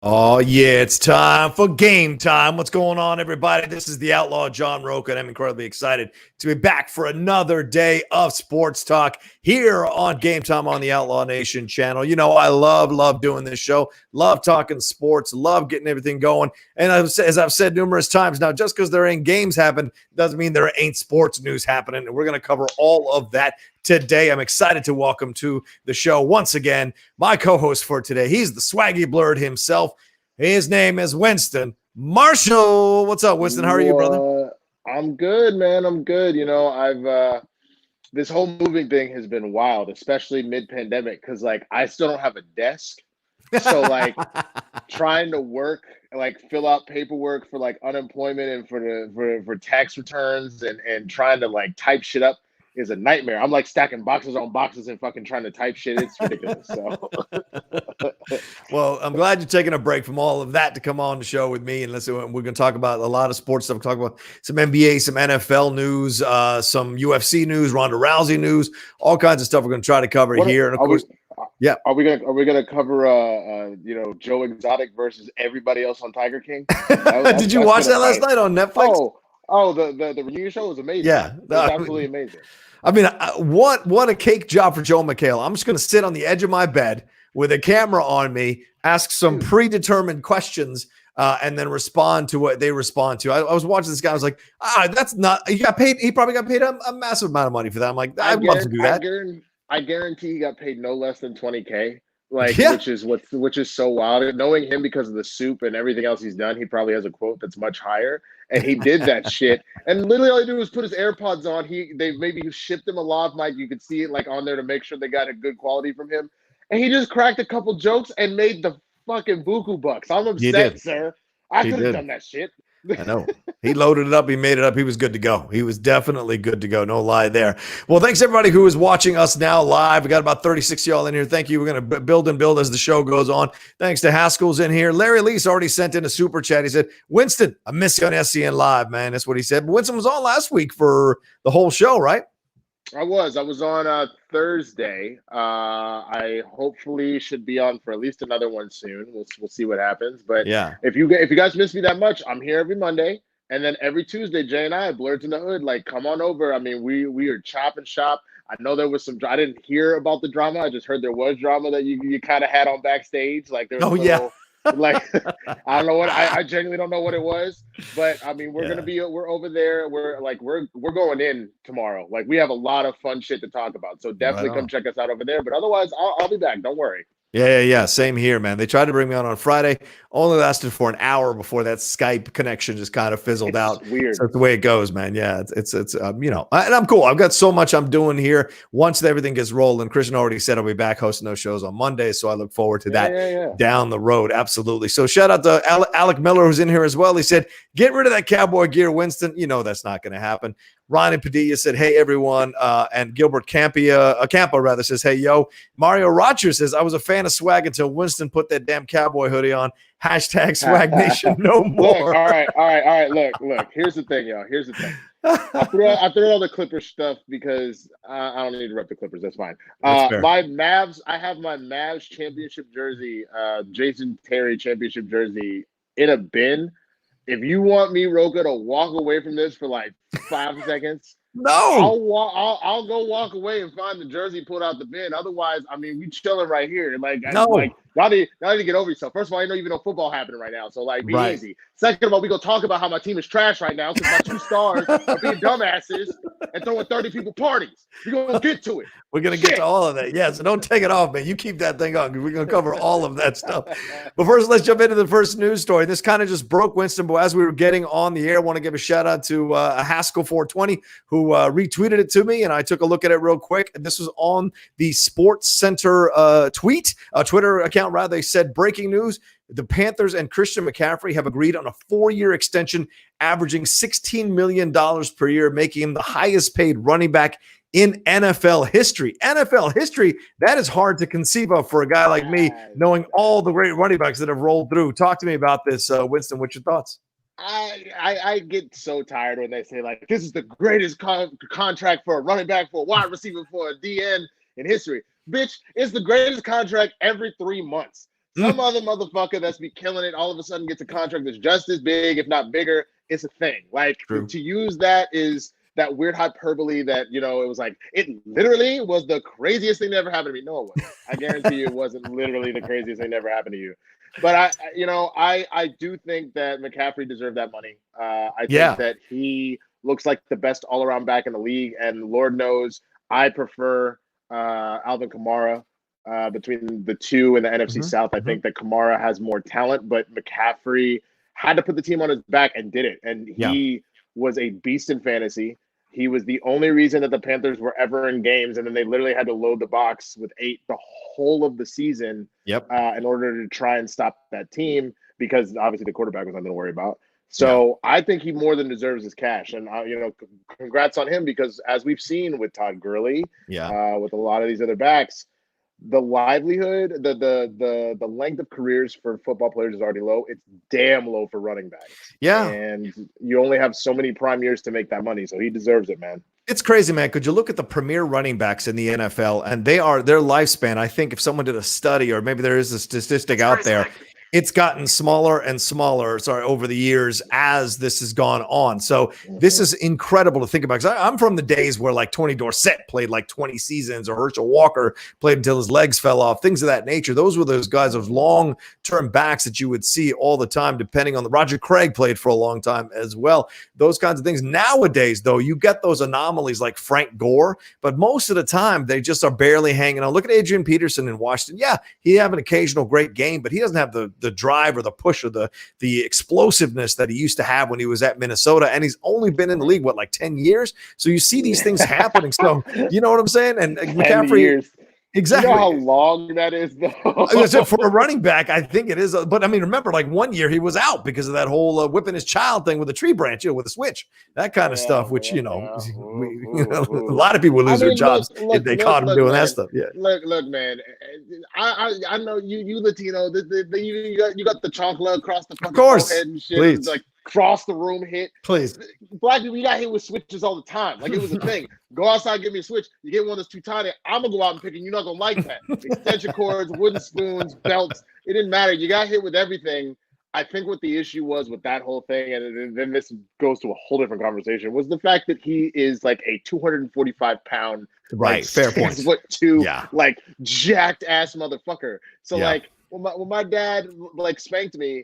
Oh, yeah, it's time for game time. What's going on, everybody? This is the Outlaw, John Rocha, and I'm incredibly excited to be back for another day of sports talk here on Game Time on the Outlaw Nation channel. You know, I love doing this show, love talking sports, love getting everything going. And as I've said numerous times now, just because there ain't games happening doesn't mean there ain't sports news happening. And we're going to cover all of that today. I'm excited to welcome to the show once again my co-host for today. He's the swaggy blurred himself. His name is Winston Marshall. What's up, Winston? How are you, brother? I'm good, man. I'm good. I've this whole moving thing has been wild, especially mid-pandemic, because I still don't have a desk. So trying to work, fill out paperwork for unemployment and for tax returns and trying to type shit up is a nightmare. I'm stacking boxes on boxes and fucking trying to type shit. It's ridiculous. So Well, I'm glad you're taking a break from all of that to come on the show with me. And listen, we're going to talk about a lot of sports stuff. Talk about some NBA, some NFL news, some UFC news, Ronda Rousey news, all kinds of stuff we're going to try to cover here. And of course, yeah. Are we gonna cover Joe Exotic versus everybody else on Tiger King? Did you watch that last night on Netflix? The reunion show was amazing. Yeah, it was absolutely amazing. I mean, what a cake job for Joe McHale. I'm just going to sit on the edge of my bed with a camera on me, ask some predetermined questions, and then respond to what they respond to. I was watching this guy. I was like, that's not. He got paid. He probably got paid a massive amount of money for that. I'm like, I'd love to do that. I guarantee he got paid no less than $20K. Which is so wild. Knowing him because of the soup and everything else he's done, he probably has a quote that's much higher. And he did that shit. And literally all he did was put his AirPods on. They maybe shipped him a lav mic. You could see it on there to make sure they got a good quality from him. And he just cracked a couple jokes and made the fucking buku bucks. I'm upset, sir. I could have done that shit. I know. He loaded it up. He made it up. He was good to go. He was definitely good to go. No lie there. Well, thanks everybody who is watching us now live. We got about 36 y'all in here. Thank you. We're going to build and build as the show goes on. Thanks to Haskell's in here. Larry Lease already sent in a super chat. He said, Winston, I miss you on SCN Live, man. That's what he said. But Winston was on last week for the whole show, right? I was on Thursday. I hopefully should be on for at least another one soon. We'll see what happens. But yeah, if you guys miss me that much, I'm here every Monday, and then every Tuesday, Jay and I, Blurred in the Hood, come on over. I mean, we are chopping shop. I know there was some. I didn't hear about the drama. I just heard there was drama that you kind of had on backstage. There was I don't know what I genuinely don't know what it was, but I mean we're over there. We're going in tomorrow. We have a lot of fun shit to talk about. So definitely come check us out over there. But otherwise, I'll be back. Don't worry. Yeah. Same here, man. They tried to bring me on Friday. Only lasted for an hour before that Skype connection just kind of fizzled out. Weird. So that's the way it goes, man. Yeah, it's and I'm cool. I've got so much I'm doing here. Once everything gets rolling, Christian already said I'll be back hosting those shows on Monday, so I look forward to that down the road. Absolutely. So shout out to Alec Miller who's in here as well. He said, "Get rid of that cowboy gear, Winston." You know that's not going to happen. Ryan Padilla said, "Hey, everyone." And Gilbert Campo rather says, "Hey, yo." Mario Rocher says, "I was a fan of swag until Winston put that damn cowboy hoodie on. Hashtag swag nation no more." Look, all right. Look. Here's the thing, y'all. Here's the thing. I threw out the Clippers stuff because I don't need to rep the Clippers. That's fine. My Mavs, I have my Mavs championship jersey, Jason Terry championship jersey in a bin. If you want me, Rocha, to walk away from this for 5 seconds, no, I'll go walk away and find the jersey pulled out the bin. Otherwise, I mean, we chilling right here. Y'all need to get over yourself. First of all, I don't even know football happening right now, so be easy. Second of all, we gonna talk about how my team is trash right now because my 2 stars are being dumbasses and throwing 30 people parties. We gonna get to it. We're gonna get to all of that. Yeah, so don't take it off, man. You keep that thing on. We're gonna cover all of that stuff. But first, let's jump into the first news story. This kind of just broke, Winston, but as we were getting on the air, I want to give a shout out to Haskell 420 who retweeted it to me, and I took a look at it real quick. This was on the Sports Center Twitter account. Rather, they said, breaking news: the Panthers and Christian McCaffrey have agreed on a 4-year extension, averaging $16 million per year, making him the highest paid running back in NFL history. NFL history, that is hard to conceive of for a guy like me, knowing all the great running backs that have rolled through. Talk to me about this, Winston. What's your thoughts? I get so tired when they say this is the greatest contract for a running back, for a wide receiver, for a DN in history. Bitch, it's the greatest contract every 3 months. Some other motherfucker that's be killing it all of a sudden gets a contract that's just as big, if not bigger. It's a thing. Like, True. to use that is that weird hyperbole that, it was like, it literally was the craziest thing that ever happened to me. No, it wasn't. I guarantee you it wasn't literally the craziest thing that ever happened to you. But I do think that McCaffrey deserved that money. I think that he looks like the best all-around back in the league, and Lord knows I prefer Alvin Kamara between the two in the NFC South. I think that Kamara has more talent, but McCaffrey had to put the team on his back and did it. And he was a beast in fantasy. He was the only reason that the Panthers were ever in games, and then they literally had to load the box with 8 the whole of the season in order to try and stop that team, because obviously the quarterback was nothing to worry about. So I think he more than deserves his cash. And, congrats on him, because as we've seen with Todd Gurley, with a lot of these other backs, the livelihood, the length of careers for football players is already low. It's damn low for running backs. Yeah. And you only have so many prime years to make that money. So he deserves it, man. It's crazy, man. Could you look at the premier running backs in the NFL, and their lifespan? I think if someone did a study, or maybe there is a statistic out there, it's gotten smaller and smaller, over the years as this has gone on. So this is incredible to think about, because I'm from the days where like Tony Dorsett played like 20 seasons, or Herschel Walker played until his legs fell off, things of that nature. Those were those guys, those long-term backs that you would see all the time, depending on Roger Craig played for a long time as well. Those kinds of things. Nowadays, though, you get those anomalies like Frank Gore, but most of the time they just are barely hanging on. Look at Adrian Peterson in Washington. Yeah, he have an occasional great game, but he doesn't have the drive or the push or the explosiveness that he used to have when he was at Minnesota. And he's only been in the league, like 10 years? So you see these things happening. So you know what I'm saying? And McCaffrey, exactly. You know how long that is, though? For a running back, I think it is. But I mean, remember, like 1 year he was out because of that whole whipping his child thing with a tree branch, with a switch, that kind of stuff, which, a lot of people lose their jobs if they caught him doing that stuff. Yeah. Look, man, I know you Latino, you got the chocolate across the fucking forehead and shit. Please. Like cross the room hit. Please. Black people, you got hit with switches all the time. Like, it was a thing. Go outside, give me a switch. You get one that's too tiny, I'm gonna go out and pick it. You're not gonna like that. Extension cords, wooden spoons, belts. It didn't matter. You got hit with everything. I think what the issue was with that whole thing, and then this goes to a whole different conversation, was the fact that he is like a 245-pound, right, fair point, 6'2", like jacked ass motherfucker. So like when my dad like spanked me,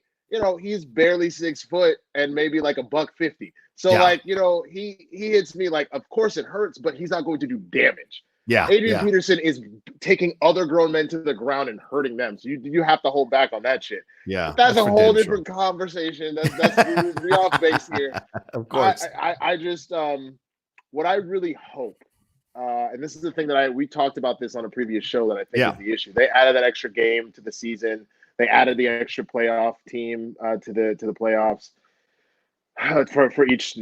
he's barely 6 foot and maybe like $150. So like, he hits me, like, of course it hurts, but he's not going to do damage. Adrian Peterson is taking other grown men to the ground and hurting them. So you have to hold back on that shit. Yeah. But that's a whole different conversation. That's we off base here. Of course. I just what I really hope, and this is the thing that we talked about this on a previous show that I think is the issue. They added that extra game to the season. They added the extra playoff team to the playoffs for each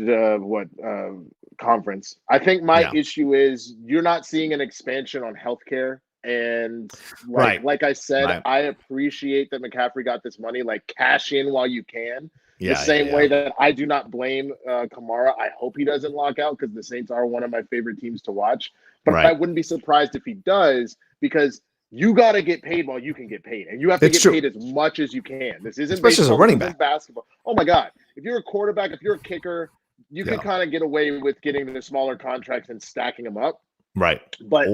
conference. I think my issue is you're not seeing an expansion on healthcare, and like I said, I appreciate that McCaffrey got this money. Like, cash in while you can. The same way that I do not blame Kamara. I hope he doesn't lock out, because the Saints are one of my favorite teams to watch. But I wouldn't be surprised if he does, because you got to get paid while you can get paid, and you have to get paid as much as you can. This isn't especially as a running back. Basketball. Oh my God! If you're a quarterback, if you're a kicker, you can kind of get away with getting the smaller contracts and stacking them up. Right. But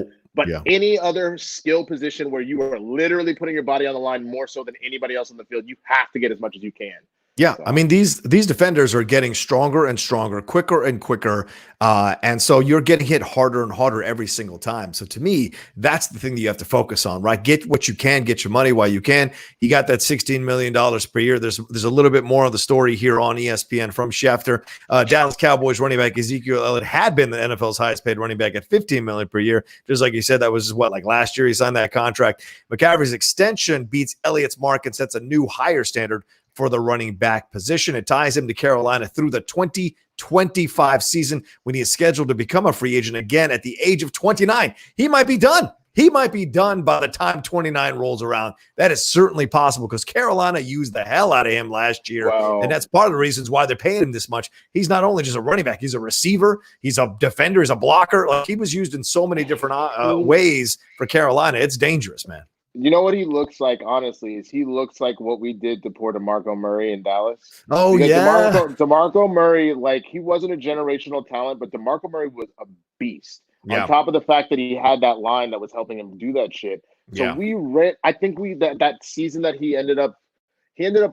any other skill position where you are literally putting your body on the line more so than anybody else on the field, you have to get as much as you can. Yeah, I mean, these defenders are getting stronger and stronger, quicker and quicker, and so you're getting hit harder and harder every single time. So to me, that's the thing that you have to focus on, right? Get what you can, get your money while you can. You got that $16 million per year. There's a little bit more of the story here on ESPN from Schefter. Dallas Cowboys running back Ezekiel Elliott had been the NFL's highest paid running back at $15 million per year. Just like you said, that was like last year he signed that contract. McCaffrey's extension beats Elliott's mark and sets a new higher standard for the running back position. It ties him to Carolina through the 2025 season, when he is scheduled to become a free agent again at the age of 29. He might be done. He might be done by the time 29 rolls around. That is certainly possible, because Carolina used the hell out of him last year. Wow. And that's part of the reasons why they're paying him this much. He's not only just a running back, he's a receiver, he's a defender, he's a blocker. Like, he was used in so many different ways for Carolina. It's dangerous, man. You know what he looks like, honestly, is he looks like what we did to poor DeMarco Murray in Dallas. Oh Because yeah, DeMarco Murray, like he wasn't a generational talent, but DeMarco Murray was a beast. On yeah, top of the fact that he had that line that was helping him do that shit. So yeah, we read I think we that season that he ended up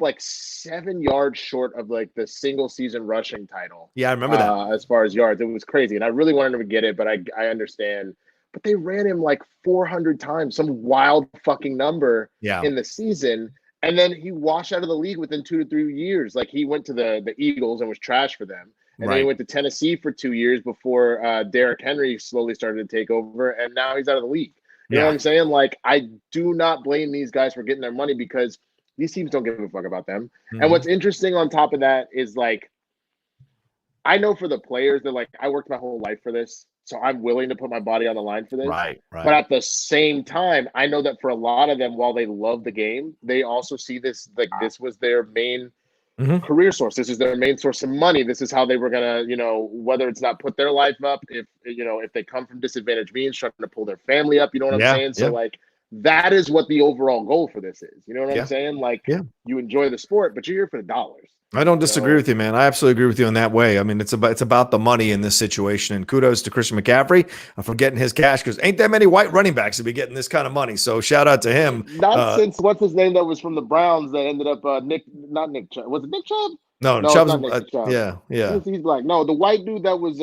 like 7 yards short of like the single season rushing title. yeah. I remember that. As far as yards, it was crazy, and I really wanted him to get it, but I understand. But they ran him like 400 times, some wild fucking number Yeah, in the season, and then he washed out of the league within 2 to 3 years. Like he went to the Eagles and was trash for them, and then he right. went to Tennessee for 2 years before Derrick Henry slowly started to take over, and now he's out of the league. You know what Yeah. I'm saying? Like I do not blame these guys for getting their money because these teams don't give a fuck about them. And Mhm. what's interesting on top of that is like, I know for the players, they're like, I worked my whole life for this, so I'm willing to put my body on the line for this. Right, But right. at the same time, I know that for a lot of them, while they love the game, they also see this like this was their main Hmm. career source. This is their main source of money. This is how they were gonna, whether it's not put their life up, if they come from disadvantaged means, trying to pull their family up. You know what I'm Yeah, saying? So yeah, like that is what the overall goal for this is. You know what I'm yeah, saying? Like yeah. you enjoy the sport, but you're here for the dollars. I don't disagree So with you, man. I absolutely agree with you in that way. I mean, it's about the money in this situation. And kudos to Christian McCaffrey for getting his cash because ain't that many white running backs to be getting this kind of money. So shout out to him. not since what's his name that was from the Browns that ended up not Nick Chubb. Was it Nick Chubb? No, No, it's Chubb's. not Nick Chubb. Yeah, yeah. He's black. No, the white dude that was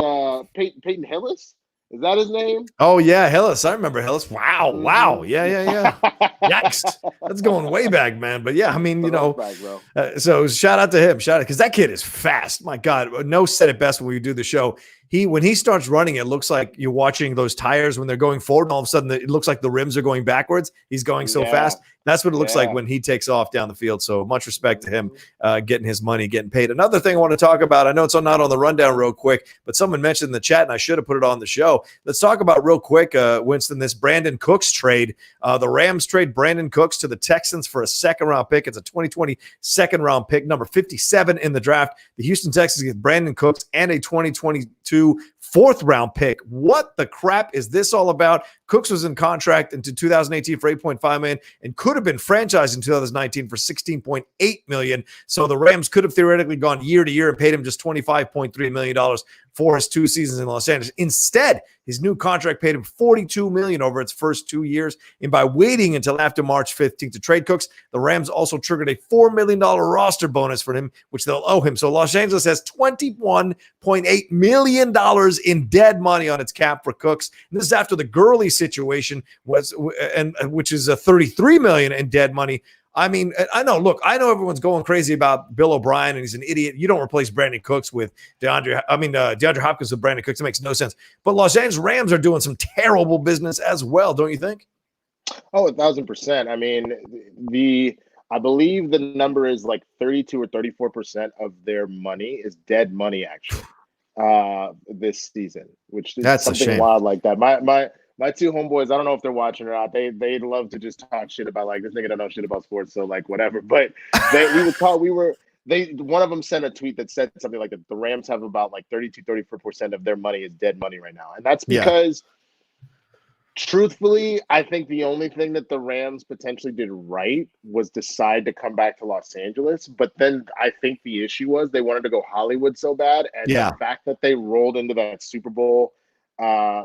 Peyton Hillis. Is that his name? Oh yeah, Hillis. I remember Hillis. Wow, wow. Yeah, Mm-hmm. yeah, yeah. Yikes. That's going way back, man. But yeah, I mean, Throwback, bro. so shout out to him. Shout out because that kid is fast. My God, No said it best when we do the show. When he starts running, it looks like you're watching those tires when they're going forward, and all of a sudden it looks like the rims are going backwards. He's going so Yeah, fast. That's what it looks like yeah. when he takes off down the field. So much respect to him, Mhm. getting his money, getting paid. Another thing I want to talk about. I know it's not on the rundown real quick, but someone mentioned in the chat, and I should have put it on the show. Let's talk about real quick, Winston, this Brandon Cooks trade. The Rams trade Brandon Cooks to the Texans for a second-round pick. It's a 2020 second-round pick, number 57 in the draft. The Houston Texans get Brandon Cooks and a 2022 fourth-round pick. What the crap is this all about? Cooks was in contract into 2018 for $8.5 million and could have been franchised in 2019 for $16.8 million. So the Rams could have theoretically gone year to year and paid him just $25.3 million for his 2 seasons in Los Angeles. Instead, his new contract paid him $42 million over its first 2 years. And by waiting until after March 15th to trade Cooks, the Rams also triggered a $4 million roster bonus for him, which they'll owe him. So Los Angeles has $21.8 million in dead money on its cap for Cooks. And this is after the Gurley situation which is a $33 million in dead money. I mean, I know everyone's going crazy about Bill O'Brien and he's an idiot. You don't replace Brandon Cooks with DeAndre Hopkins with Brandon Cooks. It makes no sense. But Los Angeles Rams are doing some terrible business as well, don't you think? Oh, 1,000%. I mean, I believe the number is like 32 or 34% of their money is dead money actually. This season, which is That's a something shame. wild like that. My two homeboys, I don't know if they're watching or not. They love to just talk shit about like this nigga don't know shit about sports, so like whatever. But one of them sent a tweet that said something like that the Rams have about like 34% of their money is dead money right now. And that's Yeah. because truthfully, I think the only thing that the Rams potentially did right was decide to come back to Los Angeles. But then I think the issue was they wanted to go Hollywood so bad. And Yeah. the fact that they rolled into that Super Bowl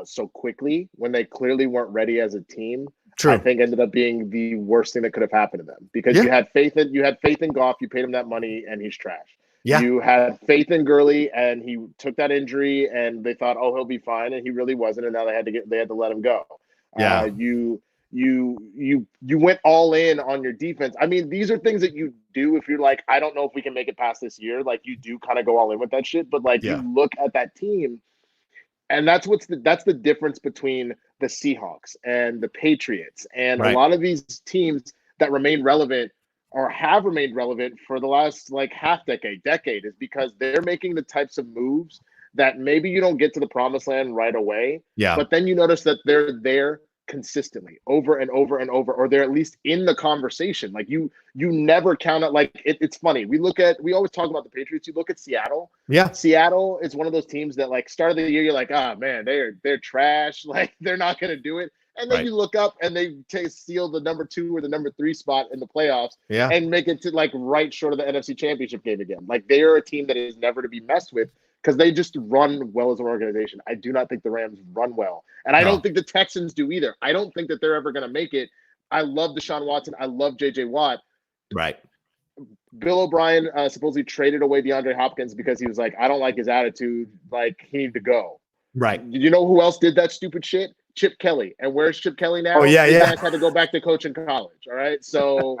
so quickly when they clearly weren't ready as a team, True. I think ended up being the worst thing that could have happened to them. Because Yeah. you had faith in Goff, you paid him that money, and he's trash. Yeah. You had faith in Gurley, and he took that injury, and they thought, oh, he'll be fine, and he really wasn't, and now they had to let him go. Yeah. You went all in on your defense. I mean, these are things that you do if you're like, I don't know if we can make it past this year. Like you do kind of go all in with that shit. But like Yeah. you look at that team, and that's the difference between the Seahawks and the Patriots and Right. a lot of these teams that remain relevant or have remained relevant for the last like decade is because they're making the types of moves that maybe you don't get to the promised land right away, Yeah. but then you notice that they're there consistently over and over and over, or they're at least in the conversation. Like you never count out. Like it's funny. We always talk about the Patriots. You look at Seattle. Yeah. Seattle is one of those teams that like start of the year, you're like, oh man, they're trash. Like they're not going to do it. And then you look up and they steal the number 2 or the number 3 spot in the playoffs and make it to like right short of the NFC Championship game again. Like they are a team that is never to be messed with because they just run well as an organization. I do not think the Rams run well. And I don't think the Texans do either. I don't think that they're ever going to make it. I love Deshaun Watson. I love J.J. Watt. Right. Bill O'Brien supposedly traded away DeAndre Hopkins because he was like, I don't like his attitude. Like, he needs to go. Right. You know who else did that stupid shit? Chip Kelly. And where's Chip Kelly now? Oh, yeah, His ass had to go back to coach in college. All right. So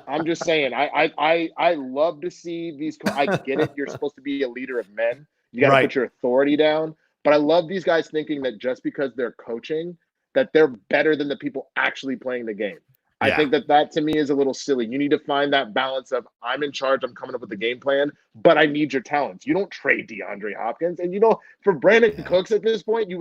I'm just saying, I love to see these. I get it. You're supposed to be a leader of men. You got to put your authority down. But I love these guys thinking that just because they're coaching, that they're better than the people actually playing the game. I think that to me is a little silly. You need to find that balance of I'm in charge, I'm coming up with the game plan, but I need your talents. You don't trade DeAndre Hopkins. And, for Brandon Cooks at this point,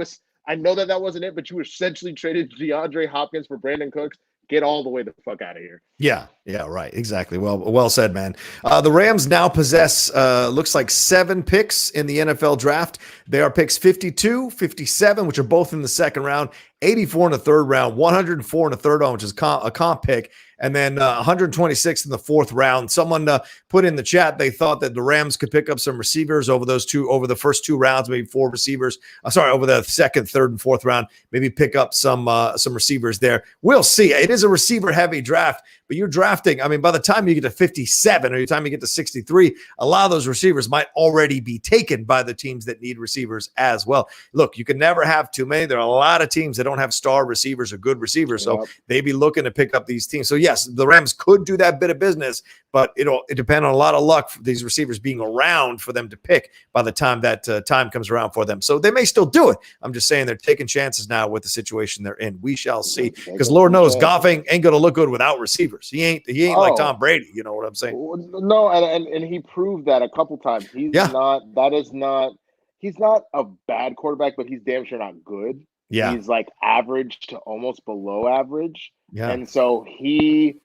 I know that wasn't it, but you essentially traded DeAndre Hopkins for Brandon Cooks. Get all the way the fuck out of here. Yeah, right. Exactly. Well said, man. The Rams now possess, looks like 7 picks in the NFL draft. They are picks 52, 57, which are both in the second round, 84 in the third round, 104 in the third round, which is a comp pick, and then 126 in the fourth round. Someone put in the chat they thought that the Rams could pick up some receivers over the first 2 rounds, maybe 4 receivers. Over the second, third, and fourth round, maybe pick up some receivers there. We'll see. It is a receiver-heavy draft, but you're drafting. I mean, by the time you get to 57 or by the time you get to 63, a lot of those receivers might already be taken by the teams that need receivers as well. Look, you can never have too many. There are a lot of teams that don't have star receivers or good receivers, so they'd be looking to pick up these teams. So yes, the Rams could do that bit of business, but it depends on a lot of luck for these receivers being around for them to pick by the time that time comes around for them. So they may still do it. I'm just saying they're taking chances now with the situation they're in. We shall see, because Lord knows Goff ain't going to look good without receivers. He ain't like Tom Brady. You know what I'm saying? No, and he proved that a couple times. He's not a bad quarterback, but he's damn sure not good. Yeah. He's like average to almost below average. Yeah. And so he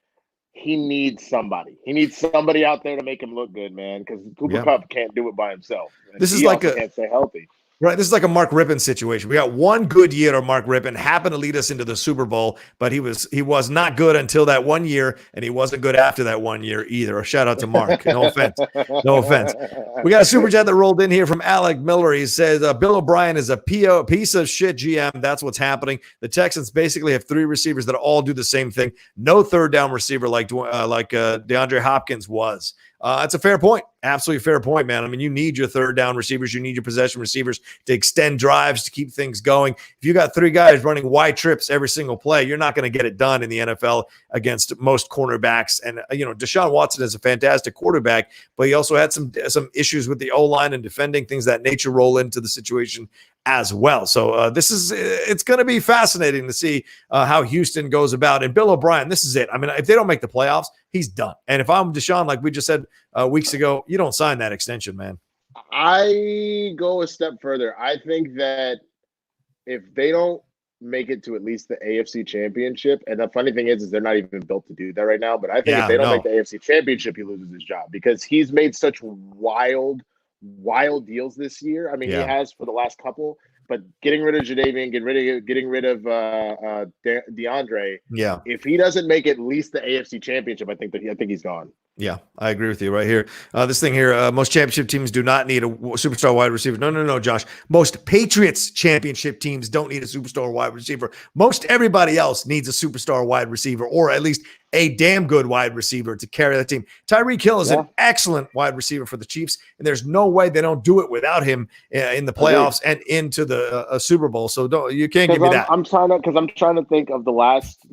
needs somebody. He needs somebody out there to make him look good, man, because Cooper Kupp can't do it by himself. This is like can't stay healthy. Right. This is like a Mark Rippon situation. We got one good year of Mark Rippon, happened to lead us into the Super Bowl, but he was not good until that 1 year, and he wasn't good after that 1 year either. A shout out to Mark. No offense. No offense. We got a super chat that rolled in here from Alec Miller. He says, Bill O'Brien is a piece of shit GM. That's what's happening. The Texans basically have 3 receivers that all do the same thing. No third down receiver like DeAndre Hopkins was. That's a fair point. Absolutely fair point, man. I mean, you need your third down receivers. You need your possession receivers to extend drives, to keep things going. If you got 3 guys running wide trips every single play, you're not going to get it done in the NFL against most cornerbacks. And, Deshaun Watson is a fantastic quarterback, but he also had some issues with the O-line and defending, things that nature roll into the situation as well. So it's going to be fascinating to see how Houston goes about. And Bill O'Brien, this is it. I mean, if they don't make the playoffs, he's done. And if I'm Deshaun, like we just said weeks ago, you don't sign that extension, man. I go a step further. I think that if they don't make it to at least the AFC Championship, and the funny thing is they're not even built to do that right now, but I think if they don't make the AFC Championship, he loses his job because he's made such wild deals this year. I mean, he has for the last couple, but getting rid of Jadeveon, getting rid of DeAndre. Yeah. If he doesn't make at least the AFC Championship, I think he's gone. Yeah, I agree with you right here. This thing here, most championship teams do not need a superstar wide receiver. No, Josh. Most Patriots championship teams don't need a superstar wide receiver. Most everybody else needs a superstar wide receiver, or at least a damn good wide receiver to carry that team. Tyreek Hill is an excellent wide receiver for the Chiefs, and there's no way they don't do it without him in the playoffs and into the Super Bowl. So you can't give me that. I'm trying to think of the last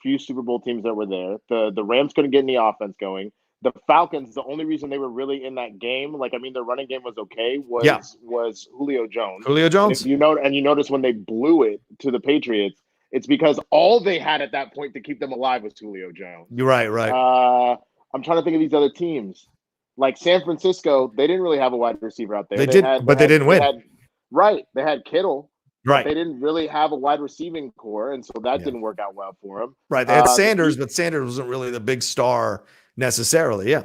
few Super Bowl teams that were there. The Rams couldn't get any offense going. The Falcons, the only reason they were really in that game, their running game was okay, was Julio Jones. Julio Jones. You notice when they blew it to the Patriots, it's because all they had at that point to keep them alive was Julio Jones. You're right. I'm trying to think of these other teams. Like San Francisco, they didn't really have a wide receiver out there. They didn't win. They had Kittle. Right. They didn't really have a wide receiving core, and so that didn't work out well for them. Right. They had Sanders, but Sanders wasn't really the big star necessarily. Yeah.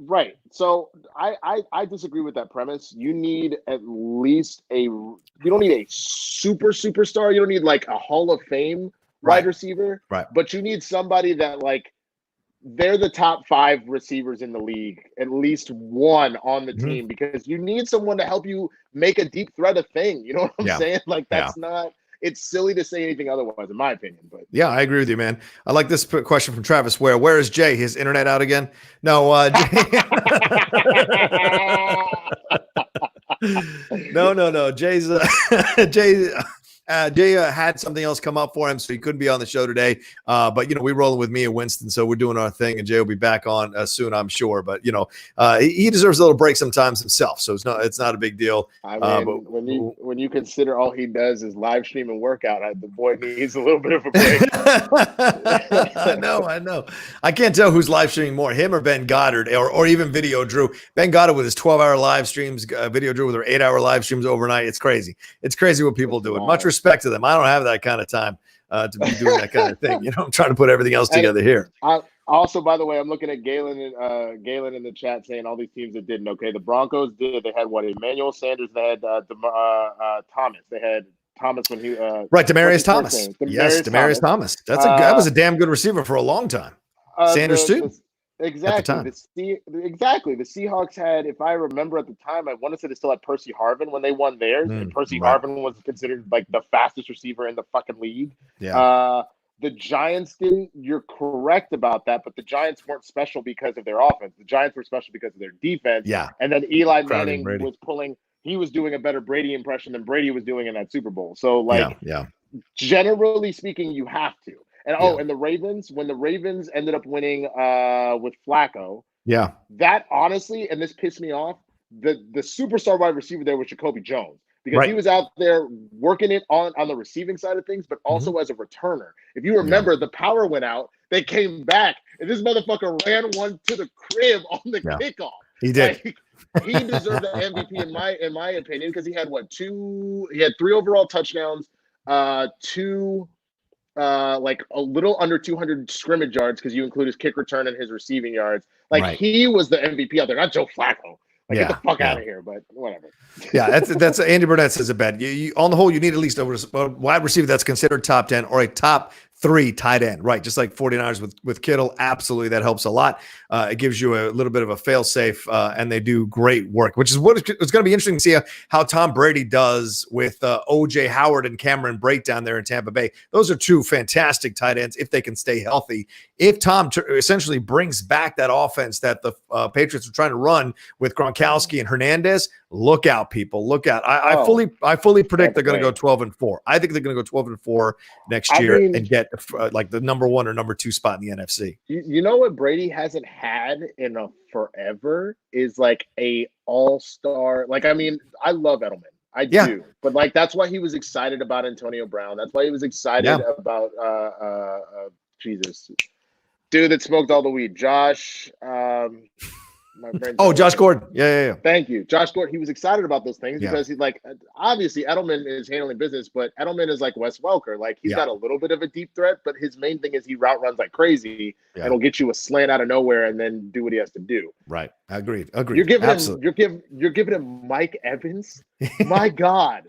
Right. So I disagree with that premise. You need at least you don't need a superstar. You don't need like a Hall of Fame wide receiver. Right. But you need somebody that like they're the top 5 receivers in the league, at least one on the team, because you need someone to help you make a deep threat a thing. You know what I'm saying? Like that's not. It's silly to say anything otherwise, in my opinion. But yeah, I agree with you, man. I like this question from Travis. Where is Jay? His internet out again? No, Jay. no. Jay's Jay had something else come up for him, so he couldn't be on the show today. But we're rolling with me and Winston, so we're doing our thing, and Jay will be back on soon, I'm sure. But he deserves a little break sometimes himself, so it's not a big deal. I mean, when you consider all he does is live stream and workout, the boy needs a little bit of a break. I know. I can't tell who's live streaming more, him or Ben Goddard, or even Video Drew. Ben Goddard with his 12-hour live streams, Video Drew with her 8-hour live streams overnight. It's crazy. It's crazy what people do. Much respect to them. I don't have that kind of time to be doing that kind of thing. I'm trying to put everything else together here. Also, by the way, I'm looking at Galen in the chat saying all these teams that didn't. Okay, the Broncos did. They had Emmanuel Sanders. They had Thomas. They had Thomas when he Demaryius Thomas. Yes, Demaryius Thomas. That was a damn good receiver for a long time. Sanders too. Exactly. The Seahawks had, if I remember at the time, I want to say they still had Percy Harvin when they won theirs, and Percy Harvin was considered like the fastest receiver in the fucking league. Yeah. The Giants didn't. You're correct about that, but the Giants weren't special because of their offense. The Giants were special because of their defense. Yeah. And then Eli Manning was pulling. He was doing a better Brady impression than Brady was doing in that Super Bowl. So, generally speaking, you have to. And and the Ravens, when the Ravens ended up winning with Flacco, that honestly, and this pissed me off, the superstar wide receiver there was Jacoby Jones, because he was out there working it on the receiving side of things, but also as a returner. If you remember, the power went out, they came back, and this motherfucker ran one to the crib on the kickoff. He did. He deserved the MVP in my opinion, because he had 3 overall touchdowns, 2 like a little under 200 scrimmage yards, because you include his kick return and his receiving yards. He was the MVP out there, not Joe Flacco. Get the fuck out of here, but whatever. Yeah, that's Andy Burnett says it bad. You on the whole, you need at least a wide receiver that's considered top 10 or a top 3 tight end, right? Just like 49ers with Kittle. Absolutely, that helps a lot. It gives you a little bit of a fail-safe, and they do great work, which is what it's going to be interesting to see how Tom Brady does with O.J. Howard and Cameron Brate down there in Tampa Bay. Those are 2 fantastic tight ends if they can stay healthy. If Tom essentially brings back that offense that the Patriots are trying to run with Gronkowski and Hernandez, look out, people. Look out. I fully predict they're going to go 12-4. I think they're going to go 12-4 next year and get like the number 1 or number 2 spot in the NFC. You know what Brady hasn't had in a forever is like a all-star. Like, I mean, I love Edelman. I do. But like, that's why he was excited about Antonio Brown. That's why he was excited about Jesus. Dude that smoked all the weed. Josh. Josh Gordon. Yeah. Thank you. Josh Gordon. He was excited about those things because he's like, obviously Edelman is handling business, but Edelman is like Wes Welker. Like he's got a little bit of a deep threat, but his main thing is he route runs like crazy and will get you a slant out of nowhere and then do what he has to do. Right. Agreed. You're giving him Mike Evans. My God.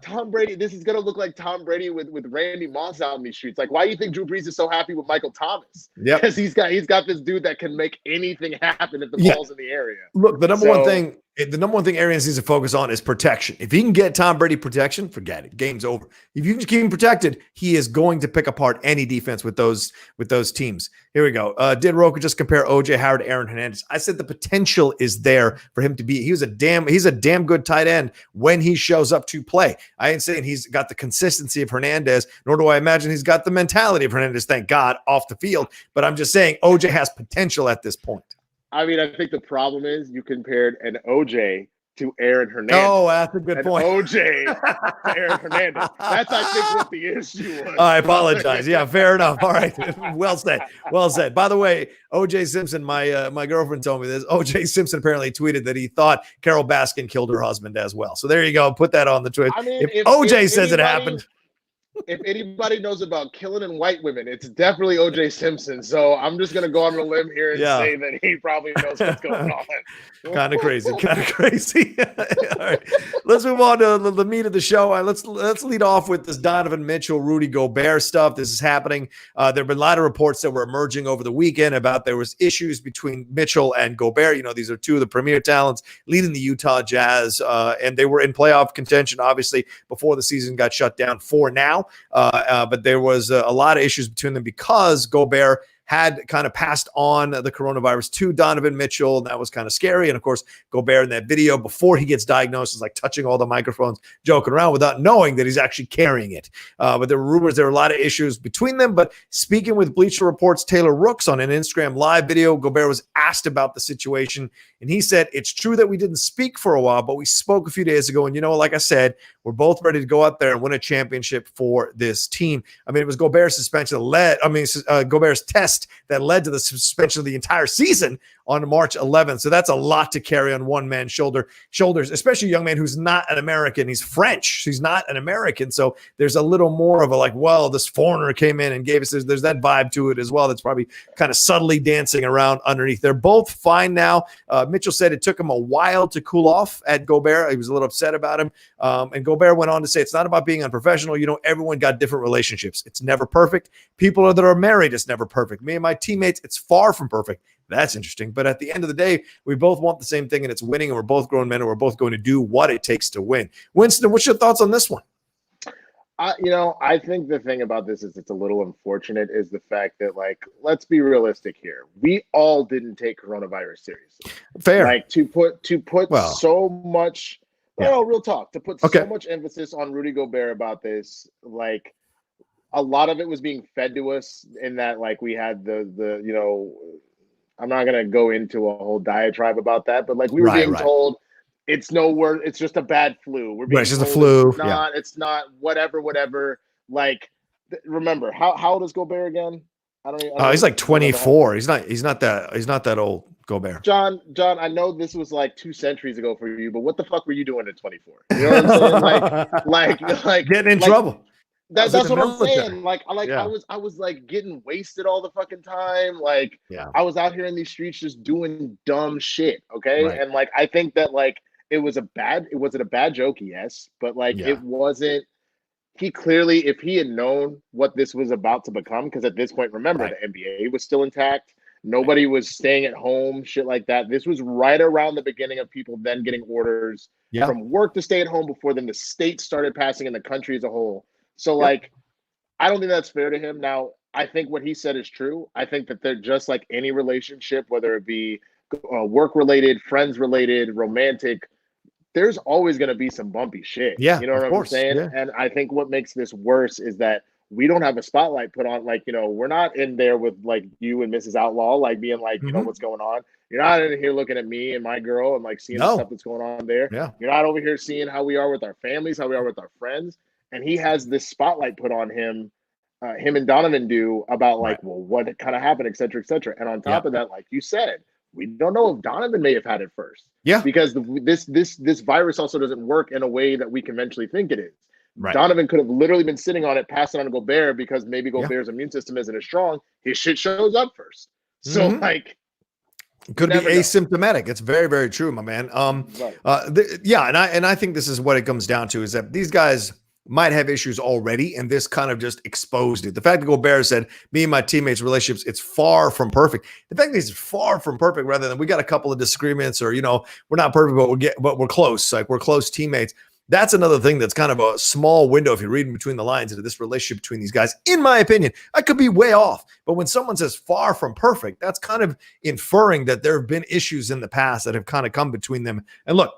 Tom Brady. This is gonna look like Tom Brady with Randy Moss out in these streets. Like, why do you think Drew Brees is so happy with Michael Thomas? Because he's got this dude that can make anything happen if the ball's in the area. Look, the number one thing Arians needs to focus on is protection. If he can get Tom Brady protection, forget it. Game's over. If you can keep him protected, he is going to pick apart any defense with those teams. Here we go. Did Rocha just compare OJ Howard to Aaron Hernandez? I said the potential is there for him to be. He's a damn good tight end when he shows up to play. I ain't saying he's got the consistency of Hernandez, nor do I imagine he's got the mentality of Hernandez, thank God, off the field. But I'm just saying OJ has potential at this point. I mean, I think the problem is you compared an OJ to Aaron Hernandez. Oh, that's a good point. OJ to Aaron Hernandez. That's, I think, what the issue was. I apologize. Yeah, fair enough. All right. Well said. By the way, OJ Simpson, my girlfriend told me this. OJ Simpson apparently tweeted that he thought Carol Baskin killed her husband as well. So there you go. Put that on the Twitter. I mean, if OJ says it happened. if anybody knows about killing and white women, it's definitely O.J. Simpson. So I'm just gonna go on a limb here and say that he probably knows what's going on. Kind of crazy. All right, let's move on to the meat of the show. Let's lead off with this Donovan Mitchell, Rudy Gobert stuff. This is happening. There have been a lot of reports that were emerging over the weekend about there was issues between Mitchell and Gobert. You know, these are two of the premier talents leading the Utah Jazz, and they were in playoff contention, obviously, before the season got shut down for now. But there was a lot of issues between them because Gobert had kind of passed on the coronavirus to Donovan Mitchell, and that was kind of scary. And of course, Gobert in that video before he gets diagnosed is like touching all the microphones, joking around without knowing that he's actually carrying it. But there were rumors, there were a lot of issues between them. But speaking with Bleacher Report's Taylor Rooks on an Instagram live video, Gobert was asked about the situation, and he said, "It's true that we didn't speak for a while, but we spoke a few days ago. And you know, like I said, we're both ready to go out there and win a championship for this team." I mean, it was Gobert's suspension that led, Gobert's test that led to the suspension of the entire season on March 11th. So that's a lot to carry on one man's shoulders, especially a young man who's not an American. He's French. He's not an American. So there's a little more of a like, well, this foreigner came in and gave us, there's that vibe to it as well. That's probably kind of subtly dancing around underneath. They're both fine now. Mitchell said it took him a while to cool off at Gobert. He was a little upset about him. And Gobert went on to say, it's not about being unprofessional. You know, everyone got different relationships. It's never perfect. People that are married, it's never perfect. Me and my teammates, it's far from perfect. That's interesting. But at the end of the day, we both want the same thing, and it's winning, and we're both grown men, and we're both going to do what it takes to win. Winston, what's your thoughts on this one? I think the thing about this is it's a little unfortunate is the fact that, like, let's be realistic here. We all didn't take coronavirus seriously. Fair. Like, to put so much, real talk, to put so much emphasis on Rudy Gobert about this, like, a lot of it was being fed to us in that, like, we had the you know, I'm not going to go into a whole diatribe about that, but like we were being told it's no worse. It's just a bad flu. We're being it's just a flu. It's not whatever. Like, remember how old is Gobert again? I don't he's like 24. He's not that old, Gobert. John, I know this was like 2 centuries ago for you, but what the fuck were you doing at 24? You know what I'm saying? like getting in trouble. That's what I'm saying. I was like getting wasted all the fucking time. Like, I was out here in these streets just doing dumb shit. Okay. Right. And like, I think that like, it wasn't a bad joke. Yes. But like, it wasn't, he clearly, if he had known what this was about to become, because at this point, remember the NBA was still intact. Nobody was staying at home, shit like that. This was right around the beginning of people then getting orders from work to stay at home before then the states started passing in the country as a whole. So, like, I don't think that's fair to him. Now, I think what he said is true. I think that they're just like any relationship, whether it be work-related, friends-related, romantic, there's always going to be some bumpy shit. Yeah, you know what I'm saying? Yeah. And I think what makes this worse is that we don't have a spotlight put on. Like, you know, we're not in there with, like, you and Mrs. Outlaw, like, being like, you know, what's going on. You're not in here looking at me and my girl and, like, seeing the stuff that's going on there. Yeah. You're not over here seeing how we are with our families, how we are with our friends. And he has this spotlight put on him, him and Donovan do, about like, well, what kind of happened, et cetera, et cetera. And on top of that, like you said, we don't know if Donovan may have had it first. Yeah. Because this virus also doesn't work in a way that we conventionally think it is. Right. Donovan could have literally been sitting on it, passing on to Gobert, because maybe Gobert's immune system isn't as strong. His shit shows up first. So like, could be asymptomatic. It's very, very true, my man. And I think this is what it comes down to, is that these guys might have issues already, and this kind of just exposed it. The fact that Gobert said, me and my teammates' relationships, it's far from perfect. The fact that it's far from perfect, rather than we got a couple of disagreements, or, you know, we're not perfect, but we're close. Like, we're close teammates. That's another thing that's kind of a small window, if you're reading between the lines, into this relationship between these guys. In my opinion, I could be way off, but when someone says far from perfect, that's kind of inferring that there have been issues in the past that have kind of come between them. And look,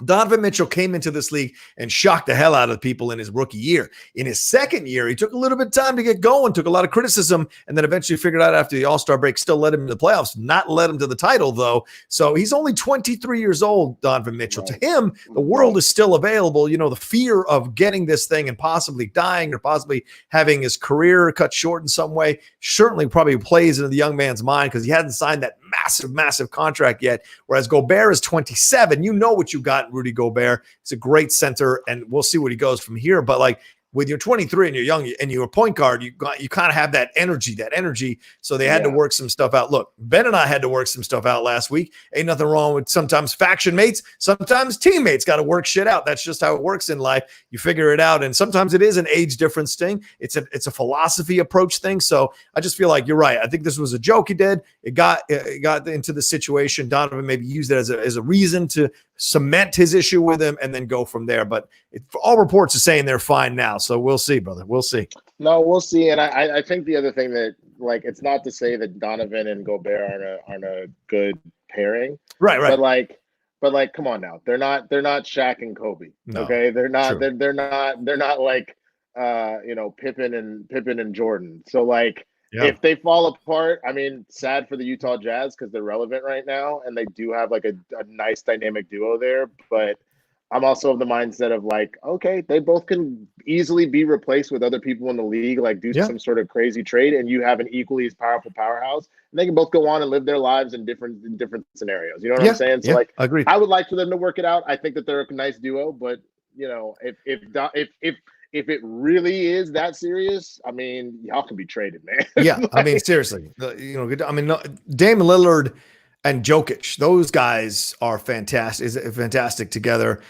Donovan Mitchell came into this league and shocked the hell out of people in his rookie year. In his second year, he took a little bit of time to get going, took a lot of criticism, and then eventually figured out after the All-Star break, still led him to the playoffs, not led him to the title, though. So he's only 23 years old, Donovan Mitchell. Right. To him, the world is still available. You know, the fear of getting this thing and possibly dying or possibly having his career cut short in some way certainly probably plays into the young man's mind, because he hadn't signed that massive contract yet. Whereas Gobert is 27. You know what you got in Rudy Gobert. It's a great center, and we'll see what he goes from here. But like, when you're 23 and you're young and you're a point guard, you kind of have that energy. So they had to work some stuff out. Look, Ben and I had to work some stuff out last week. Ain't nothing wrong with sometimes faction mates, sometimes teammates got to work shit out. That's just how it works in life. You figure it out. And sometimes it is an age difference thing. It's a philosophy approach thing. So I just feel like you're right. I think this was a joke he did. It got into the situation. Donovan maybe used it as a reason to cement his issue with him and then go from there. But all reports are saying they're fine now. So we'll see, brother. We'll see. No, we'll see. And I think the other thing that, like, it's not to say that Donovan and Gobert aren't a good pairing. Right. But like, come on now. They're not Shaq and Kobe. No, okay. They're not, true. they're not like, Pippen and Jordan. So like, if they fall apart, I mean, sad for the Utah Jazz because they're relevant right now and they do have like a nice dynamic duo there. But I'm also of the mindset of like, okay, they both can easily be replaced with other people in the league, like do some sort of crazy trade, and you have an equally as powerful powerhouse, and they can both go on and live their lives in different scenarios. You know what I'm saying? So like, agreed. I would like for them to work it out. I think that they're a nice duo, but if it really is that serious, I mean, y'all can be traded, man. Yeah, I mean, seriously, Dame Lillard and Jokic, those guys are fantastic together.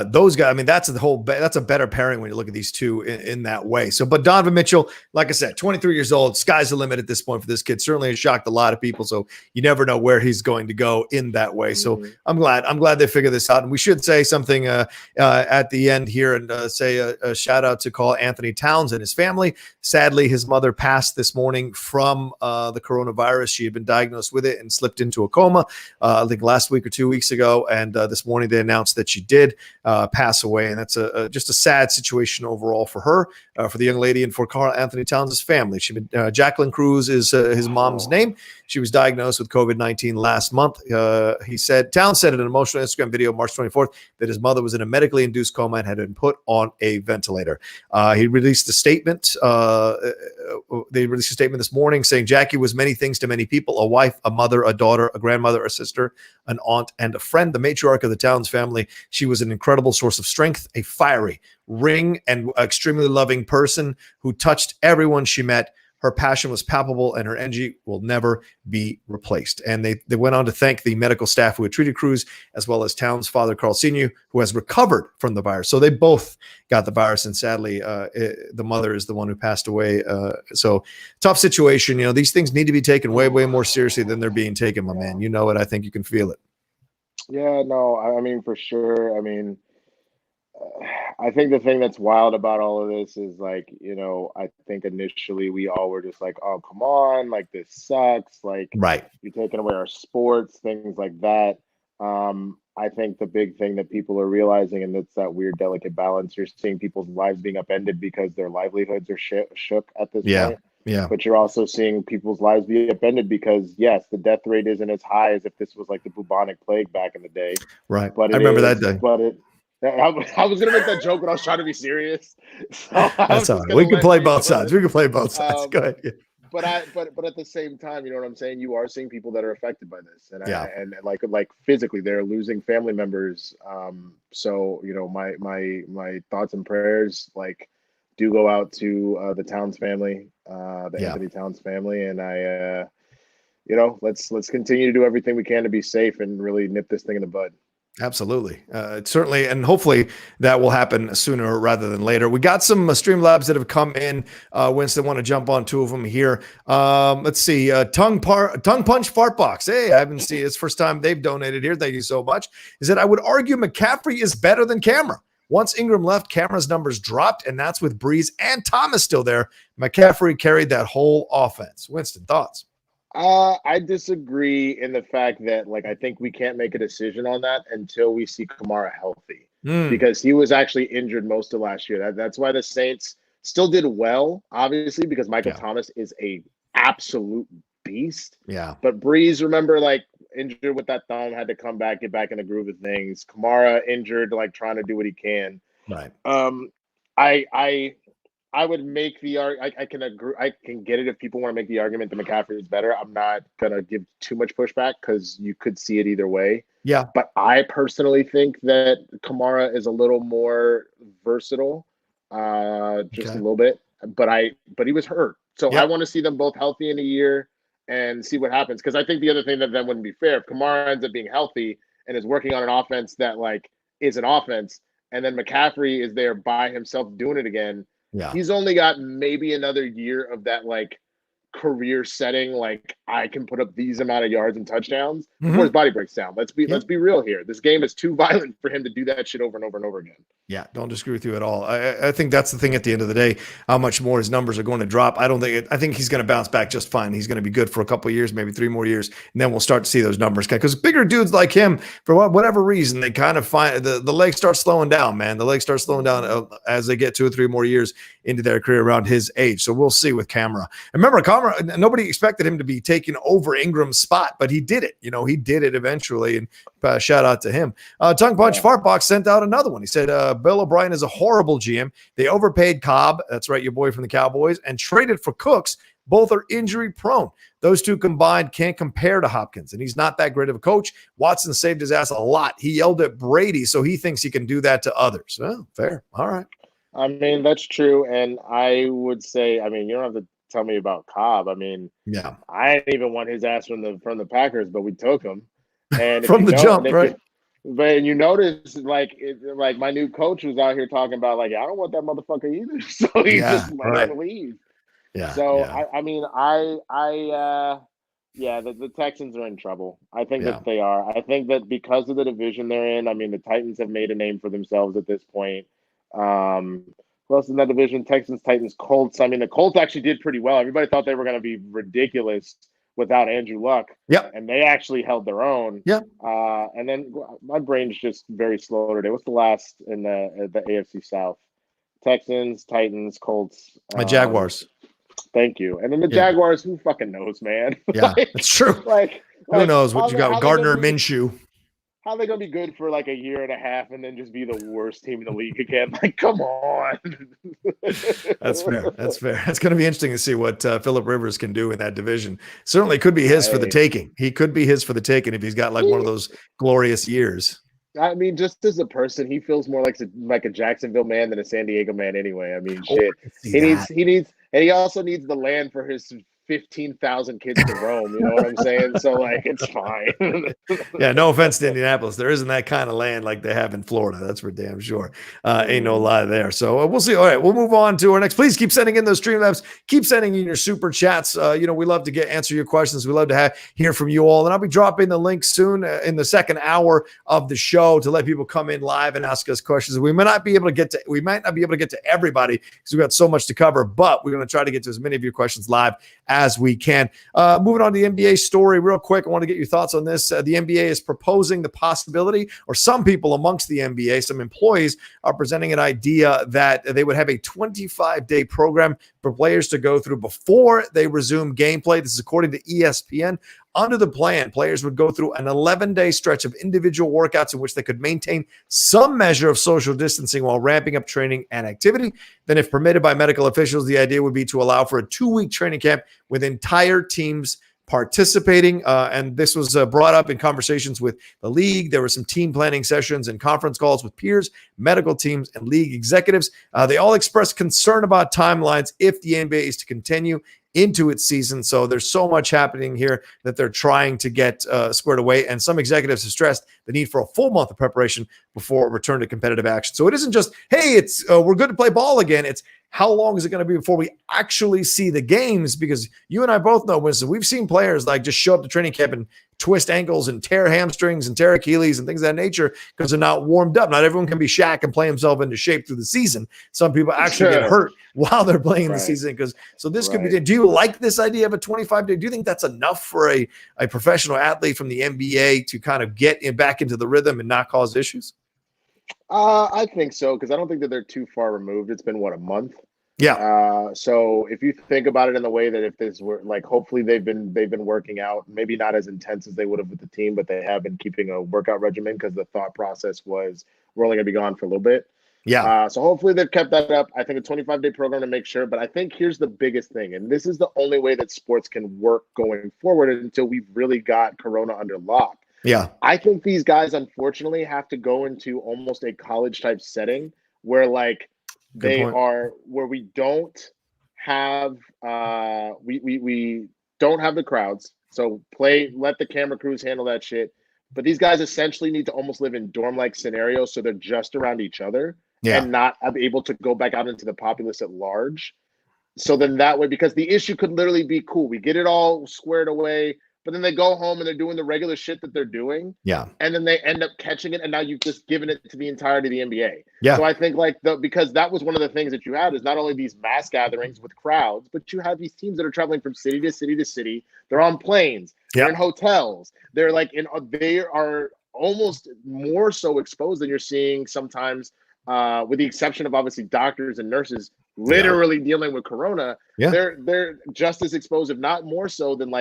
Those guys, I mean, that's a better pairing when you look at these two in that way. So, but Donovan Mitchell, like I said, 23 years old, sky's the limit at this point for this kid. Certainly has shocked a lot of people. So you never know where he's going to go in that way. So I'm glad they figured this out. And we should say something at the end here and say a shout out to call Anthony Towns and his family. Sadly, his mother passed this morning from the coronavirus. She had been diagnosed with it and slipped into a coma, I think last week or 2 weeks ago. And this morning they announced that she did pass away, and that's just a sad situation overall for her, for the young lady, and for Karl Anthony Towns' family. Jacqueline Cruz is his mom's name. She was diagnosed with COVID-19 last month. Towns said in an emotional Instagram video March 24th that his mother was in a medically induced coma and had been put on a ventilator. He released a statement. They released a statement this morning saying Jackie was many things to many people: a wife, a mother, a daughter, a grandmother, a sister, an aunt, and a friend. The matriarch of the Towns family. She was an incredible source of strength, a fiery, ring, and extremely loving person who touched everyone she met. Her passion was palpable, and her energy will never be replaced. And they went on to thank the medical staff who had treated Cruz, as well as Towns' father, Carl Sr., who has recovered from the virus. So they both got the virus, and sadly, the mother is the one who passed away. So tough situation. These things need to be taken way, way more seriously than they're being taken, my man. You know it. I think you can feel it. Yeah, no, I mean, for sure. I mean, I think the thing that's wild about all of this is like, I think initially we all were just like, oh, come on, like this sucks. Like, right. You're taking away our sports, things like that. I think the big thing that people are realizing, and it's that weird, delicate balance, you're seeing people's lives being upended because their livelihoods are shook at this point. Yeah. But you're also seeing people's lives be upended because, yes, the death rate isn't as high as if this was like the bubonic plague back in the day. Right. But I remember that day. But I was going to make that joke, but I was trying to be serious. So that's all right. We can play both sides. Go ahead. Yeah. But at the same time, you know what I'm saying? You are seeing people that are affected by this, and like physically, they're losing family members. So my thoughts and prayers do go out to the Towns family, Anthony Towns family, and let's continue to do everything we can to be safe and really nip this thing in the bud. Absolutely. Certainly. And hopefully that will happen sooner rather than later. We got some Streamlabs that have come in. Winston, want to jump on two of them here. Let's see. Tongue Punch Fart Box. Hey, I haven't seen it. It's the first time they've donated here. Thank you so much. Is that I would argue McCaffrey is better than Camara. Once Ingram left, Camara's numbers dropped, and that's with Breeze and Thomas still there. McCaffrey carried that whole offense. Winston, thoughts? I disagree in the fact that I think we can't make a decision on that until we see Kamara healthy, because he was actually injured most of last year. That's why the Saints still did well, obviously, because Michael Thomas is a absolute beast. Yeah. But Breeze, remember, injured with that thumb, had to come back, get back in the groove of things. Kamara injured, trying to do what he can. Right. I would make the argument. I can agree. I can get it if people want to make the argument that McCaffrey is better. I'm not gonna give too much pushback because you could see it either way. Yeah. But I personally think that Kamara is a little more versatile. just a Okay. little bit, but he was hurt. So I Yep. want to see them both healthy in a year and see what happens. Because I think the other thing that then wouldn't be fair if Kamara ends up being healthy and is working on an offense that like is an offense, and then McCaffrey is there by himself doing it again. Yeah. He's only got maybe another year of that like career setting, like I can put up these amount of yards and touchdowns before his body breaks down. Let's Yep. be real here. This game is too violent for him to do that shit over and over and over again. Yeah, don't disagree with you at all. I think that's the thing at the end of the day, how much more his numbers are going to drop. I think he's going to bounce back just fine. He's going to be good for a couple of years, maybe 3 more years, and then we'll start to see those numbers. Because bigger dudes like him, for whatever reason, they kind of find the legs start slowing down, man. The legs start slowing down as they get 2 or 3 more years into their career around his age. So we'll see with Kamara. And remember, Kamara, nobody expected him to be taking over Ingram's spot, but he did it. He did it eventually, and shout out to him. Tongue Punch Fartbox sent out another one. He said, Bill O'Brien is a horrible GM. They overpaid Cobb, that's right, your boy from the Cowboys, and traded for Cooks. Both are injury prone. Those two combined can't compare to Hopkins, and he's not that great of a coach. Watson saved his ass a lot. He yelled at Brady, so he thinks he can do that to others. Oh, fair. All right. I mean, that's true. And I would say, I mean, you don't have to tell me about Cobb. I mean, yeah, I didn't even want his ass from the Packers, but we took him. And from the jump, right? But you notice, like my new coach was out here talking about, like, I don't want that motherfucker either. So he just let him leave. Yeah. So I mean, the Texans are in trouble. I think that they are. I think that because of the division they're in, I mean, the Titans have made a name for themselves at this point. Who else in that division? Texans, Titans, Colts. I mean, the Colts actually did pretty well. Everybody thought they were going to be ridiculous without Andrew Luck. Yep. And they actually held their own. Yep. And then my brain's just very slow today. What's the last in the AFC South? Texans, Titans, Colts. Jaguars. Thank you. And then the Jaguars, who fucking knows, man? Yeah, it's true. Who knows what you got with Gardner Minshew? How are they going to be good for like a year and a half and then just be the worst team in the league again? Like, come on. That's fair. That's fair. It's going to be interesting to see what Phillip Rivers can do in that division. Certainly could be his for the taking. He could be his for the taking if he's got like one of those glorious years. I mean, just as a person, he feels more like a Jacksonville man than a San Diego man anyway. I mean, shit. He needs, and he also needs the land for his 15,000 kids to roam. You know what I'm saying? So, like, it's fine. Yeah, no offense to Indianapolis. There isn't that kind of land like they have in Florida. That's for damn sure. Ain't no lie there. So we'll see. All right, we'll move on to our next. Please keep sending in those Streamlabs. Keep sending in your super chats. We love to answer your questions. We love to hear from you all. And I'll be dropping the link soon in the second hour of the show to let people come in live and ask us questions. We might not be able to get to everybody because we've got so much to cover, but we're going to try to get to as many of your questions live as we can. Moving on to the NBA story real quick. I want to get your thoughts on this. The NBA is proposing the possibility, or some people amongst the NBA, some employees are presenting an idea that they would have a 25-day program for players to go through before they resume gameplay. This is according to ESPN. Under the plan, players would go through an 11-day stretch of individual workouts in which they could maintain some measure of social distancing while ramping up training and activity. Then, if permitted by medical officials, the idea would be to allow for a 2-week training camp with entire teams participating. And this was brought up in conversations with the league. There were some team planning sessions and conference calls with peers, medical teams, and league executives. They all expressed concern about timelines if the NBA is to continue into its season. So there's so much happening here that they're trying to get squared away. And some executives have stressed the need for a full month of preparation before a return to competitive action. So it isn't just, hey, it's we're good to play ball again. It's how long is it going to be before we actually see the games? Because you and I both know, Winston, we've seen players like just show up to training camp and twist ankles and tear hamstrings and tear Achilles and things of that nature because they're not warmed up. Not everyone can be Shaq and play himself into shape through the season. Some people actually get hurt while they're playing the season. So this could be, do you like this idea of a 25-day? Do you think that's enough for a professional athlete from the NBA to kind of get back into the rhythm and not cause issues? I think so, because I don't think that they're too far removed. It's been, a month? Yeah. So if you think about it in the way that if this were like, hopefully they've been working out, maybe not as intense as they would have with the team, but they have been keeping a workout regimen because the thought process was we're only going to be gone for a little bit. Yeah. So hopefully they've kept that up. I think a 25-day program to make sure. But I think here's the biggest thing, and this is the only way that sports can work going forward until we've really got Corona under lock. Yeah. I think these guys, unfortunately, have to go into almost a college-type setting where, like, They point. are where we don't have we don't have the crowds. So let the camera crews handle that shit. But these guys essentially need to almost live in dorm-like scenarios, so they're just around each other and not able to go back out into the populace at large. So then that way, because the issue could literally be cool. We get it all squared away, but then they go home and they're doing the regular shit that they're doing. Yeah. And then they end up catching it. And now you've just given it to the entirety of the NBA. Yeah. So I think because that was one of the things that you had is not only these mass gatherings with crowds, but you have these teams that are traveling from city to city to city. They're on planes. They're in hotels. They're they are almost more so exposed than you're seeing sometimes, with the exception of obviously doctors and nurses literally dealing with corona. They're just as exposed, if not more so, than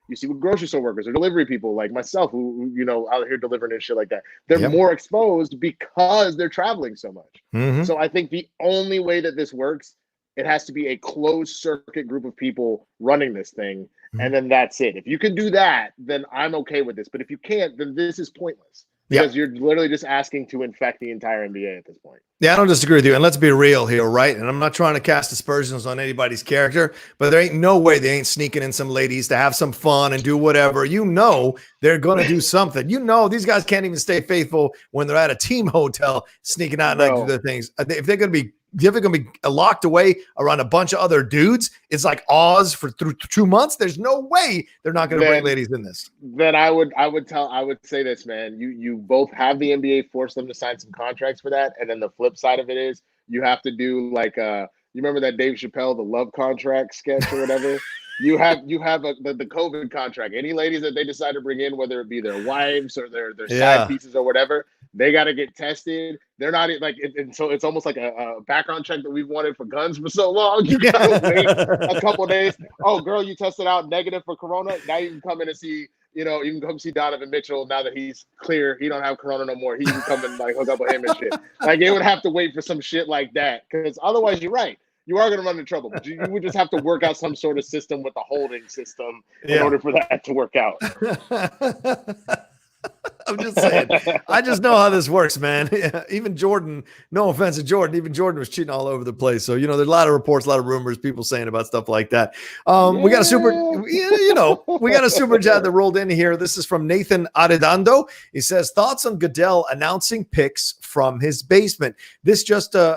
you see with grocery store workers or delivery people like myself who out here delivering and shit like that. They're more exposed because they're traveling so much. So I think the only way that this works, it has to be a closed circuit group of people running this thing. And then that's it. If you can do that, then I'm okay with this. But if you can't, then this is pointless. Because you're literally just asking to infect the entire NBA at this point. Yeah, I don't disagree with you. And let's be real here, right? And I'm not trying to cast aspersions on anybody's character, but there ain't no way they ain't sneaking in some ladies to have some fun and do whatever. They're going to do something. These guys can't even stay faithful when they're at a team hotel sneaking out and do their things. If they're going to be locked away around a bunch of other dudes, it's like Oz through 2 months. There's no way they're not going to bring ladies in this. Then I would say this, man. You both have the NBA force them to sign some contracts for that, and then the flip side of it is you have to do you remember that Dave Chappelle, the love contract sketch or whatever. You have the COVID contract. Any ladies that they decide to bring in, whether it be their wives or their side pieces or whatever, they got to get tested. They're not and so it's almost like a background check that we've wanted for guns for so long. You got to wait a couple of days. Oh, girl, you tested out negative for corona. Now you can come in and see. You can come see Donovan Mitchell now that he's clear. He don't have corona no more. He can come and hook up with him and shit. They would have to wait for some shit like that because otherwise, you're right. You are going to run into trouble, but you would just have to work out some sort of system with the holding system in order for that to work out. I'm just saying. I just know how this works, man. Even Jordan, no offense to Jordan, even Jordan was cheating all over the place. So, there's a lot of reports, a lot of rumors, people saying about stuff like that. We got a super chat that rolled in here. This is from Nathan Arredondo. He says, thoughts on Goodell announcing picks from his basement. This just broke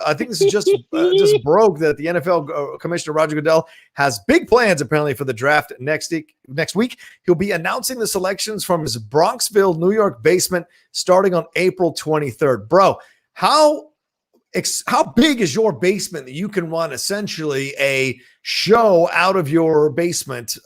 that the NFL Commissioner Roger Goodell has big plans apparently for the draft next week. He'll be announcing the selections from his Bronxville, New York basement starting on April 23rd. Bro, how big is your basement that you can run essentially a show out of your basement?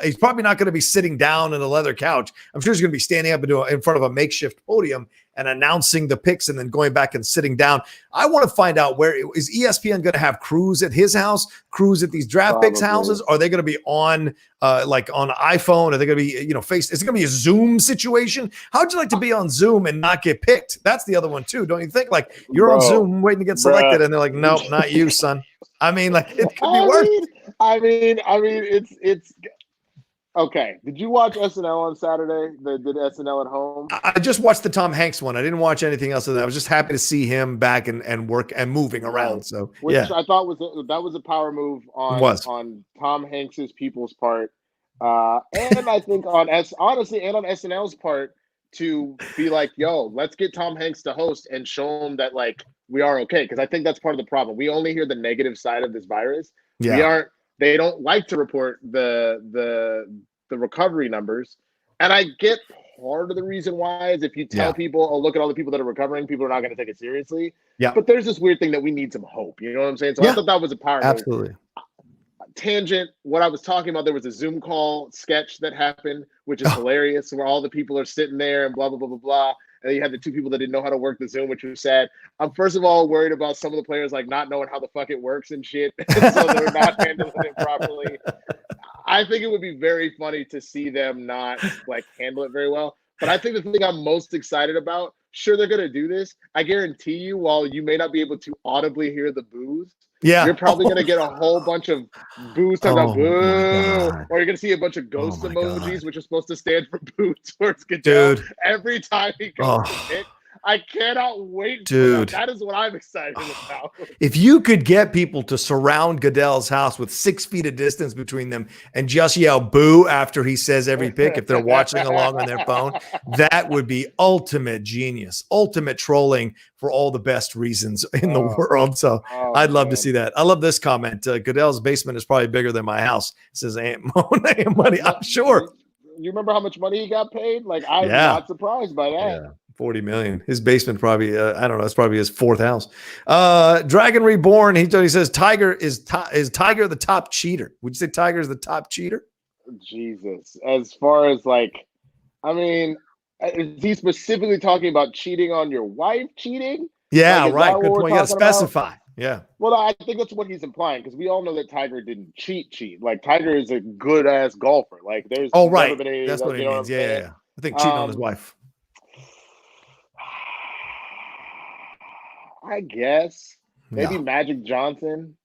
He's probably not going to be sitting down in a leather couch. I'm sure he's going to be standing up in front of a makeshift podium and announcing the picks and then going back and sitting down. I want to find out, where is ESPN going to have crews at his house, crews at these draft picks houses? Are they going to be on on iPhone? Are they going to be, face? Is it going to be a Zoom situation? How'd you like to be on Zoom and not get picked? That's the other one too. Don't you think? You're on Zoom waiting to get selected and they're like, nope, not you, son. I mean, it could be worse. I mean, it's okay. Did you watch SNL on Saturday? They did SNL at home. I just watched the Tom Hanks one. I didn't watch anything else of that. I was just happy to see him back and work and moving around. So which I thought was a power move on Tom Hanks's people's part, and I think on SNL's part to be like, yo, let's get Tom Hanks to host and show him that we are okay, because I think that's part of the problem. We only hear the negative side of this virus. They don't like to report the recovery numbers. And I get part of the reason why is if you tell people, oh, look at all the people that are recovering, people are not going to take it seriously. Yeah. But there's this weird thing that we need some hope. You know what I'm saying? So I thought that was a power move. Absolutely. Tangent, what I was talking about, there was a Zoom call sketch that happened, which is hilarious, where all the people are sitting there and blah, blah, blah, blah, blah. And then you had the two people that didn't know how to work the Zoom, which was sad. I'm first of all worried about some of the players not knowing how the fuck it works and shit. So they're not handling it properly. I think it would be very funny to see them not handle it very well. But I think the thing I'm most excited about, sure, they're going to do this. I guarantee you, while you may not be able to audibly hear the boos, you're probably going to get a whole bunch of boos talking about boo, or you're going to see a bunch of ghost emojis, which are supposed to stand for boo towards Goodell. Every time he goes to pick, I cannot wait. Dude. That is what I'm excited about. If you could get people to surround Goodell's house with 6 feet of distance between them and just yell boo after he says every pick, if they're watching along on their phone, that would be ultimate genius, ultimate trolling for all the best reasons in the world. So I'd love to see that. I love this comment. Goodell's basement is probably bigger than my house, says Aunt Money. I'm sure. You remember how much money he got paid? Like, I'm not surprised by that. Yeah. 40 million. His basement probably, I don't know, it's probably his 4th house. Dragon Reborn, he says, Tiger is Tiger the top cheater? Would you say Tiger is the top cheater? Jesus. As far as like, I mean, is he specifically talking about cheating on your wife cheating? Yeah, like, right. Good point. You got to specify. About? Yeah. Well, I think that's what he's implying, because we all know that Tiger didn't cheat. Like, Tiger is a good ass golfer. Like, there's right. Been any, that's what he means. Yeah. I think cheating on his wife. I guess maybe Magic Johnson.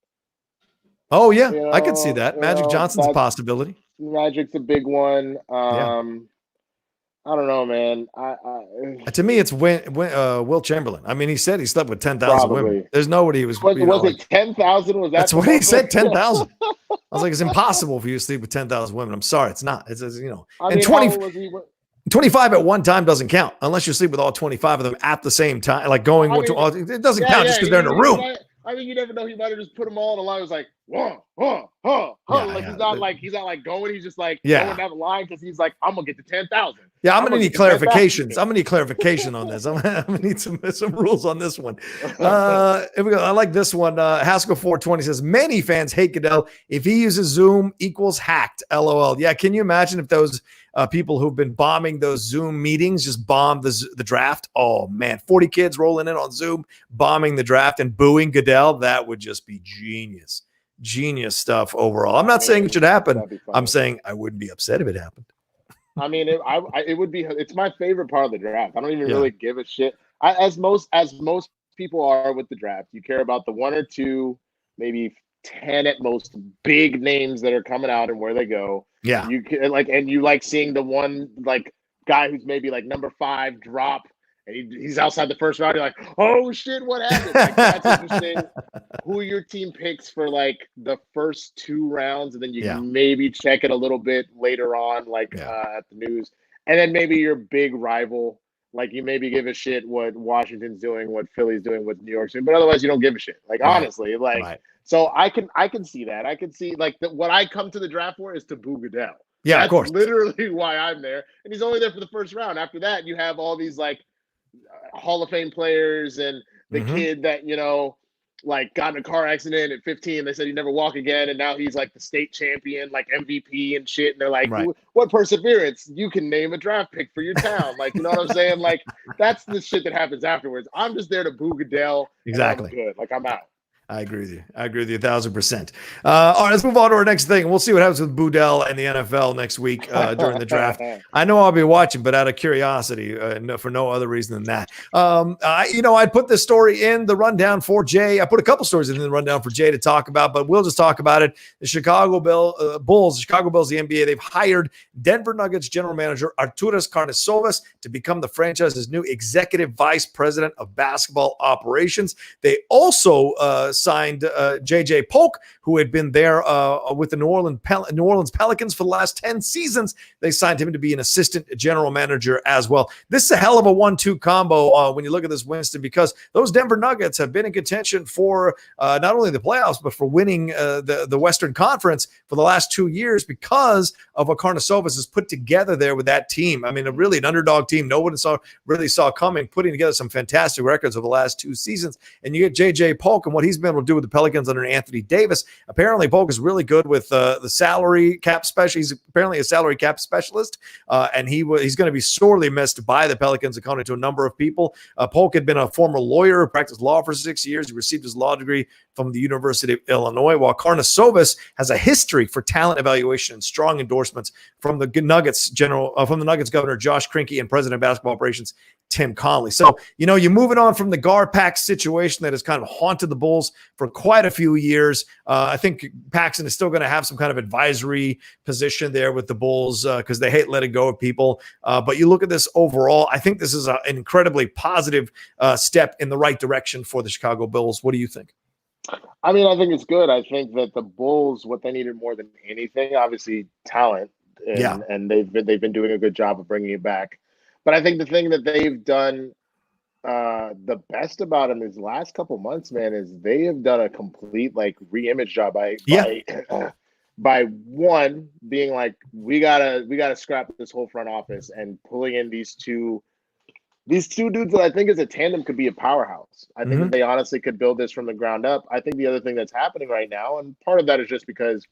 Oh yeah, I could see that. Magic Johnson's a possibility. Magic's a big one. I don't know, man. To me, it's Will Chamberlain. I mean, he said he slept with 10,000 women. There's nobody who was. Was it 10,000? Was that? That's what he said. 10,000. I was like, it's impossible for you to sleep with 10,000 women. I'm sorry, it's not. It's and 25 at one time doesn't count unless you sleep with all 25 of them at the same time. Like going, it doesn't count just because they're in a room. I mean, you never know. He might have just put them all in a line. It was like, he's not like going. He's just like going down the line because he's like, I'm gonna get to 10,000. Yeah, I'm gonna need clarifications. I'm gonna need clarification on this. I'm gonna need some rules on this one. Here we go. I like this one. Haskell 420 says many fans hate Goodell. If he uses Zoom equals hacked. LOL. Yeah, can you imagine if those people who've been bombing those Zoom meetings just bombed the draft? Oh man, 40 kids rolling in on Zoom, bombing the draft and booing Goodell. That would just be genius. Genius stuff overall. I'm not saying it should happen. I'm saying I wouldn't be upset if it happened. I mean, it would be. It's my favorite part of the draft. I don't even really give a shit. As most people are with the draft, you care about the 1 or 2, maybe 10 at most big names that are coming out and where they go. Yeah, you can and you like seeing the one like guy who's maybe like number 5 drop. And he's outside the first round. You're like, oh shit, what happened? Like, that's interesting. Who your team picks for like the first 2 rounds, and then you can maybe check it a little bit later on, like at the news. And then maybe your big rival, like you maybe give a shit what Washington's doing, what Philly's doing, what New York's doing, but otherwise you don't give a shit. Like honestly, like so I can see that. I can see like what I come to the draft for is to boo Goodell. Yeah, that's of course. Literally why I'm there, and he's only there for the first round. After that, you have all these like Hall of Fame players and the kid that like got in a car accident at 15. They said he'd never walk again, and now he's like the state champion, like MVP and shit. And they're like, what perseverance? You can name a draft pick for your town. Like, you know what I'm saying? Like, that's the shit that happens afterwards. I'm just there to boo Goodell. Exactly. I'm good. Like, I'm out. I agree with you. 1,000%. All right, let's move on to our next thing. We'll see what happens with Boudel and the NFL next week during the draft. I know I'll be watching, but out of curiosity, for no other reason than that. I put this story in the rundown for Jay. I put a couple stories in the rundown for Jay to talk about, but we'll just talk about it. The Chicago Bulls, the NBA, they've hired Denver Nuggets general manager Arturas Karnisovas to become the franchise's new executive vice president of basketball operations. They also signed JJ Polk, who had been there with the New Orleans Pelicans for the last 10 seasons. They signed him to be an assistant general manager as well. This is a hell of a 1-2 combo when you look at this, Winston, because those Denver Nuggets have been in contention for not only the playoffs, but for winning the Western Conference for the last 2 years because of what Karnisovas has put together there with that team. I mean, really an underdog team no one really saw coming, putting together some fantastic records over the last 2 seasons. And you get JJ Polk and what he's been able to do with the Pelicans under Anthony Davis. Apparently, Polk is really good with the salary cap special. He's apparently a salary cap specialist, and he's going to be sorely missed by the Pelicans, according to a number of people. Polk had been a former lawyer, practiced law for 6 years. He received his law degree from the University of Illinois, while Karnisovas has a history for talent evaluation and strong endorsements from the Nuggets governor Josh Kroenke and president of basketball operations Tim Connelly. So, you're moving on from the GarPax situation that has kind of haunted the Bulls Bulls for quite a few years. I think Paxson is still going to have some kind of advisory position there with the Bulls because they hate letting go of people. But you look at this overall, I think this is an incredibly positive step in the right direction for the Chicago Bulls. What do you think? I mean, I think it's good. I think that the Bulls, what they needed more than anything, obviously talent, and they've been doing a good job of bringing it back. But I think the thing that they've done the best about them these last couple months, man, is they have done a complete like re-image job by one being like, we gotta scrap this whole front office and pulling in these two dudes that I think as a tandem could be a powerhouse. I think that they honestly could build this from the ground up. I think the other thing that's happening right now, and part of that is just because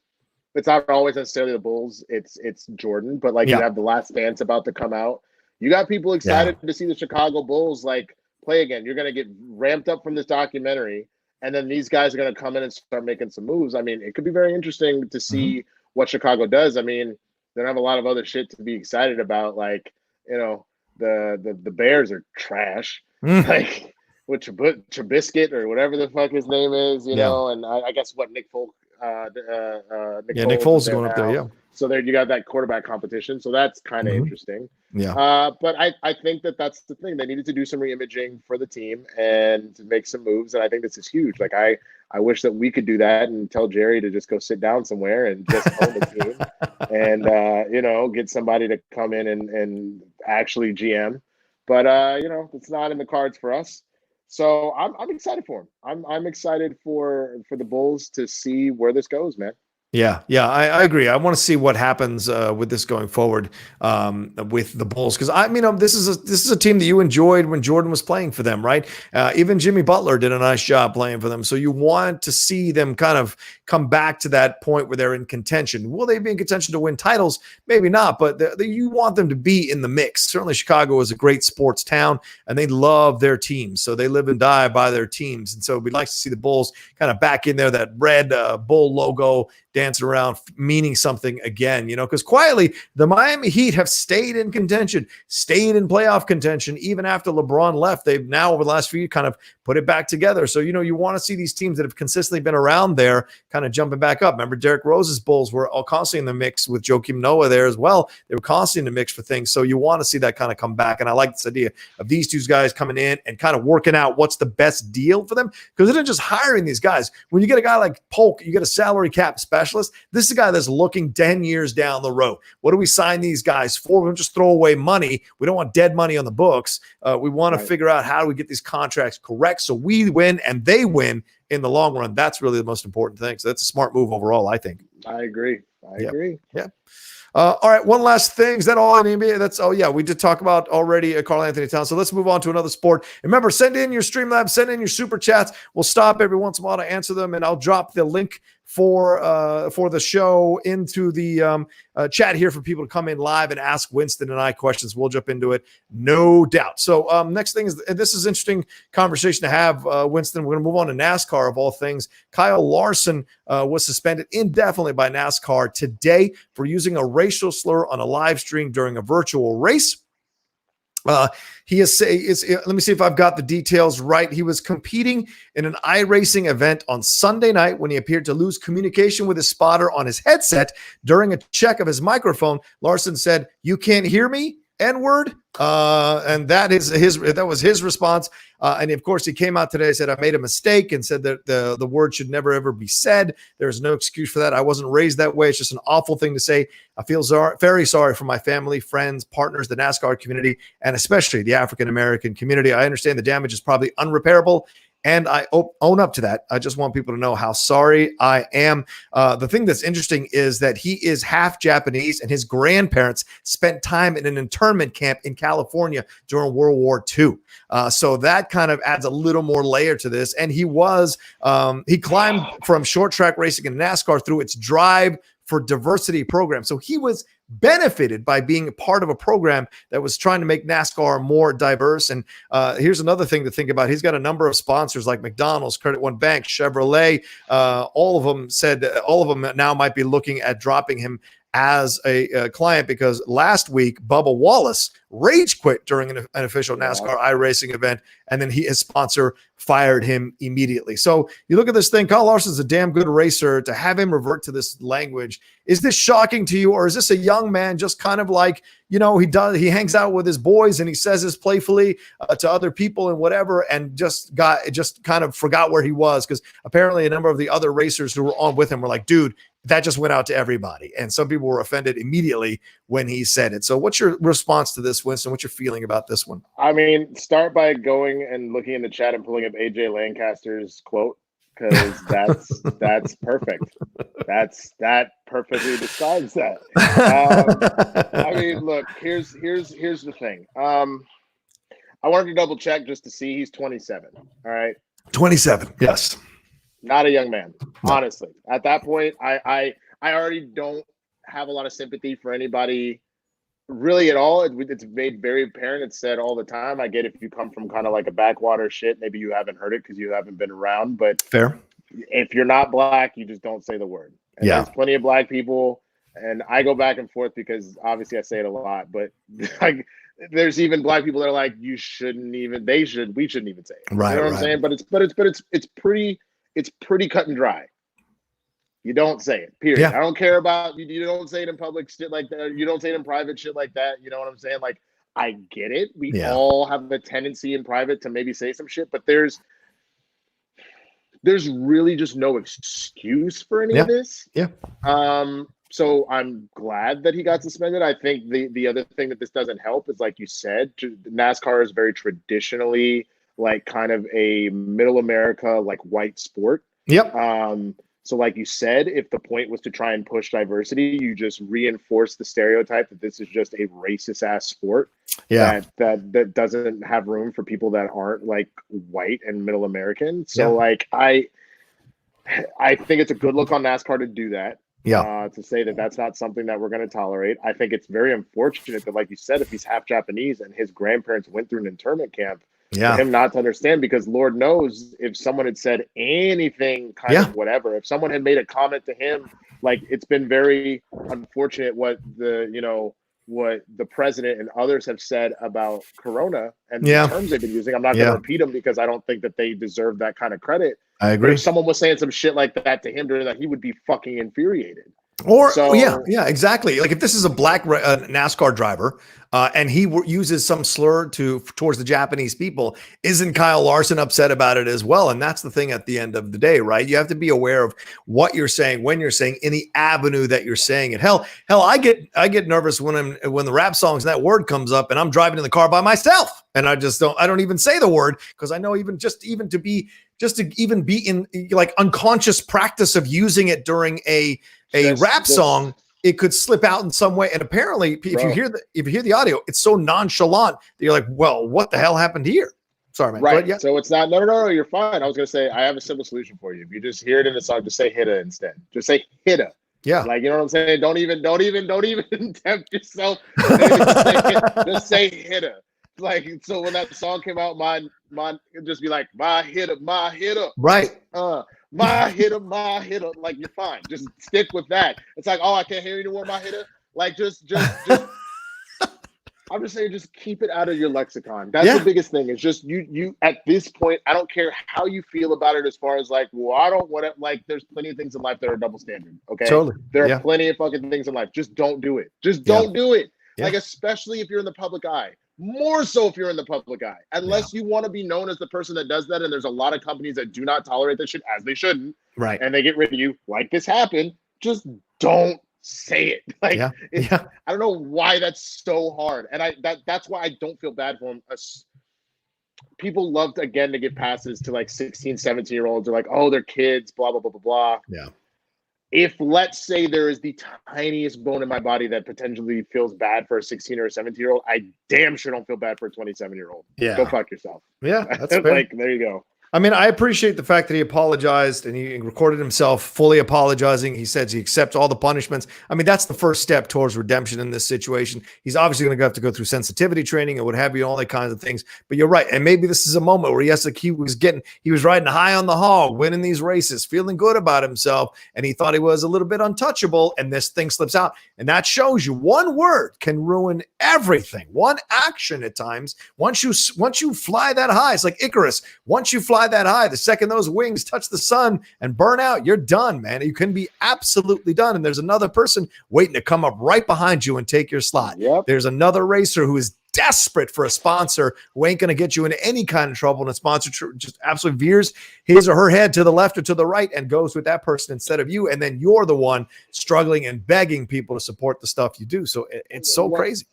it's not always necessarily the Bulls, it's Jordan, but like you have The Last Dance about to come out. You got people excited to see the Chicago Bulls like play again. You're going to get ramped up from this documentary, and then these guys are going to come in and start making some moves. I mean, it could be very interesting to see what Chicago does. I mean, they don't have a lot of other shit to be excited about, like, you know, the Bears are trash, like with Trubisky or whatever the fuck his name is, you know, and I guess what Nick Foles, Nick Foles is going up there, So there you got that quarterback competition, so that's kind of interesting. But I think that's the thing. They needed to do some re-imaging for the team and to make some moves, and I think this is huge. Like I wish that we could do that and tell Jerry to just go sit down somewhere and just own the team and you know, get somebody to come in and actually GM. But you know, it's not in the cards for us. So I'm excited for him. I'm excited for the Bulls to see where this goes, man. Yeah, I agree. I want to see what happens with this going forward with the Bulls, because I mean, this is a team that you enjoyed when Jordan was playing for them, right? Even Jimmy Butler did a nice job playing for them, so you want to see them kind of come back to that point where they're in contention. Will they be in contention to win titles? Maybe not, but you want them to be in the mix. Certainly, Chicago is a great sports town, and they love their teams, so they live and die by their teams, and so we'd like to see the Bulls kind of back in there, that red Bull logo dancing around, meaning something again, you know, because quietly the Miami Heat have stayed in contention, stayed in playoff contention, even after LeBron left. They've now, over the last few years, kind of put it back together. So, you know, you want to see these teams that have consistently been around there kind of jumping back up. Remember, Derrick Rose's Bulls were all constantly in the mix with Joakim Noah there as well. They were constantly in the mix for things. So you want to see that kind of come back. And I like this idea of these two guys coming in and kind of working out what's the best deal for them, because they're not just hiring these guys. When you get a guy like Polk, you get a salary cap specialist. This is a guy that's looking 10 years down the road. What do we sign these guys for? We don't just throw away money. We don't want dead money on the books. We want to figure out how do we get these contracts correct so we win and they win in the long run. That's really the most important thing. So that's a smart move overall, I think. I agree. I agree. Yeah. All right, one last thing. Is that all in the NBA? We did talk about already Karl Anthony Towns. So let's move on to another sport. Remember, send in your Streamlabs, send in your super chats. We'll stop every once in a while to answer them, and I'll drop the link for the show into the chat here for people to come in live and ask Winston and I questions. We'll jump into it, no doubt. So next thing is, and this is an interesting conversation to have, Winston. We're going to move on to NASCAR of all things. Kyle Larson was suspended indefinitely by NASCAR today for using a racial slur on a live stream during a virtual race. Let me see if I've got the details right. He was competing in an iRacing event on Sunday night when he appeared to lose communication with his spotter on his headset. During a check of his microphone, Larson said, "You can't hear me? N-word." And that was his response. And of course, he came out today and said, "I made a mistake," and said that the word should never, ever be said. There's no excuse for that. I wasn't raised that way. It's just an awful thing to say. I feel very sorry for my family, friends, partners, the NASCAR community, and especially the African-American community. I understand the damage is probably unrepairable, and I own up to that. I just want people to know how sorry I am. The thing that's interesting is that he is half Japanese, and his grandparents spent time in an internment camp in California during World War II. So that kind of adds a little more layer to this. And he climbed from short track racing in NASCAR through its Drive for Diversity program. So he was benefited by being a part of a program that was trying to make NASCAR more diverse. And here's another thing to think about. He's got a number of sponsors like McDonald's, Credit One Bank, Chevrolet. All of them now might be looking at dropping him as a client because last week Bubba Wallace rage quit during an official NASCAR iRacing event, and then his sponsor fired him immediately. So you look at this thing, Kyle Larson's a damn good racer. To have him revert to this language, is this shocking to you, or is this a young man just kind of like, he hangs out with his boys and he says this playfully to other people and whatever, and just kind of forgot where he was? Because apparently a number of the other racers who were on with him were like, dude, that just went out to everybody. And some people were offended immediately when he said it. So what's your response to this, Winston? What's your feeling about this one? I mean, start by going and looking in the chat and pulling up AJ Lancaster's quote, because that's perfect. That perfectly describes that. I mean, look, here's the thing. I wanted to double check just to see. He's 27. All right. 27. Yes. Not a young man, honestly. At that point, I already don't have a lot of sympathy for anybody really at all. It's made very apparent. It's said all the time. I get if you come from kind of like a backwater shit, maybe you haven't heard it because you haven't been around. But fair. If you're not black, you just don't say the word. And there's plenty of black people, and I go back and forth because obviously I say it a lot. But like, there's even black people that are like, you shouldn't even. We shouldn't even say it. Right. You know what I'm saying? But it's pretty cut and dry. You don't say it, period. Yeah. I don't care about you. You don't say it in public shit like that. You don't say it in private shit like that. You know what I'm saying? Like, I get it. We all have a tendency in private to maybe say some shit, but there's really just no excuse for any of this. Yeah. So I'm glad that he got suspended. I think the other thing that this doesn't help is, like you said, NASCAR is very traditionally like kind of a middle America, like white sport. Yep. So like you said, if the point was to try and push diversity, you just reinforce the stereotype that this is just a racist ass sport. Yeah. That doesn't have room for people that aren't like white and middle American. So like I think it's a good look on NASCAR to do that. To say that that's not something that we're going to tolerate. I think it's very unfortunate that, like you said, if he's half Japanese and his grandparents went through an internment camp, for him not to understand, because Lord knows if someone had said anything kind of whatever, if someone had made a comment to him, like, it's been very unfortunate what the president and others have said about Corona and the terms they've been using. I'm not going to repeat them because I don't think that they deserve that kind of credit. I agree. But if someone was saying some shit like that to him during that, he would be fucking infuriated. Or exactly. Like if this is a black NASCAR driver and he uses some slur towards the Japanese people, isn't Kyle Larson upset about it as well? And that's the thing at the end of the day, right? You have to be aware of what you're saying, when you're saying, in the avenue that you're saying it. Hell, I get nervous when the rap songs and that word comes up and I'm driving in the car by myself and I don't even say the word because I know even to be in like unconscious practice of using it during a rap song, it could slip out in some way. And apparently, if you hear the audio, it's so nonchalant that you're like, well, what the hell happened here? Sorry, man. Right. So it's not, no, you're fine. I was going to say, I have a simple solution for you. If you just hear it in the song, just say hitta instead. Just say hitta. Yeah. Like, you know what I'm saying? Don't even tempt yourself. Just say hitta. Like, so when that song came out, mine just be like, my hitter. Right. My hitter. Like, you're fine. Just stick with that. It's like, oh, I can't hear you anymore, my hitter. Like, just I'm just saying, just keep it out of your lexicon. That's the biggest thing. It's just you at this point, I don't care how you feel about it as far as like, well, I don't want to, like, there's plenty of things in life that are double standard. Okay. Totally. There are plenty of fucking things in life. Just don't do it. Just don't do it. Yeah. Like, especially if you're in the public eye. More so if you're in the public eye, unless you want to be known as the person that does that. And there's a lot of companies that do not tolerate that shit, as they shouldn't. Right. And they get rid of you like this happened. Just don't say it. Like, I don't know why that's so hard. And that's why I don't feel bad for him. People love to give passes to like 16, 17-year-olds. They're like, oh, they're kids, blah, blah, blah, blah, blah. Yeah. If, let's say, there is the tiniest bone in my body that potentially feels bad for a 16 or a 17-year-old, I damn sure don't feel bad for a 27-year-old. Yeah. Go fuck yourself. Yeah, that's fair. Like, there you go. I mean, I appreciate the fact that he apologized and he recorded himself fully apologizing. He says he accepts all the punishments. I mean, that's the first step towards redemption in this situation. He's obviously going to have to go through sensitivity training and what have you, all that kinds of things. But you're right. And maybe this is a moment where he was riding high on the hog, winning these races, feeling good about himself. And he thought he was a little bit untouchable. And this thing slips out. And that shows you one word can ruin everything. One action at times. Once you fly that high, it's like Icarus. Once you fly that high, the second those wings touch the sun and burn out, you're done, man. You can be absolutely done. And there's another person waiting to come up right behind you and take your slot. Yep. There's another racer who is desperate for a sponsor who ain't going to get you into any kind of trouble. And a sponsor just absolutely veers his or her head to the left or to the right and goes with that person instead of you. And then you're the one struggling and begging people to support the stuff you do. So it's so crazy.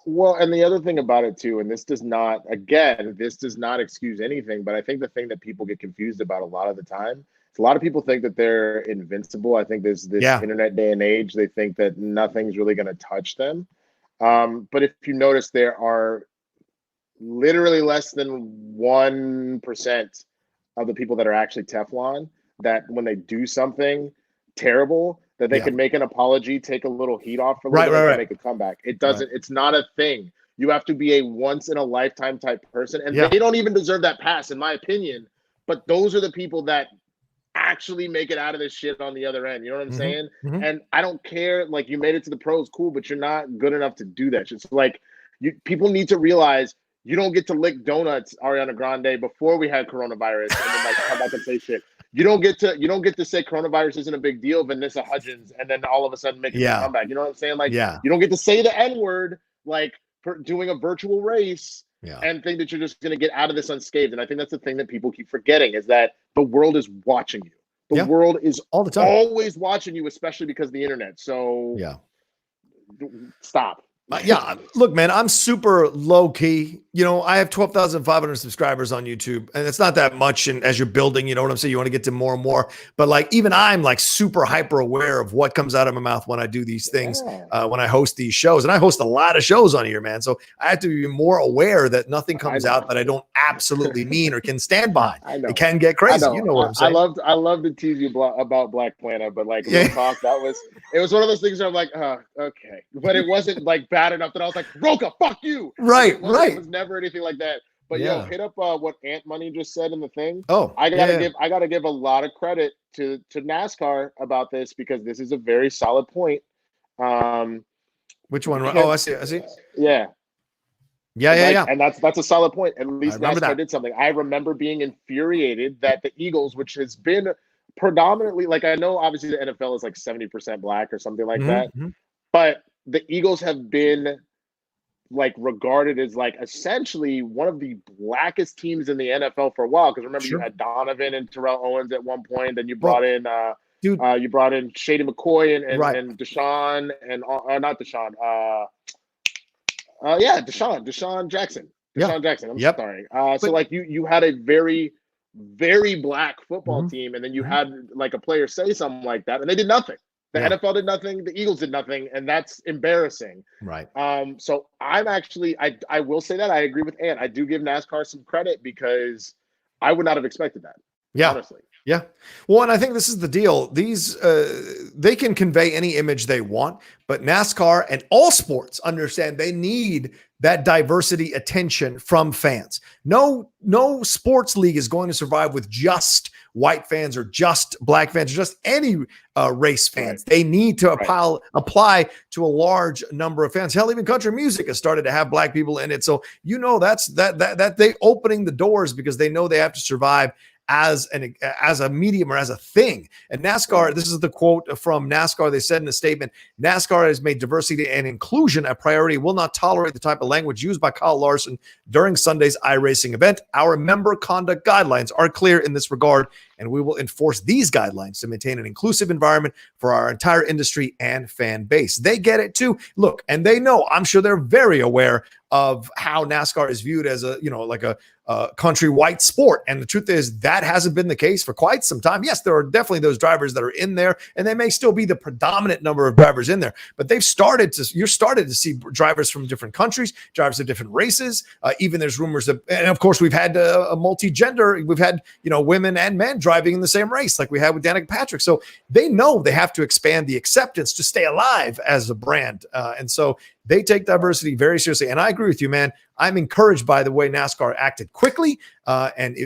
Well, and the other thing about it too, and this does not excuse anything, but I think the thing that people get confused about a lot of the time is a lot of people think that they're invincible. I think this internet day and age, they think that nothing's really going to touch them. But if you notice, there are literally less than 1% of the people that are actually Teflon, that when they do something terrible, that they can make an apology, take a little heat off for a little bit, and make a comeback. It doesn't. It's not a thing. You have to be a once in a lifetime type person, and they don't even deserve that pass, in my opinion. But those are the people that actually make it out of this shit on the other end. You know what I'm saying? And I don't care. Like, you made it to the pros, cool, but you're not good enough to do that. It's like people need to realize you don't get to lick donuts, Ariana Grande, before we had coronavirus, and then come back and say shit. You don't get to say coronavirus isn't a big deal, Vanessa Hudgens, and then all of a sudden make a comeback. You know what I'm saying? Like, you don't get to say the N-word, like, for doing a virtual race and think that you're just going to get out of this unscathed. And I think that's the thing that people keep forgetting, is that the world is watching you. The world is all the time, always watching you, especially because of the internet. So stop. Look, man, I'm super low key. You know, I have 12,500 subscribers on YouTube, and it's not that much. And as you're building, you know what I'm saying? You want to get to more and more. But like, even I'm like super hyper aware of what comes out of my mouth when I do these things, when I host these shows. And I host a lot of shows on here, man. So I have to be more aware that nothing comes out that I don't absolutely mean or can stand behind. It can get crazy. You know what I'm saying? I love to tease you about Black Planet, but like, real talk, it was one of those things where I'm like, okay. But it wasn't like bad enough that I was like, Rocha, fuck you. Right. It was never anything like that. But hit up what Ant Money just said in the thing. I gotta give a lot of credit to NASCAR about this, because this is a very solid point. Which one? I see. Yeah. And that's a solid point. At least NASCAR did something. I remember being infuriated that the Eagles, which has been predominantly, like, I know obviously the NFL is like 70% black or something like that, but the Eagles have been like regarded as like essentially one of the blackest teams in the NFL for a while. Because remember, you had Donovan and Terrell Owens at one point. Then you brought in Shady McCoy and Deshaun and not Deshaun. Deshaun Jackson. Jackson. I'm sorry. So like you had a very, very black football team, and then you had like a player say something like that, and they did nothing. The NFL did nothing. The Eagles did nothing, and that's embarrassing. Right. So I'm actually, I will say that I agree with Ant. I do give NASCAR some credit, because I would not have expected that. Yeah. Honestly. Yeah. Well, and I think this is the deal. These, they can convey any image they want, but NASCAR and all sports understand they need that diversity attention from fans. No sports league is going to survive with just white fans or just black fans or just any race fans. They need to apply to a large number of fans. Hell, even country music has started to have black people in it. So, you know, that's they opening the doors, because they know they have to survive as a medium or as a thing. And NASCAR, this is the quote from NASCAR. They said in a statement, NASCAR has made diversity and inclusion a priority, will not tolerate the type of language used by Kyle Larson during Sunday's iRacing event. Our member conduct guidelines are clear in this regard, and we will enforce these guidelines to maintain an inclusive environment for our entire industry and fan base. They get it too. Look, and they know, I'm sure they're very aware of how NASCAR is viewed as a, you know, like a country white sport. And the truth is that hasn't been the case for quite some time. Yes, there are definitely those drivers that are in there, and they may still be the predominant number of drivers in there, but you're started to see drivers from different countries, drivers of different races. Even there's rumors of, and of course we've had a multi-gender, we've had, women and men driving in the same race, like we had with Danica Patrick. So they know they have to expand the acceptance to stay alive as a brand. And so they take diversity very seriously. And I agree with you, man. I'm encouraged by the way NASCAR acted quickly and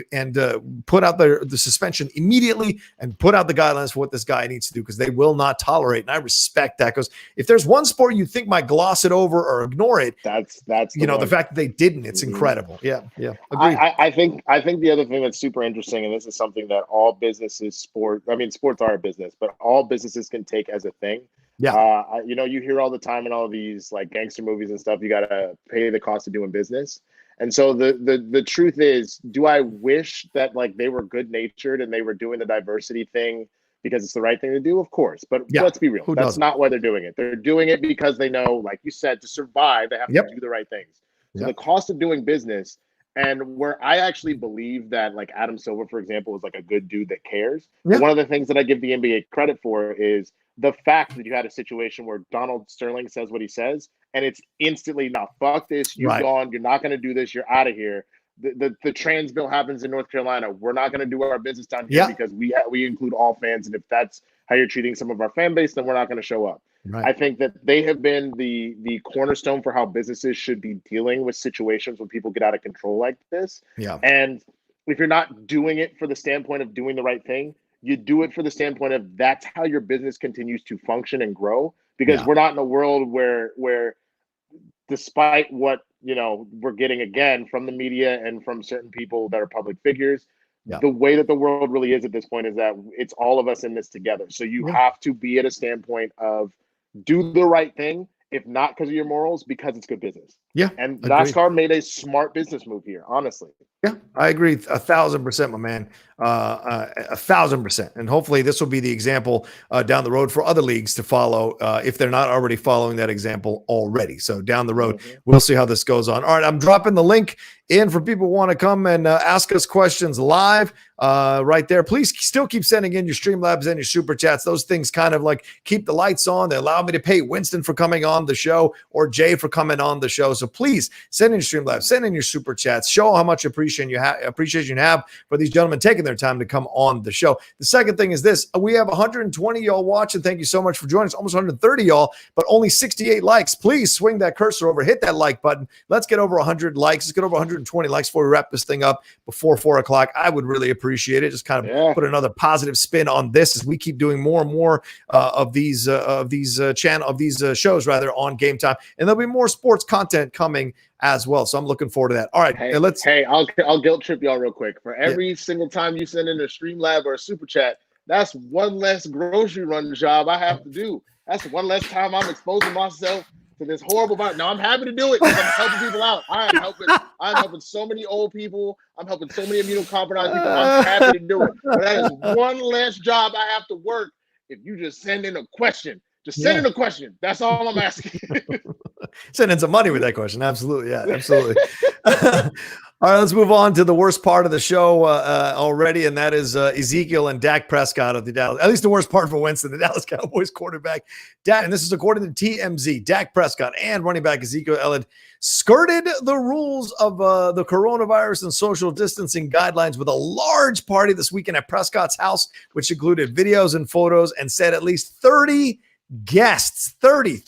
put out the suspension immediately and put out the guidelines for what this guy needs to do, because they will not tolerate. And I respect that, because if there's one sport you think might gloss it over or ignore it, that's the fact that they didn't. It's incredible. Yeah. Agreed. I think the other thing that's super interesting, and this is something that all businesses, sports are a business, but all businesses can take as a thing. Yeah. You hear all the time in all these like gangster movies and stuff, you got to pay the cost of doing business. And so the truth is, do I wish that like they were good natured and they were doing the diversity thing because it's the right thing to do? Of course. But let's be real. That's not why they're doing it. They're doing it because they know, like you said, to survive, they have to do the right things. So the cost of doing business, and where I actually believe that like Adam Silver, for example, is like a good dude that cares. One of the things that I give the NBA credit for is the fact that you had a situation where Donald Sterling says what he says, and it's instantly, not fuck this, you've gone, you're not going to do this, you're out of here. The trans bill happens in North Carolina. We're not going to do our business down here because we include all fans, and if that's how you're treating some of our fan base, then we're not going to show up. Right. I think that they have been the cornerstone for how businesses should be dealing with situations when people get out of control like this. Yeah. And if you're not doing it for the standpoint of doing the right thing, you do it for the standpoint of that's how your business continues to function and grow, because we're not in a world where despite what, we're getting again from the media and from certain people that are public figures, the way that the world really is at this point is that it's all of us in this together. So you have to be at a standpoint of do the right thing, if not because of your morals, because it's good business. Yeah. And NASCAR made a smart business move here, honestly. Yeah, I agree 1,000%, my man. 1,000%. And hopefully this will be the example down the road for other leagues to follow if they're not already following that example already. So down the road, we'll see how this goes on. All right, I'm dropping the link in for people who want to come and ask us questions live right there. Please still keep sending in your Streamlabs and your Super Chats. Those things kind of like keep the lights on. They allow me to pay Winston for coming on the show or Jay for coming on the show. So please send in your Streamlabs, send in your Super Chats. Show how much appreciation you have for these gentlemen taking their time to come on the show. The second thing is this. We have 120 y'all watching. Thank you so much for joining us. Almost 130 y'all, but only 68 likes. Please swing that cursor over, hit that like button. Let's get over 100 likes. Let's get over 120 likes before we wrap this thing up before 4 o'clock. I would really appreciate it. Just kind of put another positive spin on this as we keep doing more and more of these shows rather on Game Time. And there'll be more sports content coming as well. So I'm looking forward to that. All right. I'll guilt trip y'all real quick. For every single time you send in a Streamlab or a Super Chat, that's one less grocery run job I have to do. That's one less time I'm exposing myself to this horrible virus. Now I'm happy to do it because I'm helping people out. I'm helping so many old people. I'm helping so many immunocompromised people. I'm happy to do it. But that is one less job I have to work if you just send in a question. Just send in a question. That's all I'm asking. Send in some money with that question. Absolutely. Yeah, absolutely. All right, let's move on to the worst part of the show already, and that is Ezekiel and Dak Prescott of the Dallas. At least the worst part for Winston, the Dallas Cowboys quarterback. And this is according to TMZ. Dak Prescott and running back Ezekiel Elliott skirted the rules of the coronavirus and social distancing guidelines with a large party this weekend at Prescott's house, which included videos and photos, and said at least 30 guests, 30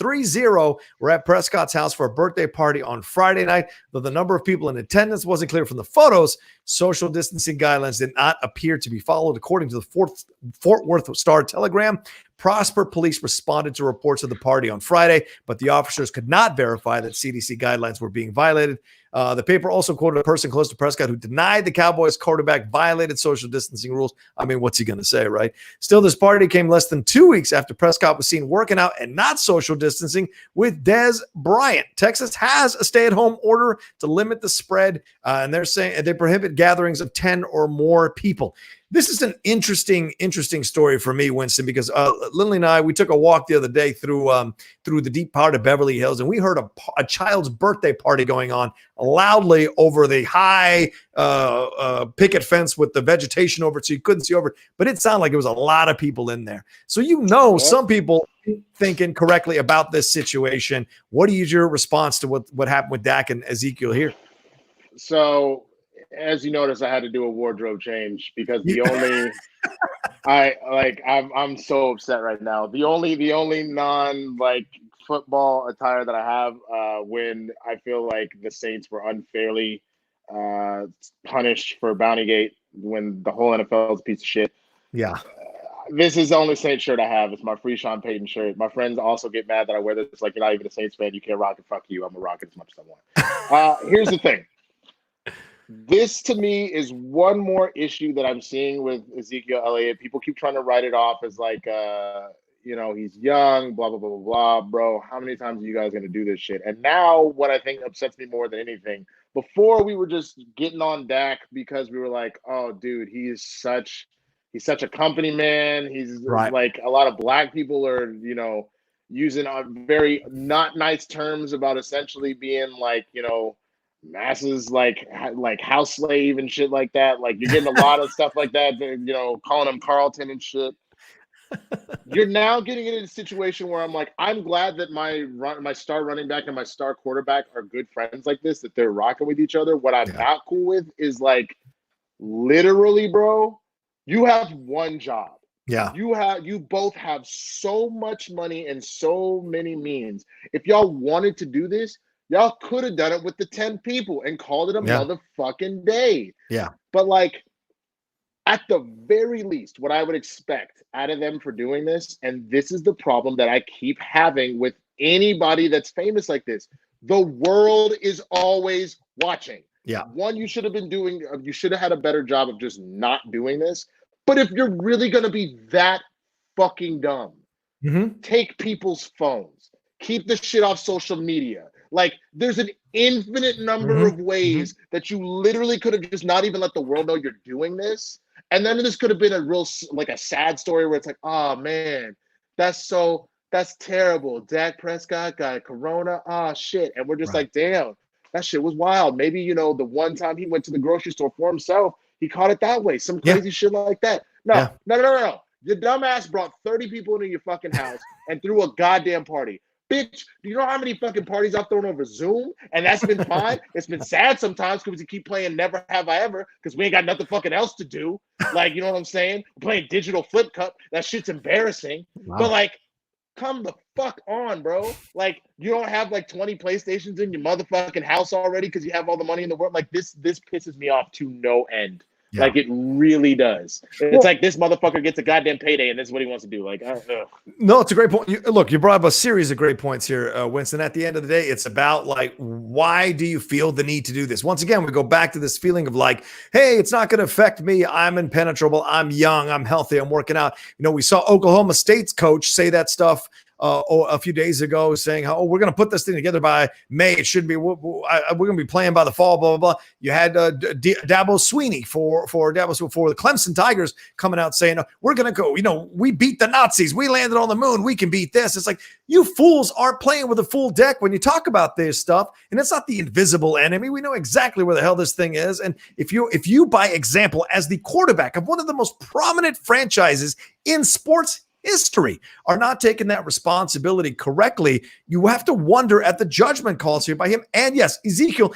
were at Prescott's house for a birthday party on Friday night. Though the number of people in attendance wasn't clear from the photos, social distancing guidelines did not appear to be followed. According to the Fort Worth Star-Telegram, Prosper Police responded to reports of the party on Friday, but the officers could not verify that CDC guidelines were being violated. The paper also quoted a person close to Prescott who denied the Cowboys quarterback violated social distancing rules. I mean, what's he going to say, right? Still, this party came less than 2 weeks after Prescott was seen working out and not social distancing with Dez Bryant. Texas has a stay-at-home order to limit the spread, and they're saying they prohibit gatherings of 10 or more people. This is an interesting story for me, Winston, because Lily and I, we took a walk the other day through the deep part of Beverly Hills, and we heard a child's birthday party going on loudly over the high picket fence with the vegetation over it, so you couldn't see over it. But it sounded like it was a lot of people in there. So some people thinking correctly about this situation. What is your response to what happened with Dak and Ezekiel here? So, as you notice, I had to do a wardrobe change because the only I'm so upset right now. The only non football attire that I have when I feel like the Saints were unfairly punished for Bountygate when the whole NFL is a piece of shit. Yeah. This is the only Saints shirt I have. It's my free Sean Payton shirt. My friends also get mad that I wear this. Like, you're not even a Saints fan. You can't rock it. Fuck you. I'm going to rock it as much as I want. Here's the thing. This, to me, is one more issue that I'm seeing with Ezekiel Elliott. People keep trying to write it off as like, he's young, blah, blah, blah, blah, blah. Bro, how many times are you guys going to do this shit? And now what I think upsets me more than anything, before we were just getting on Dak because we were like, oh, dude, he's such a company man. He's right. Like a lot of black people are, using very not nice terms about essentially being like, masses like house slave and shit like that. Like you're getting a lot of stuff like that, calling him Carlton and shit. You're now getting into a situation where I'm like, I'm glad that my star running back and my star quarterback are good friends like this, that they're rocking with each other. What I'm not cool with is like literally, bro, you have one job. Yeah. You both have so much money and so many means. If y'all wanted to do this, y'all could have done it with the 10 people and called it a motherfucking day. Yeah. But like, at the very least, what I would expect out of them for doing this, and this is the problem that I keep having with anybody that's famous like this, the world is always watching. Yeah. One, you should have had a better job of just not doing this. But if you're really going to be that fucking dumb, take people's phones, keep the shit off social media. Like, there's an infinite number of ways that you literally could have just not even let the world know you're doing this. And then this could have been a sad story where it's like, oh man, that's terrible. Dak Prescott got corona. Oh shit. And we're just like, damn, that shit was wild. Maybe, the one time he went to the grocery store for himself, he caught it that way. Some crazy shit like that. No. Your dumbass brought 30 people into your fucking house and threw a goddamn party. Bitch, do you know how many fucking parties I've thrown over Zoom? And that's been fine. It's been sad sometimes because we keep playing Never Have I Ever because we ain't got nothing fucking else to do. Like, you know what I'm saying? We're playing Digital Flip Cup. That shit's embarrassing. Wow. But like, come the fuck on, bro. Like, you don't have like 20 PlayStations in your motherfucking house already because you have all the money in the world. Like, this pisses me off to no end. Yeah. Like, it really does. It's like this motherfucker gets a goddamn payday and this is what he wants to do. Like, no, it's a great point. You brought up a series of great points here, Winston. At the end of the day, it's about like, why do you feel the need to do this? Once again, we go back to this feeling of like, hey, it's not going to affect me. I'm impenetrable. I'm young. I'm healthy. I'm working out. We saw Oklahoma State's coach say that stuff a few days ago, saying, "Oh, we're going to put this thing together by May. It should be. We're going to be playing by the fall." Blah blah blah. You had Dabo Swinney for the Clemson Tigers coming out saying, "We're going to go. We beat the Nazis. We landed on the moon. We can beat this." It's like, you fools aren't playing with a full deck when you talk about this stuff, and it's not the invisible enemy. We know exactly where the hell this thing is. And if you, by example, as the quarterback of one of the most prominent franchises in sports history, are not taking that responsibility correctly, you have to wonder at the judgment calls here by him. And yes, Ezekiel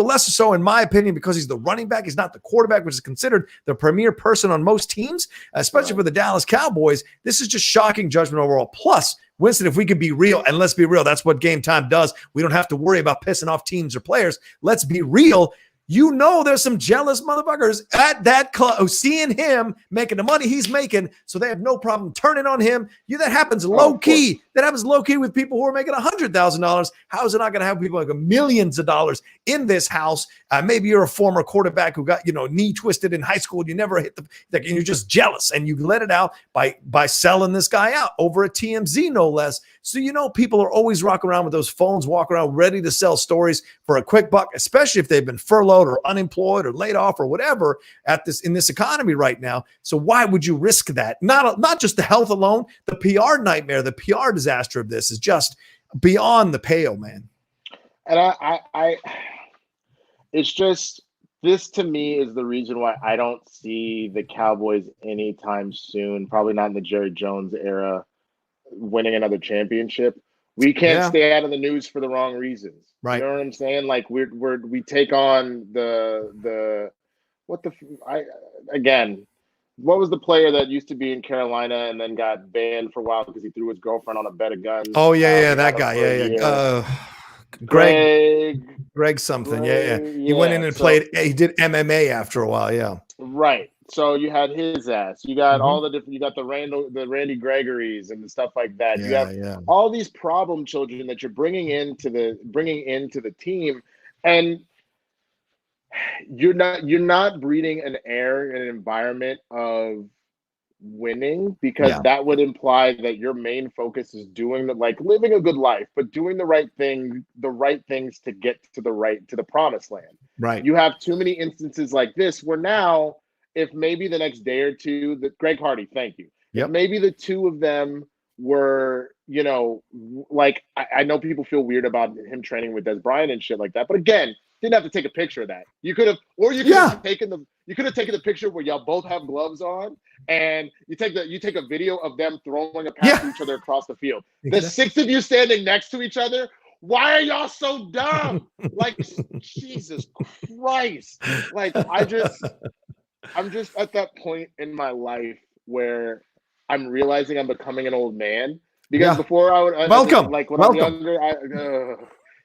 less so in my opinion, because he's the running back. He's not the quarterback, which is considered the premier person on most teams, especially for the Dallas Cowboys. This is just shocking judgment overall. Plus, Winston, if we can be real, and let's be real, that's what Game Time does. We don't have to worry about pissing off teams or players. Let's be real. There's some jealous motherfuckers at that club seeing him making the money he's making, so they have no problem turning on him. That happens low key. That happens low key with people who are making $100,000. How is it not going to have people like millions of dollars in this house? Maybe you're a former quarterback who got knee twisted in high school. And you never hit and you're just jealous, and you let it out by selling this guy out over a TMZ, no less. So people are always rocking around with those phones, walking around ready to sell stories for a quick buck, especially if they've been furloughed out or unemployed or laid off or whatever in this economy right now. So why would you risk that? Not just the health alone, the PR nightmare, the PR disaster of this is just beyond the pale, man. And I it's just, this to me is the reason why I don't see the Cowboys anytime soon, probably not in the Jerry Jones era, winning another championship. We can't stay out of the news for the wrong reasons. Right. You know what I'm saying? Like we take on what was the player that used to be in Carolina and then got banned for a while because he threw his girlfriend on a bed of guns? Oh yeah, that guy. Yeah. Greg something. Yeah. He went in and played. He did MMA after a while. Yeah. Right. So you had his ass. You got all the different. You got the Randy Gregory's and the stuff like that. You have all these problem children that you're bringing into the team, and you're not breeding an air and an environment of winning, because that would imply that your main focus is living a good life, but doing the right things to get to the promised land. Right. You have too many instances like this where now, if maybe the next day or two, that Greg Hardy, thank you. Yep. If maybe the two of them were, I know people feel weird about him training with Des Bryant and shit like that, but again, didn't have to take a picture of that. You could have taken the picture where y'all both have gloves on, and you take a video of them throwing a pass to each other across the field. The six of you standing next to each other. Why are y'all so dumb? Like, Jesus Christ! Like, I'm just at that point in my life where I'm realizing I'm becoming an old man. Because before I'm younger,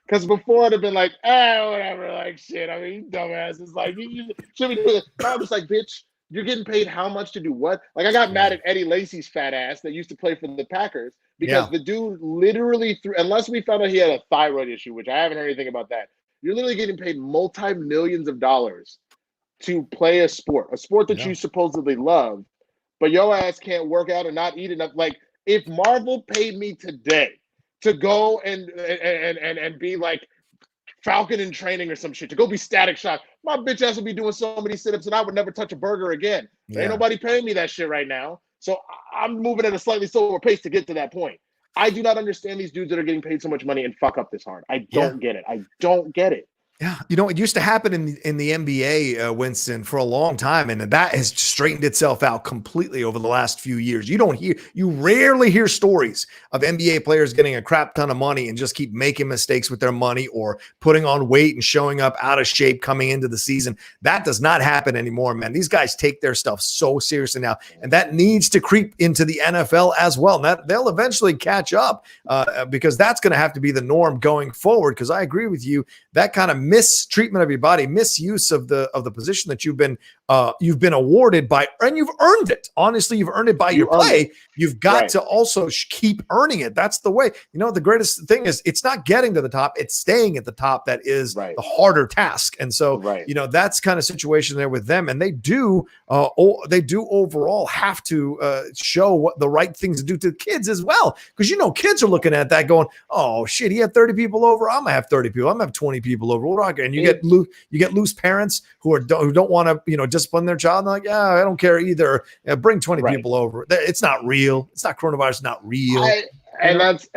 because before I'd have been like, whatever, like, shit. I mean, you dumbasses, like, you should be doing it. I'm just like, bitch, you're getting paid how much to do what? Like, I got mad at Eddie Lacy's fat ass that used to play for the Packers, because the dude literally unless we found out he had a thyroid issue, which I haven't heard anything about that, you're literally getting paid multi-millions of dollars to play a sport that you supposedly love, but your ass can't work out and not eat enough. Like, if Marvel paid me today to go and be like Falcon in training or some shit, to go be Static Shock, my bitch ass would be doing so many sit-ups and I would never touch a burger again. Ain't nobody paying me that shit right now. So I'm moving at a slightly slower pace to get to that point. I do not understand these dudes that are getting paid so much money and fuck up this hard. I don't get it. I don't get it. Yeah, it used to happen in the NBA, Winston, for a long time, and that has straightened itself out completely over the last few years. You rarely hear stories of NBA players getting a crap ton of money and just keep making mistakes with their money or putting on weight and showing up out of shape coming into the season. That does not happen anymore, man. These guys take their stuff so seriously now, and that needs to creep into the NFL as well. And they'll eventually catch up because that's going to have to be the norm going forward. Because I agree with you, that kind of mistreatment of your body, misuse of the position that you've been awarded by, and you've earned it. Honestly, you've earned it by your play. You've got to also keep earning it. That's the way. The greatest thing is it's not getting to the top; it's staying at the top. That is the harder task. And so, that's kind of situation there with them. And they do overall have to show what the right things to do to the kids as well, because kids are looking at that going, "Oh shit, he had 30 people over. I'm gonna have 30 people. I'm gonna have 20 people over." And you get loose parents who don't want to discipline their child. And they're like, yeah, I don't care either. Bring 20 people over. It's not real. It's not coronavirus. It's not real. That's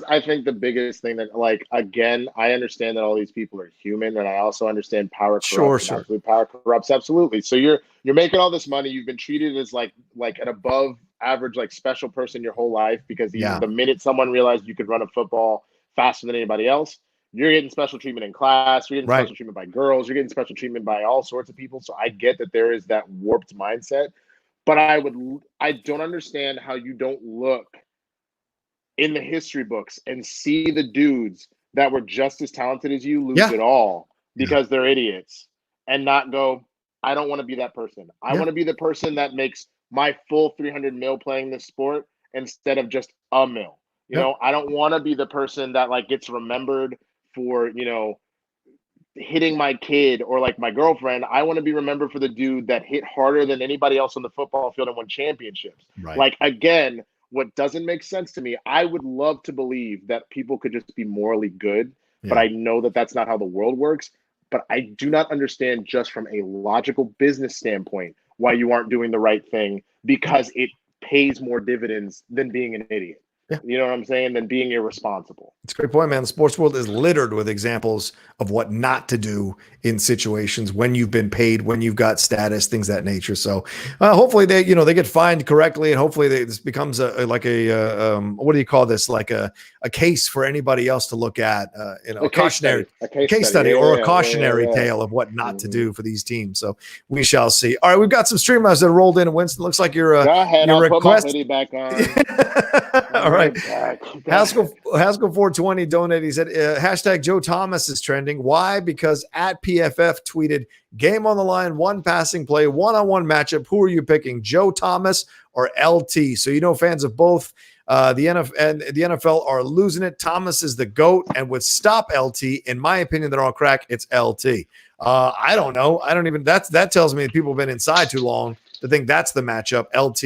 I think the biggest thing that, like, again, I understand that all these people are human, and I also understand power corrupts. Sure. Absolute power corrupts, absolutely. So you're making all this money. You've been treated as like an above average, like, special person your whole life, because the minute someone realized you could run a football faster than anybody else, you're getting special treatment in class. You're getting special treatment by girls. You're getting special treatment by all sorts of people. So I get that there is that warped mindset, but I don't understand how you don't look in the history books and see the dudes that were just as talented as you lose it all because they're idiots, and not go, I don't want to be that person. I want to be the person that makes my full 300 mil playing this sport instead of just a mil. I don't want to be the person that, like, gets remembered for, hitting my kid or, like, my girlfriend. I want to be remembered for the dude that hit harder than anybody else on the football field and won championships. Like, again, what doesn't make sense to me, I would love to believe that people could just be morally good, but I know that that's not how the world works. but I do not understand just from a logical business standpoint why you aren't doing the right thing, because it pays more dividends than being an idiot. Yeah. You know what I'm saying? Than being irresponsible. It's a great point, man. The sports world is littered with examples of what not to do in situations when you've been paid, when you've got status, things of that nature. So hopefully they get fined correctly, and hopefully this becomes what do you call this? Like a case for anybody else to look at, a cautionary case study or a cautionary tale of what not to do for these teams. So we shall see. All right, we've got some Streamlabs that rolled in. Winston, looks like your Go ahead, I'll request. put my hoodie back on. All right. Haskell 420 donated. He said, hashtag Joe Thomas is trending. Why? Because at PFF tweeted, game on the line, one passing play, one-on-one matchup. Who are you picking, Joe Thomas or LT? So, fans of both the NFL are losing it. Thomas is the GOAT, and would stop LT. In my opinion, they're on crack. It's LT. I don't know. That tells me that people have been inside too long to think that's the matchup, LT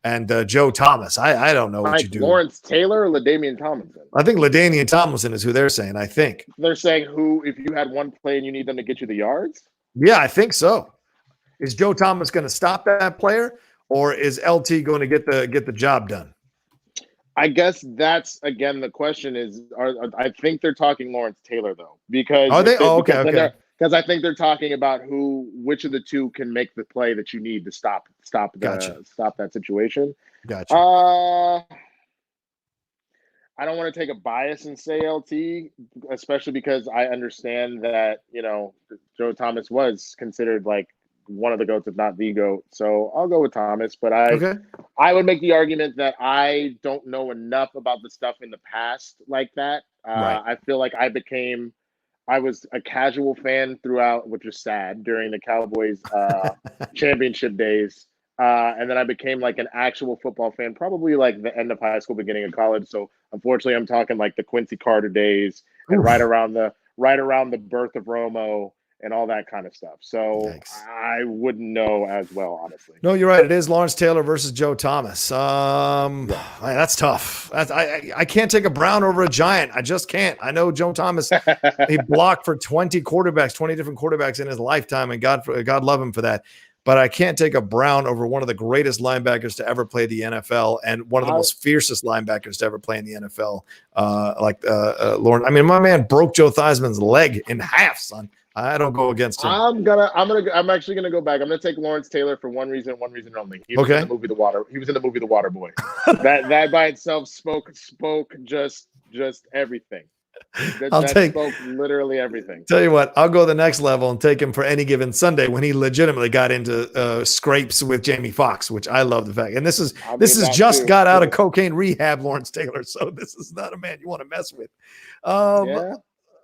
and Joe Thomas. I don't know what you do. Lawrence Taylor or LaDainian Tomlinson? I think LaDainian Tomlinson is who they're saying, I think. They're saying who, if you had one play and you need them to get you the yards? Yeah, I think so. Is Joe Thomas going to stop that player, or is LT going to get the job done? I guess that's, again, the question is, I think they're talking Lawrence Taylor, though. Because are they? Okay. Because I think they're talking about which of the two can make the play that you need to stop that situation. Gotcha. I don't want to take a bias and say LT, especially because I understand that, Joe Thomas was considered like one of the GOATs, if not the GOAT. So I'll go with Thomas, but I would make the argument that I don't know enough about the stuff in the past like that. Right. I feel like I was a casual fan throughout, which was sad, during the Cowboys championship days. And then I became like an actual football fan, probably like the end of high school, beginning of college. So unfortunately, I'm talking like the Quincy Carter days and right around the birth of Romo and all that kind of stuff. So Thanks. I wouldn't know as well, honestly. No, you're right. It is Lawrence Taylor versus Joe Thomas. That's tough. I can't take a Brown over a Giant. I just can't. I know Joe Thomas, he blocked for 20 different quarterbacks in his lifetime, and God love him for that. But I can't take a Brown over one of the greatest linebackers to ever play the NFL and one of the most fiercest linebackers to ever play in the NFL. Lawrence. I mean, my man broke Joe Theismann's leg in half, son. I don't go against him. I'm actually gonna go back. I'm gonna take Lawrence Taylor for one reason only. He was in the movie The Water. He was in the movie The Water Boy. that by itself spoke just everything. That spoke literally everything. Tell you what, I'll go the next level and take him for Any Given Sunday when he legitimately got into scrapes with Jamie Foxx, which I love the fact. And this is just got out of cocaine rehab, Lawrence Taylor. So this is not a man you want to mess with.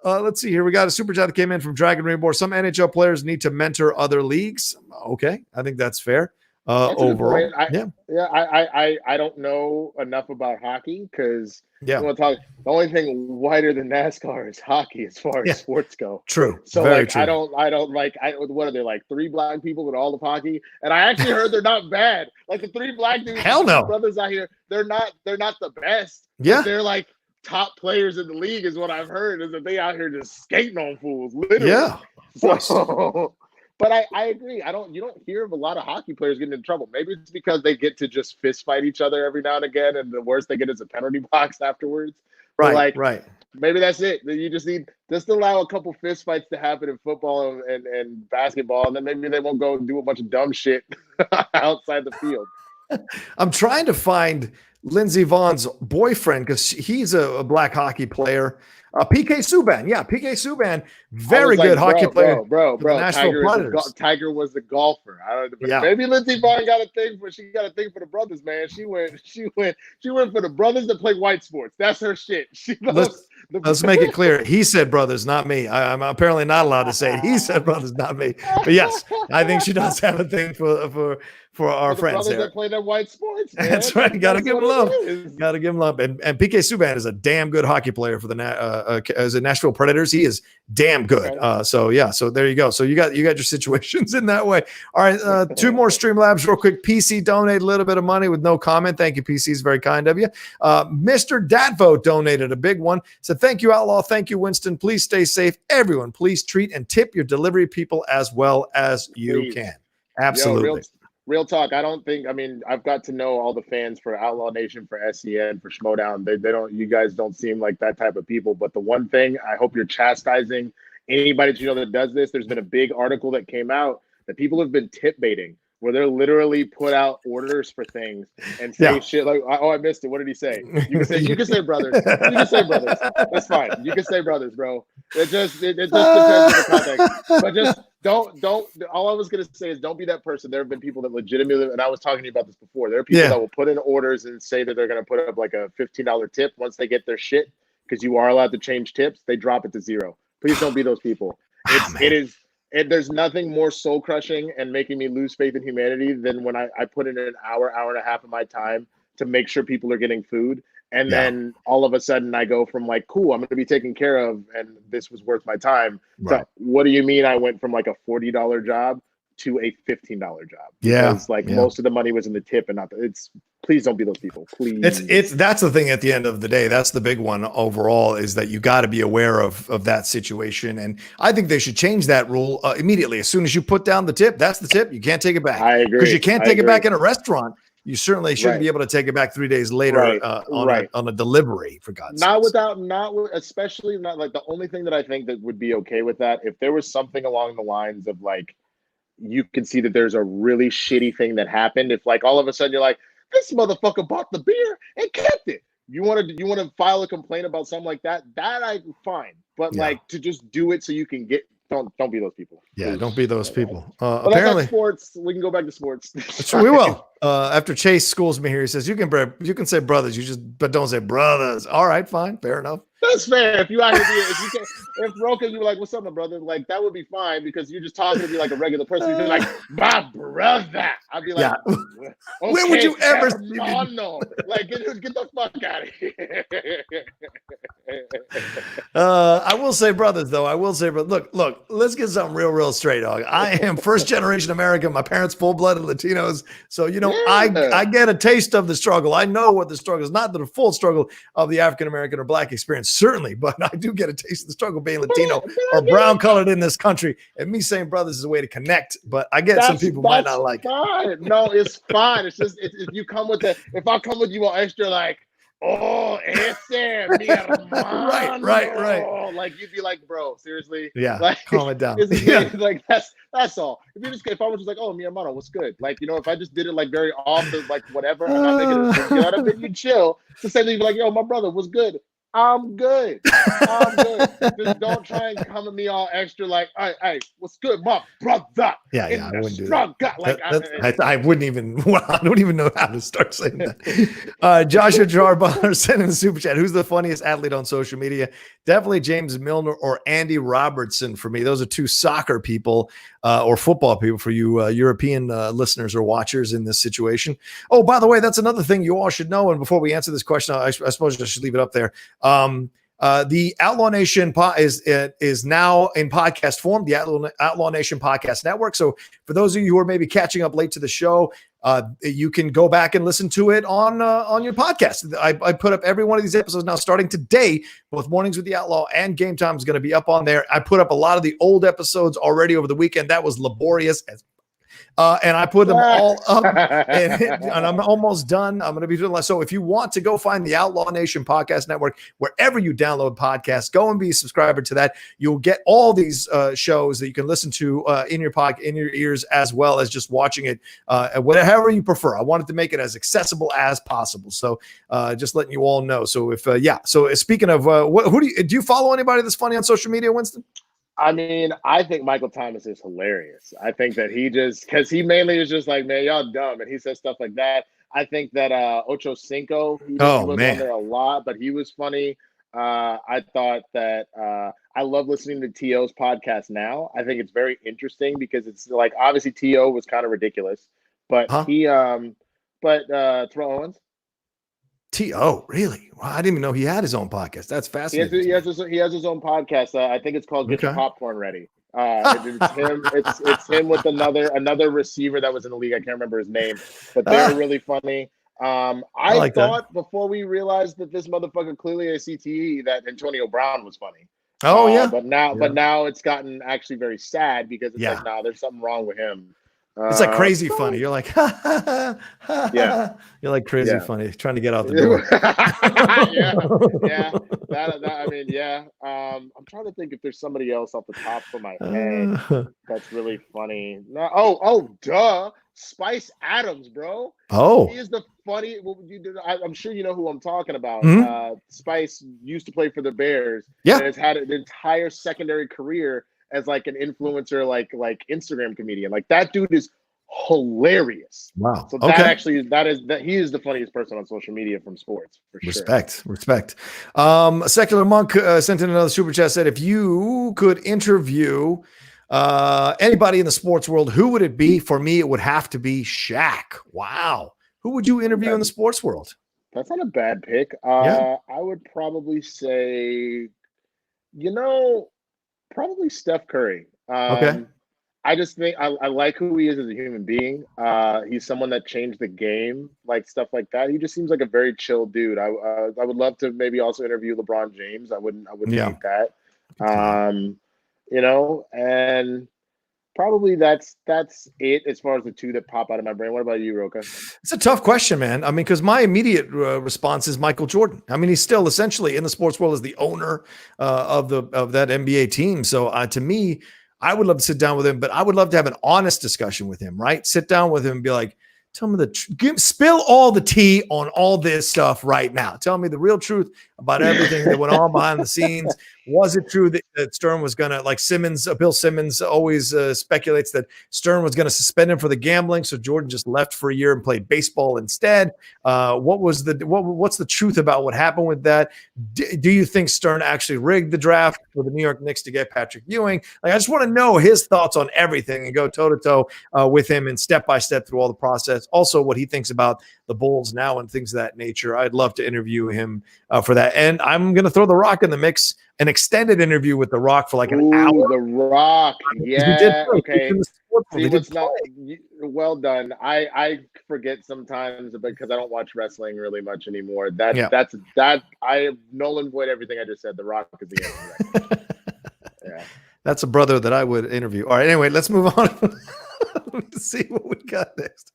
Let's see here. We got a super chat that came in from Dragon Rainbow. Some NHL players need to mentor other leagues. Okay, I think that's fair. Overall, I don't know enough about hockey because the only thing wider than NASCAR is hockey as far as sports go. True. So Very true. What are they, like 3 black people with all of hockey? And I actually heard they're not bad. Like the 3 black dudes, hell no, brothers out here, they're not the best. Yeah, they're like top players in the league is what I've heard, is that they out here just skating on fools, literally. Yeah. So, but I agree. You don't hear of a lot of hockey players getting in trouble. Maybe it's because they get to just fist fight each other every now and again, and the worst they get is a penalty box afterwards. Right. Maybe that's it. You just need allow a couple fist fights to happen in football and basketball, and then maybe they won't go and do a bunch of dumb shit outside the field. I'm trying to find Lindsey Vaughn's boyfriend because he's a black hockey player. PK Subban. Yeah, PK Subban. Very good hockey player. Bro. Tiger was the golfer. I don't know. Maybe Lindsey Vaughn got a thing for the brothers, man. She went for the brothers that play white sports. That's her shit. Let's make it clear. He said brothers, not me. I'm apparently not allowed to say it. He said brothers, not me. But yes, I think she does have a thing for our friends here that play their white sports. Man. That's right. Got to give him love. And PK Subban is a damn good hockey player for the as a Nashville Predators. He is damn good. So there you go. So you got your situations in that way. All right, two more Streamlabs real quick. PC donate a little bit of money with no comment. Thank you, PC. Is very kind of you. Mr. Datvo donated a big one. Said, thank you, Outlaw. Thank you, Winston. Please stay safe. Everyone, please treat and tip your delivery people as well as you can. Absolutely. Real talk. I've got to know all the fans for Outlaw Nation, for SEN, for Schmodown. You guys don't seem like that type of people. But the one thing, I hope you're chastising anybody that does this. There's been a big article that came out that people have been tip baiting, where they're literally put out orders for things and say shit like, "Oh, I missed it. What did he say?" You can say brothers. You can say brothers. That's fine. You can say brothers, bro. It just depends on the context. But just don't. All I was gonna say is don't be that person. There have been people that legitimately, and I was talking to you about this before. There are people that will put in orders and say that they're gonna put up like a $15 tip once they get their shit, because you are allowed to change tips. They drop it to $0. Please don't be those people. There's nothing more soul crushing and making me lose faith in humanity than when I put in an hour and a half of my time to make sure people are getting food. And then all of a sudden I go from like, cool, I'm going to be taken care of, and this was worth my time. Right. So what do you mean I went from like a $40 job to a $15 job? Because most of the money was in the tip and not please don't be those people. Please. That's the thing at the end of the day. That's the big one overall, is that you got to be aware of that situation. And I think they should change that rule immediately. As soon as you put down the tip, that's the tip. You can't take it back. I agree. Because you can't take it back in a restaurant. You certainly shouldn't be able to take it back 3 days later on a delivery, for God's sake. Especially not like the only thing that I think that would be okay with that, if there was something along the lines of like, you can see that there's a really shitty thing that happened. If like all of a sudden you're like, this motherfucker bought the beer and kept it. You want to file a complaint about something like that? That I'm fine. But like to just do it so you can get, don't be those people. Yeah, don't be those people. But apparently, sports. We can go back to sports. Sure, we will. After Chase schools me here, he says you can say brothers, but don't say brothers. All right, fine, fair enough. That's fair. If you out here, if Rocha, you were like, "What's up, my brother?" Like that would be fine, because you're just talking to me like a regular person. You'd be like, "My brother," I'd be like, okay, "When would you ever see me?" No, like get the fuck out of here. I will say brothers, though. I will say, but look. Let's get something real straight, dog. I am first generation American. My parents full-blooded Latinos, so I get a taste of the struggle. I know what the struggle is, not the full struggle of the African American or Black experience, certainly, but I do get a taste of the struggle being Latino or brown colored in this country. And me saying brothers is a way to connect, but I get some people might not like it. No, it's fine. It's just if you come with if I come with you on extra like, oh, ese mi hermano. Right. Like you'd be like, bro, seriously? Yeah. Like, calm it down. Like that's all. If I was just like, oh, mi hermano, what's good? Like, if I just did it like very often, like whatever, I'm not making it a big deal out of it, you chill. To say that you'd be like, yo, my brother, what's good? I'm good. Just don't try and come at me all extra like, hey, what's good, my brother? Yeah, I wouldn't do that. Like, I wouldn't even. Well, I don't even know how to start saying that. Joshua Jarbar sent in the super chat. Who's the funniest athlete on social media? Definitely James Milner or Andy Robertson for me. Those are two soccer people or football people for you European listeners or watchers in this situation. Oh, by the way, that's another thing you all should know. And before we answer this question, I suppose I should leave it up there. The Outlaw Nation is now in podcast form, the Outlaw Nation Podcast Network. So for those of you who are maybe catching up late to the show, you can go back and listen to it on your podcast. I put up every one of these episodes now starting today. Both Mornings with the Outlaw and Game Time is going to be up on there. I put up a lot of the old episodes already over the weekend. That was laborious as and I put them all up, and I'm almost done. I'm going to be doing less. So if you want to go find the Outlaw Nation Podcast Network, wherever you download podcasts, go and be a subscriber to that. You'll get all these shows that you can listen to in your ears, as well as just watching it, whatever you prefer. I wanted to make it as accessible as possible. So just letting you all know. So So speaking of, who do you follow anybody that's funny on social media, Winston? I mean, I think Michael Thomas is hilarious. I think that because he mainly is just like, man, y'all dumb. And he says stuff like that. I think that Ocho Cinco, he was on there a lot, but he was funny. I thought that I love listening to T.O.'s podcast now. I think it's very interesting because it's like, obviously T.O. was kind of ridiculous, but Terrell Owens. T. Oh, really? Wow, I didn't even know he had his own podcast. That's fascinating. He has his own podcast. I think it's called Get Your Popcorn Ready. It's him. It's him with another receiver that was in the league. I can't remember his name, but they're really funny. I like thought before we realized that this motherfucker clearly a CTE that Antonio Brown was funny. Oh yeah. But now it's gotten actually very sad because it's like, nah, there's something wrong with him. It's like crazy funny. You're like, ha, ha, ha, ha, yeah. You're like crazy funny, trying to get out the door. yeah. I mean, yeah. I'm trying to think if there's somebody else off the top of my head that's really funny. No, duh. Spice Adams, bro. Oh, he is the funny. Well, I'm sure you know who I'm talking about. Mm-hmm. Spice used to play for the Bears. Yeah, and has had an entire secondary career as like an influencer, like Instagram comedian. Like that dude is hilarious. Wow. So that he is the funniest person on social media from sports for sure. Respect. Secular Monk sent in another super chat, said, if you could interview anybody in the sports world, who would it be? For me, it would have to be Shaq. Wow. Who would you interview in the sports world? That's not a bad pick. I would probably say, probably Steph Curry. Okay. I just think I like who he is as a human being. He's someone that changed the game, like stuff like that. He just seems like a very chill dude. I would love to maybe also interview LeBron James. I wouldn't hate that. And probably that's it as far as the two that pop out of my brain. What about you, Rocha? It's a tough question, man. I mean, because my immediate response is Michael Jordan. I mean, he's still essentially in the sports world as the owner of that NBA team. So to me, I would love to sit down with him, but I would love to have an honest discussion with him, right? Sit down with him and be like, tell me spill all the tea on all this stuff right now. Tell me the real truth about everything that went on behind the scenes. Was it true that Stern was going to, like Bill Simmons always speculates that Stern was going to suspend him for the gambling, so Jordan just left for a year and played baseball instead? What's the truth about what happened with that? Do you think Stern actually rigged the draft for the New York Knicks to get Patrick Ewing? Like, I just want to know his thoughts on everything and go toe-to-toe with him and step-by-step through all the process. Also, what he thinks about the Bulls now and things of that nature. I'd love to interview him for that. And I'm going to throw The Rock in the mix, an extended interview with The Rock for like an hour. The Rock. Yeah. Okay. Well done. I forget sometimes because I don't watch wrestling really much anymore. I have null and void everything I just said. The Rock is the answer. Yeah. That's a brother that I would interview. All right. Anyway, let's move on. Let's see what we got next.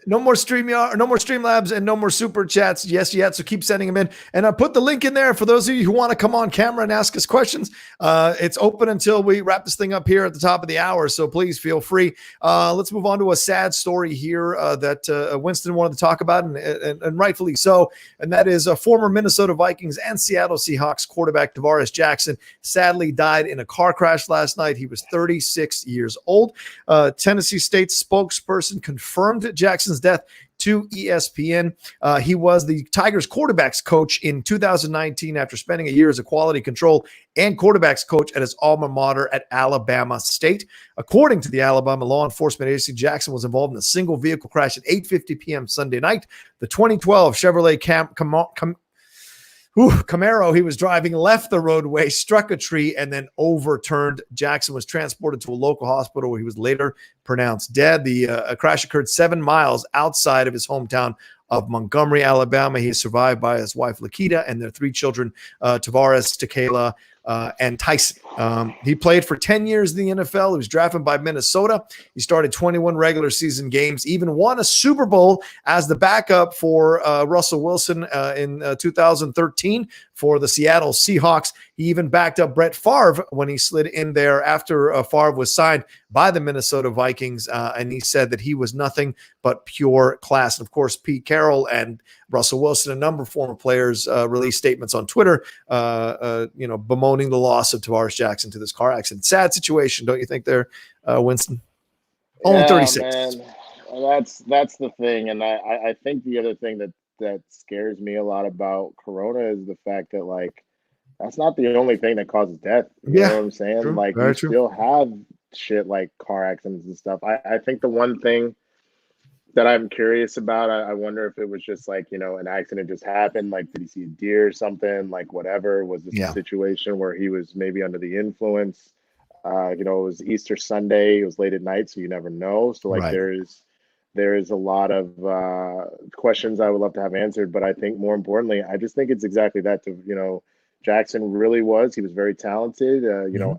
No more StreamYard, no more Streamlabs, and no more super chats. Yes, yet. So keep sending them in. And I put the link in there for those of you who want to come on camera and ask us questions. It's open until we wrap this thing up here at the top of the hour. So please feel free. Let's move on to a sad story here that Winston wanted to talk about, and rightfully so. And that is former Minnesota Vikings and Seattle Seahawks quarterback Tavares Jackson sadly died in a car crash last night. He was 36 years old. Tennessee State spokesperson confirmed Jackson's death to ESPN. He was the Tigers quarterbacks coach in 2019 after spending a year as a quality control and quarterbacks coach at his alma mater at Alabama State. According to the Alabama law enforcement agency, Jackson was involved in a single vehicle crash at 8:50 p.m. Sunday night. The 2012 Chevrolet Camaro he was driving left the roadway, struck a tree, and then overturned. Jackson was transported to a local hospital where he was later pronounced dead. The crash occurred 7 miles outside of his hometown of Montgomery, Alabama. He is survived by his wife, Lakita, and their 3 children, Tavares, Tequila, and Tyson. He played for 10 years in the NFL. He was drafted by Minnesota. He started 21 regular season games, even won a Super Bowl as the backup for Russell Wilson in 2013 for the Seattle Seahawks. He even backed up Brett Favre when he slid in there after Favre was signed by the Minnesota Vikings, and he said that he was nothing but pure class. And of course, Pete Carroll and Russell Wilson, a number of former players, released statements on Twitter, bemoaning the loss of Tavares Jackson to this car accident. Sad situation, don't you think there, Winston? Only 36. Man. That's the thing. And I think the other thing that scares me a lot about Corona is the fact that, like, that's not the only thing that causes death. You know what I'm saying? True. Like, still have shit like car accidents and stuff. I think the one thing that I'm curious about. I wonder if it was just like, an accident just happened. Like, did he see a deer or something? Like, whatever. Was this a situation where he was maybe under the influence? It was Easter Sunday. It was late at night, so you never know. So, like, there is a lot of questions I would love to have answered. But I think more importantly, I just think it's exactly that. Jackson really was. He was very talented.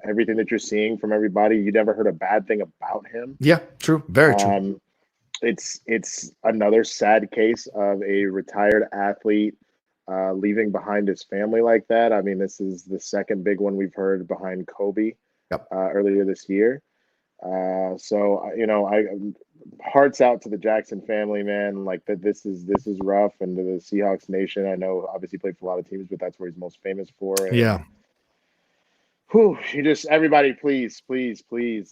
Everything that you're seeing from everybody, you never heard a bad thing about him. Yeah, true. Very true. It's another sad case of a retired athlete leaving behind his family like that. I mean, this is the second big one we've heard behind Kobe earlier this year. I hearts out to the Jackson family, man. Like that, this is rough, and to the Seahawks nation. I know, obviously, played for a lot of teams, but that's where he's most famous for. And, everybody, please,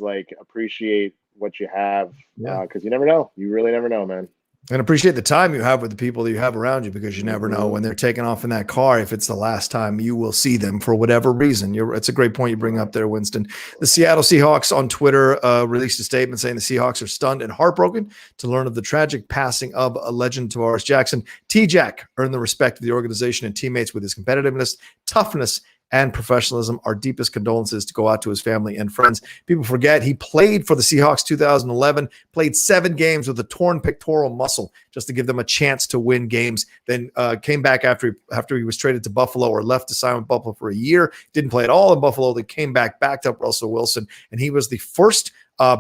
like appreciate what you have, because you never know. You really never know, man. And appreciate the time you have with the people that you have around you, because you never know when they're taking off in that car. If it's the last time you will see them for whatever reason. It's a great point you bring up there, Winston. The Seattle Seahawks on Twitter released a statement saying the Seahawks are stunned and heartbroken to learn of the tragic passing of a legend, Tavares Jackson. T-Jack earned the respect of the organization and teammates with his competitiveness, toughness, and professionalism. Our deepest condolences to go out to his family and friends. People forget he played for the Seahawks 2011, played 7 games with a torn pectoral muscle just to give them a chance to win games. Then came back after he was traded to Buffalo, or left to sign with Buffalo for a year. Didn't play at all in Buffalo. They came back, backed up Russell Wilson, and he was the first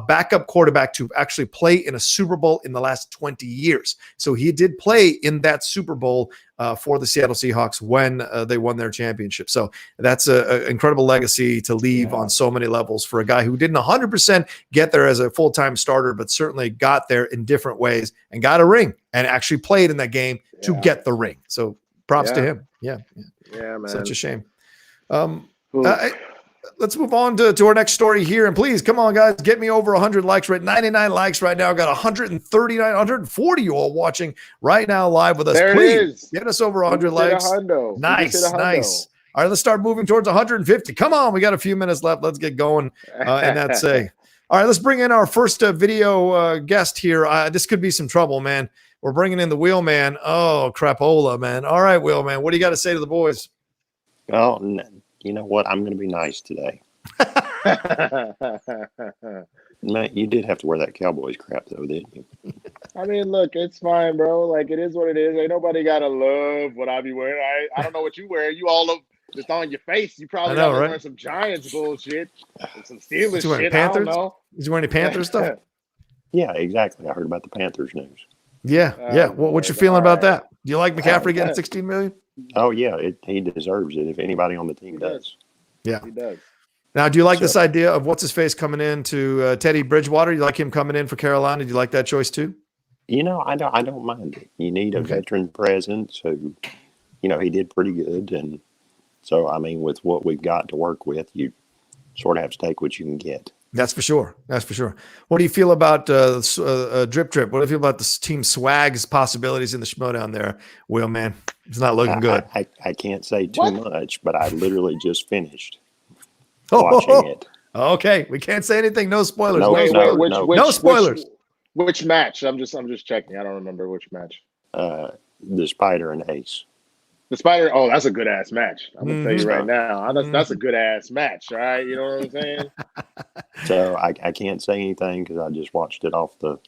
backup quarterback to actually play in a Super Bowl in the last 20 years. So he did play in that Super Bowl for the Seattle Seahawks when they won their championship. So that's an incredible legacy to leave on so many levels for a guy who didn't 100% get there as a full-time starter, but certainly got there in different ways and got a ring and actually played in that game to get the ring. So props to him. Yeah, man. Such a shame. Let's move on to our next story here. And please, come on, guys, get me over 100 likes. We're at 99 likes right now. I've got 139, 140 you all watching right now live with us. There please get us over 100 likes. Nice. All right, let's start moving towards 150. Come on, we got a few minutes left. Let's get going. And that's all right, let's bring in our first video guest here. This could be some trouble, man. We're bringing in the Wheelman. Oh, crapola, man. All right, Wheelman, what do you got to say to the boys? Oh, you know what? I'm going to be nice today. Man, you did have to wear that Cowboys crap, though, didn't you? I mean, look, it's fine, bro. Like, it is what it is. Ain't nobody got to love what I be wearing. I don't know what you wear. You all of just on your face. You probably wearing some Giants bullshit and some Steelers shit. Panthers? I don't know. Is you wearing any Panthers stuff? Yeah, exactly. I heard about the Panthers news. Yeah. Well, what's your feeling about that? Do you like McCaffrey getting $16 million? Oh, yeah. He deserves it if anybody on the team does. Yeah. He does. Now, do you like this idea of what's-his-face coming in to Teddy Bridgewater? You like him coming in for Carolina? Do you like that choice too? I don't mind it. You need a veteran presence who, he did pretty good. And so, I mean, with what we've got to work with, you sort of have to take what you can get. That's for sure. What do you feel about Drip Drip? What do you feel about the team Swag's possibilities in the Schmodown there, Will, man? It's not looking good. I can't say too much, but I literally just finished watching it. Okay, we can't say anything. No spoilers. No spoilers. Which match? I'm just checking. I don't remember which match. The Spider and Ace. The Spider. Oh, that's a good ass match. I'm gonna tell you right now. That's a good ass match. All right, you know what I'm saying? So I can't say anything because I just watched it off the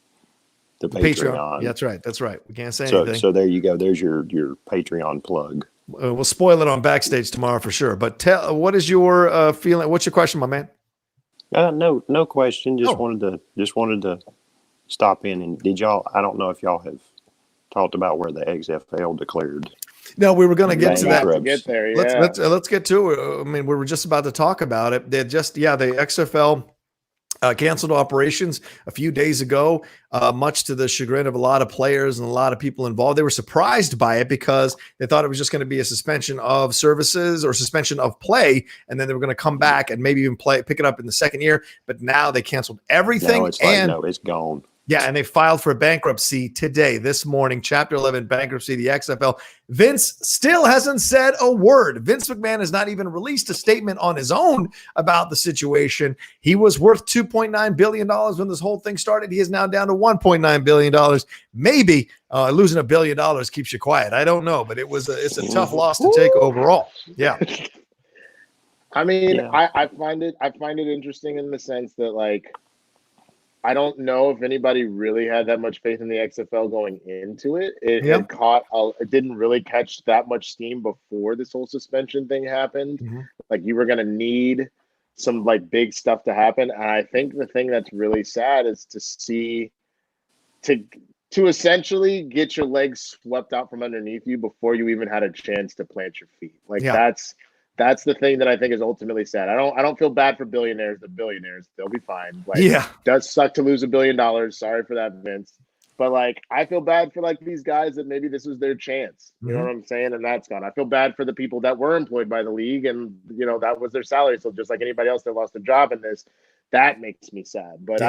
Patreon. Yeah, that's right. We can't say anything. So there you go. There's your Patreon plug. We'll spoil it on Backstage tomorrow for sure. But what is your feeling? What's your question, my man? No question. Just wanted to stop in. And did y'all? I don't know if y'all have talked about where the XFL declared. No, we were going to get to that. Get there, Let's get to it. I mean, we were just about to talk about it. The XFL canceled operations a few days ago, much to the chagrin of a lot of players and a lot of people involved. They were surprised by it because they thought it was just going to be a suspension of services or suspension of play, and then they were going to come back and maybe even pick it up in the second year. But now they canceled everything. No, it's gone. Yeah, and they filed for bankruptcy today, this morning, Chapter 11 bankruptcy, the XFL. Vince still hasn't said a word. Vince McMahon has not even released a statement on his own about the situation. He was worth $2.9 billion when this whole thing started. He is now down to $1.9 billion. Maybe losing $1 billion keeps you quiet. I don't know, but it's a tough loss to take overall. Yeah. I mean, Yeah. I find it interesting in the sense that, like, I don't know if anybody really had that much faith in the XFL going into it. It didn't really catch that much steam before this whole suspension thing happened. Mm-hmm. Like, you were going to need some, like, big stuff to happen. And I think the thing that's really sad is to essentially get your legs swept out from underneath you before you even had a chance to plant your feet. Like, that's the thing that I think is ultimately sad. I don't feel bad for billionaires. The billionaires, they'll be fine. Like, does suck to lose $1 billion. Sorry for that, Vince. But, like, I feel bad for, like, these guys that maybe this was their chance. You know what I'm saying? And that's gone. I feel bad for the people that were employed by the league and, you know, that was their salary. So just like anybody else that lost a job in this, that makes me sad. But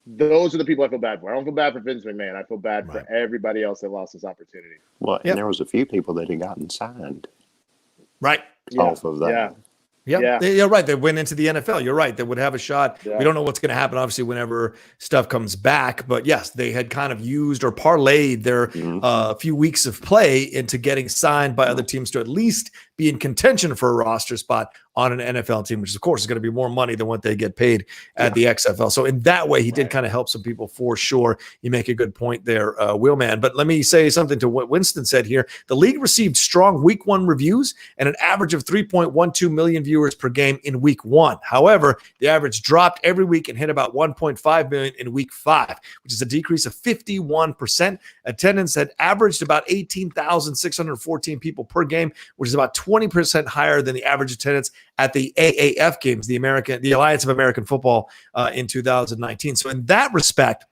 those are the people I feel bad for. I don't feel bad for Vince McMahon. I feel bad for everybody else that lost this opportunity. Well, and there was a few people that had gotten signed. Right. Off of that. Yeah. You're right. They went into the NFL. You're right. They would have a shot. Yeah. We don't know what's going to happen, obviously, whenever stuff comes back. But yes, they had kind of used or parlayed their few weeks of play into getting signed by other teams to at least be in contention for a roster spot on an NFL team, which of course is going to be more money than what they get paid at the XFL. So in that way, he did kind of help some people for sure. You make a good point there, Wheelman. But let me say something to what Winston said here. The league received strong week 1 reviews and an average of 3.12 million viewers per game in week 1. However, the average dropped every week and hit about 1.5 million in week 5, which is a decrease of 51%. Attendance had averaged about 18,614 people per game, which is about 20% higher than the average attendance at the AAF games, the Alliance of American Football, in 2019. So in that respect,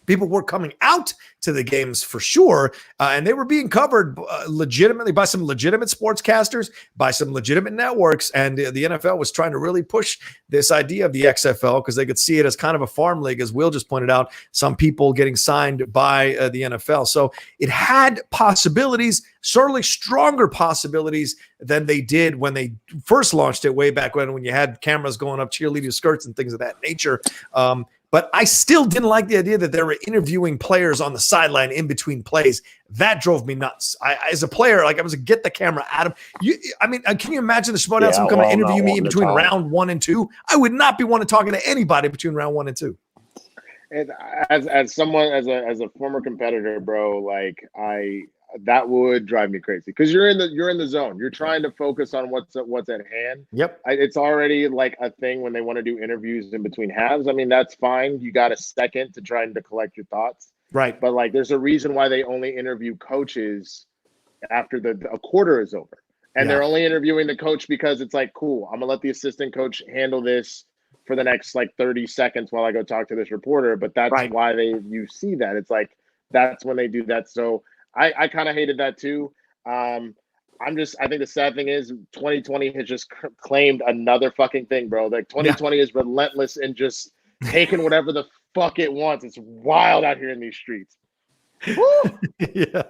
people were coming out to the games for sure, and they were being covered legitimately by some legitimate sportscasters, by some legitimate networks, and the NFL was trying to really push this idea of the XFL because they could see it as kind of a farm league, as Will just pointed out, some people getting signed by the NFL. So it had possibilities, certainly stronger possibilities than they did when they first launched it way back when you had cameras going up cheerleader skirts and things of that nature. But I still didn't like the idea that they were interviewing players on the sideline in between plays. That drove me nuts. As a player, like I was like, get the camera at him. Can you imagine the Schmo announcement coming to interview me in between round 1 and 2? I would not be wanting to talk to anybody between round 1 and 2. And as someone as a former competitor, bro, like that would drive me crazy because you're in the zone. You're trying to focus on what's at hand. Yep. It's already like a thing when they want to do interviews in between halves. I mean, that's fine. You got a second to try to collect your thoughts. Right. But like, there's a reason why they only interview coaches after a quarter is over. And they're only interviewing the coach because it's like, cool, I'm gonna let the assistant coach handle this for the next like 30 seconds while I go talk to this reporter. But that's why you see that. It's like, that's when they do that. So I kind of hated that too. I think the sad thing is 2020 has just claimed another fucking thing, bro. Like 2020 is relentless and just taking whatever the fuck it wants. It's wild out here in these streets. Yeah.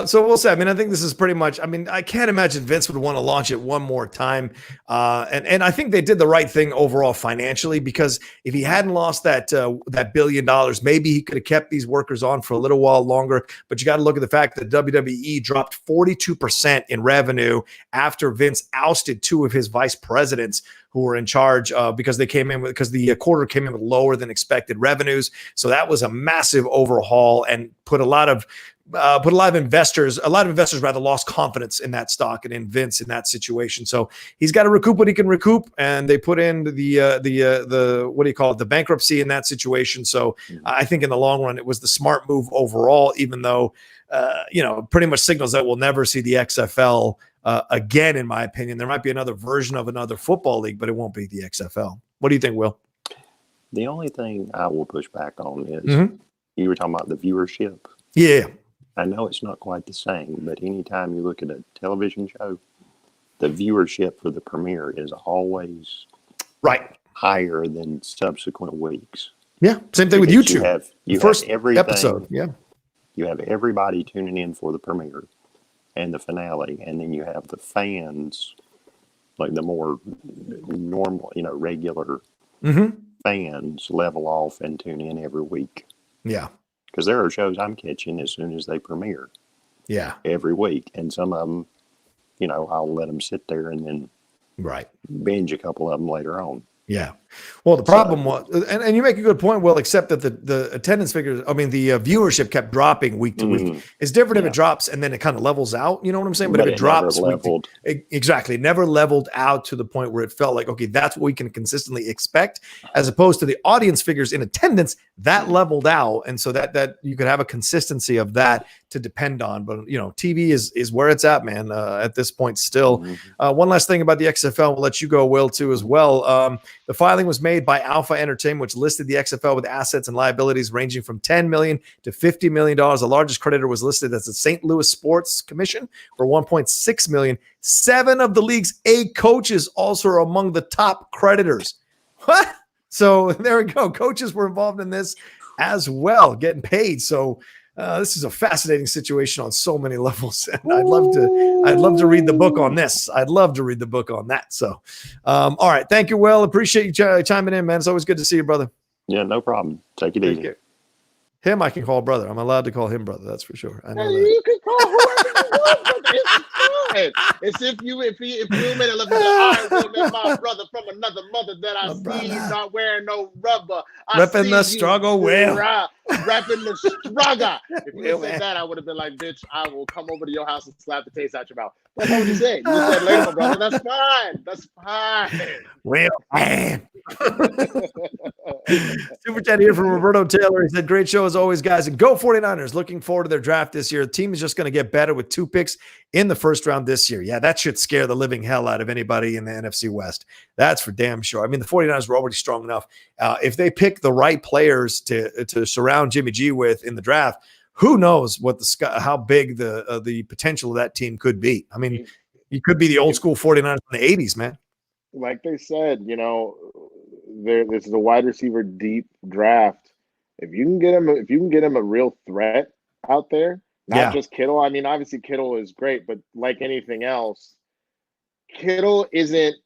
So we'll see. I mean, I think this is pretty much, I can't imagine Vince would want to launch it one more time. And I think they did the right thing overall financially, because if he hadn't lost that $1 billion, maybe he could have kept these workers on for a little while longer. But you got to look at the fact that WWE dropped 42% in revenue after Vince ousted 2 of his vice presidents who were in charge because the quarter came in with lower than expected revenues. So that was a massive overhaul and put a lot of investors rather lost confidence in that stock and in Vince in that situation. So he's got to recoup what he can recoup, and they put in the bankruptcy in that situation. So I think in the long run it was the smart move overall, even though pretty much signals that we'll never see the XFL again. In my opinion, there might be another version of another football league, but it won't be the XFL. What do you think, Will? The only thing I will push back on is you were talking about the viewership. Yeah. I know it's not quite the same, but anytime you look at a television show, the viewership for the premiere is always right higher than subsequent weeks. Yeah, same thing with Because YouTube. You First have everything. episode, yeah. You have everybody tuning in for the premiere and the finale, and then you have the fans, like the more normal, regular fans level off and tune in every week. Yeah. Because there are shows I'm catching as soon as they premiere. Yeah. Every week. And some of them, I'll let them sit there and then binge a couple of them later on. Yeah. Well, the problem was, and you make a good point, Will, except that the attendance figures, I mean, the viewership kept dropping week to week. It's different if it drops and then it kind of levels out. You know what I'm saying? But if it drops, exactly, it never leveled out to the point where it felt like, okay, that's what we can consistently expect, as opposed to the audience figures in attendance that leveled out. And so that you could have a consistency of that to depend on. But, TV is where it's at, man, at this point still. One last thing about the XFL, we'll let you go, Will, too, as well. The filing was made by Alpha Entertainment, which listed the XFL with assets and liabilities ranging from $10 million to $50 million. The largest creditor was listed as the St. Louis Sports Commission for $1.6 million. 7 of the league's 8 coaches also are among the top creditors. What? So there we go. Coaches were involved in this as well, getting paid. So this is a fascinating situation on so many levels. And I'd love to read the book on this. I'd love to read the book on that. So, all right. Thank you, Will. Appreciate you chiming in, man. It's always good to see you, brother. Yeah, no problem. Take it easy. Him, I can call brother. I'm allowed to call him brother. That's for sure. I know that. You can call whoever you want, but it's fine. It's if you made a look at I will my brother from another mother that I see not wearing no rubber. Repping the struggle, Will. Repping the struggle. If you said that, I would have been like, bitch, I will come over to your house and slap the taste out your mouth. That's not what you said. You said later, my brother. That's fine. That's fine. Will, man. Super chat here from Roberto Taylor. He said, great show as always, guys. And go 49ers. Looking forward to their draft this year. The team is just going to get better with 2 picks in the first round this year. Yeah, that should scare the living hell out of anybody in the NFC West. That's for damn sure. I mean, the 49ers were already strong enough. If they pick the right players to surround Jimmy G with in the draft, who knows how big the potential of that team could be. I mean, you could be the old school 49ers in the 80s, man. Like they said, this is a wide receiver deep draft. If you can get him a real threat out there, not just Kittle. I mean, obviously Kittle is great, but like anything else, Kittle isn't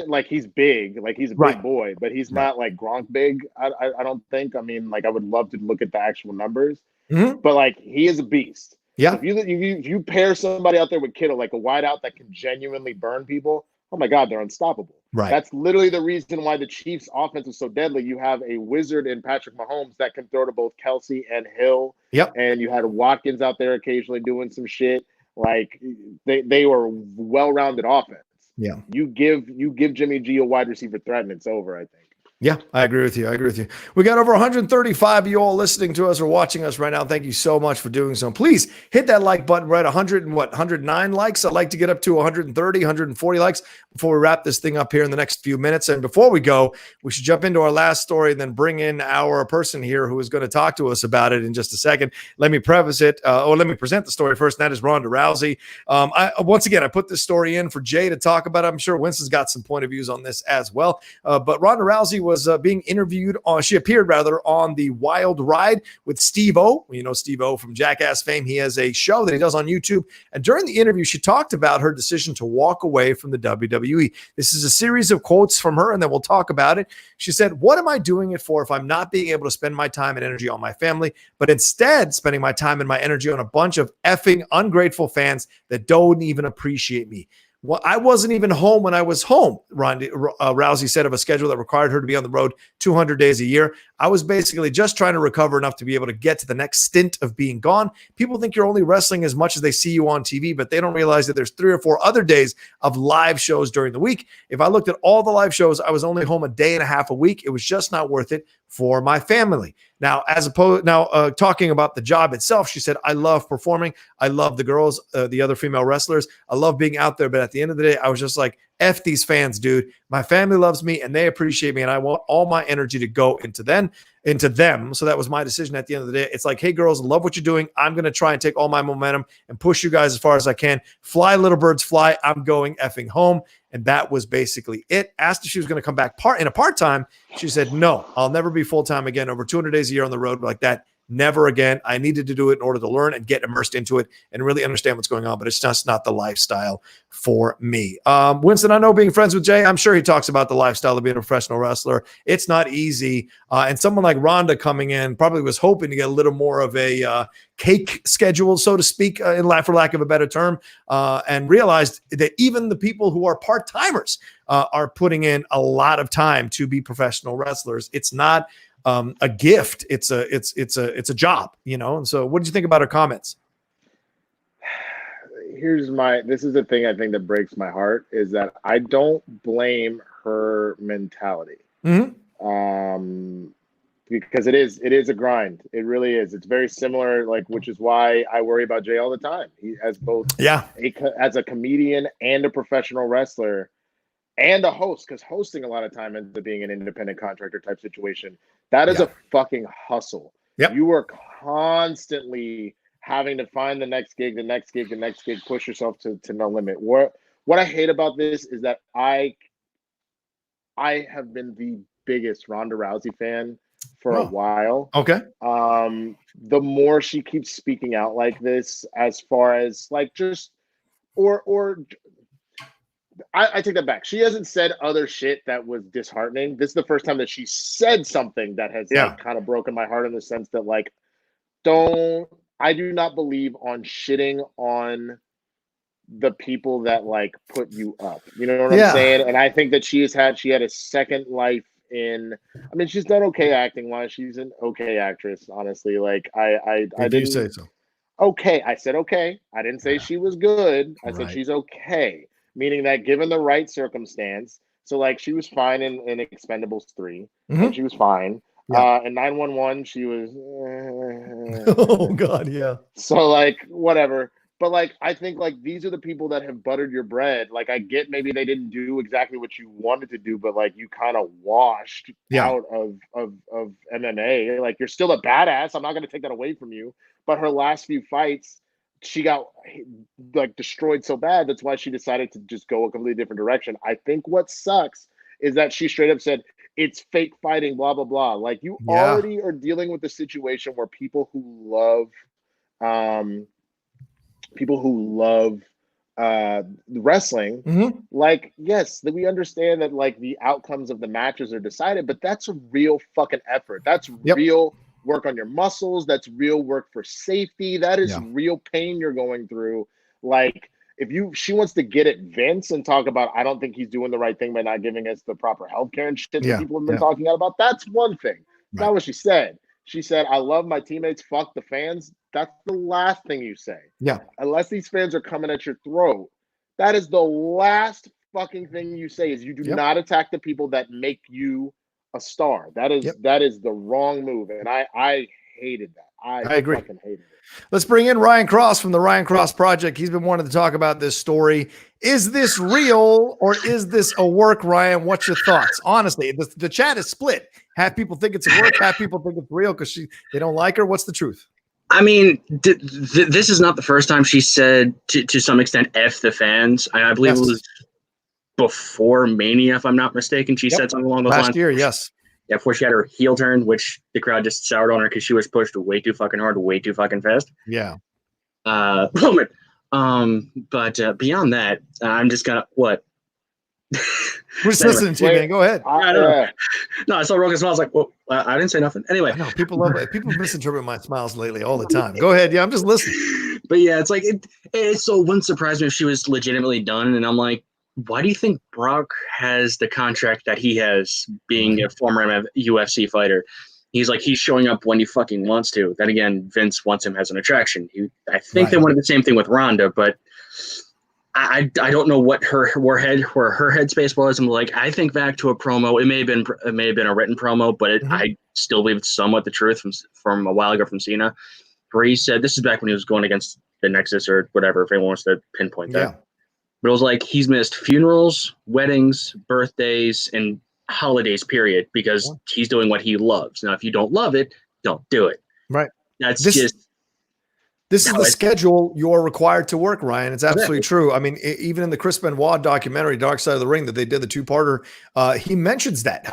like he's big, like he's a big boy, but he's not like Gronk big. I don't think. I mean, like I would love to look at the actual numbers, but like he is a beast. Yeah. If you pair somebody out there with Kittle, like a wideout that can genuinely burn people, oh my God, they're unstoppable. Right. That's literally the reason why the Chiefs' offense is so deadly. You have a wizard in Patrick Mahomes that can throw to both Kelsey and Hill. Yep. And you had Watkins out there occasionally doing some shit. Like they were well-rounded offense. Yeah. You give Jimmy G a wide receiver threat and it's over, I think. Yeah, I agree with you. We got over 135 of you all listening to us or watching us right now. Thank you so much for doing so. Please hit that like button. We're at 109 likes. I'd like to get up to 130, 140 likes before we wrap this thing up here in the next few minutes. And before we go, we should jump into our last story and then bring in our person here who is going to talk to us about it in just a second. Let me preface it, or let me present the story first, and that is Ronda Rousey. Once again, I put this story in for Jay to talk about. I'm sure Winston's got some point of views on this as well. But Ronda Rousey was being interviewed she appeared on the Wild Ride with Steve-O. You know Steve-O from Jackass fame. He has a show that he does on YouTube. And during the interview, she talked about her decision to walk away from the WWE. This is a series of quotes from her, and then we'll talk about it. She said, "What am I doing it for if I'm not being able to spend my time and energy on my family, but instead spending my time and my energy on a bunch of effing ungrateful fans that don't even appreciate me? Well, I wasn't even home when I was home," Rousey said of a schedule that required her to be on the road 200 days a year. "I was basically just trying to recover enough to be able to get to the next stint of being gone. People think you're only wrestling as much as they see you on TV, but they don't realize that there's 3 or 4 other days of live shows during the week. If I looked at all the live shows, I was only home a day and a half a week. It was just not worth it for my family." Now, talking about the job itself, she said, "I love performing. I love the girls, the other female wrestlers. I love being out there. But at the end of the day, I was just like, F these fans, dude. My family loves me and they appreciate me. And I want all my energy to go into them." into them. So that was my decision at the end of the day. It's like, hey, girls, love what you're doing. I'm going to try and take all my momentum and push you guys as far as I can. Fly, little birds, fly. I'm going effing home. And that was basically it. Asked if she was going to come back in a part-time. She said, no, I'll never be full-time again. Over 200 days a year on the road like that. Never again. I needed to do it in order to learn and get immersed into it and really understand what's going on, but it's just not the lifestyle for me. Winston, I know being friends with Jay, I'm sure he talks about the lifestyle of being a professional wrestler. It's not easy. And someone like Ronda coming in probably was hoping to get a little more of a cake schedule, so to speak, for lack of a better term, and realized that even the people who are part-timers are putting in a lot of time to be professional wrestlers. It's not a gift. It's a job, And so what did you think about her comments? This is the thing I think that breaks my heart is that I don't blame her mentality. Because it is a grind. It really is. It's very similar, which is why I worry about Jay all the time. He has both as a comedian and a professional wrestler and a host, because hosting a lot of time ends up being an independent contractor type situation. That is a fucking hustle. Yep. You are constantly having to find the next gig, push yourself to no limit. What I hate about this is that I have been the biggest Ronda Rousey fan for a while. Okay. The more she keeps speaking out like this, as far as I take that back. She hasn't said other shit that was disheartening. This is the first time that she said something that has kind of broken my heart in the sense that I do not believe on shitting on the people that put you up. You know what I'm saying? And I think that she had a second life she's done okay acting wise. She's an okay actress, honestly. I didn't say so. Okay. I said okay. I didn't say she was good. I said she's okay. Meaning that given the right circumstance, so she was fine in Expendables 3, and she was fine. In 911, she was. Oh God, yeah. So whatever, but I think these are the people that have buttered your bread. I get maybe they didn't do exactly what you wanted to do, but you kind of washed out of MMA. You're still a badass. I'm not going to take that away from you, but her last few fights, she got destroyed so bad. That's why she decided to just go a completely different direction. I think what sucks is that she straight up said it's fake fighting, blah, blah, blah. You already are dealing with the situation where people who love wrestling, yes, that we understand that the outcomes of the matches are decided, but that's a real fucking effort. That's real work on your muscles. That's real work for safety. That is real pain you're going through. She wants to get at Vince and talk about, I don't think he's doing the right thing by not giving us the proper healthcare and shit that people have been talking about. That's one thing. That's not what she said. She said, I love my teammates. Fuck the fans. That's the last thing you say. Yeah. Unless these fans are coming at your throat. That is the last fucking thing you say is you do not attack the people that make you a star. That is the wrong move. And I hated that. I agree. Fucking hated it. Let's bring in Ryan Cross from the Ryan Cross Project. He's been wanting to talk about this story. Is this real or is this a work, Ryan? What's your thoughts? Honestly, the chat is split. Half people think it's a work, half people think it's real because they don't like her. What's the truth? I mean, this is not the first time she said to some extent F the fans. I believe it was before Mania, if I'm not mistaken. She said something along those lines. Last year, yes. Yeah, before she had her heel turn, which the crowd just soured on her because she was pushed way too fucking hard, way too fucking fast. Yeah. But beyond that, I'm just gonna what? We're just listening to you, man. Go ahead. I don't know. No, I saw Rogan's smile. I was like, well, I didn't say nothing. Anyway. No, people love it. People misinterpret my smiles lately all the time. Go ahead. Yeah, I'm just listening. But yeah, it's it so wouldn't surprise me if she was legitimately done. And I'm like, why do you think Brock has the contract that he has being a former UFC fighter? He's showing up when he fucking wants to. Then again, Vince wants him as an attraction. I think they wanted the same thing with Ronda, but I don't know what her headspace was. I'm I think back to a promo. It may have been a written promo, but I still believe it's somewhat the truth from a while ago from Cena, where he said, this is back when he was going against the Nexus or whatever, if anyone wants to pinpoint that. But it was he's missed funerals, weddings, birthdays, and holidays period, because he's doing what he loves. Now, if you don't love it, don't do it. Right. That's This is the schedule you're required to work, Ryan. It's absolutely true. I mean, even in the Chris Benoit documentary, Dark Side of the Ring, that they did, the 2-parter, he mentions that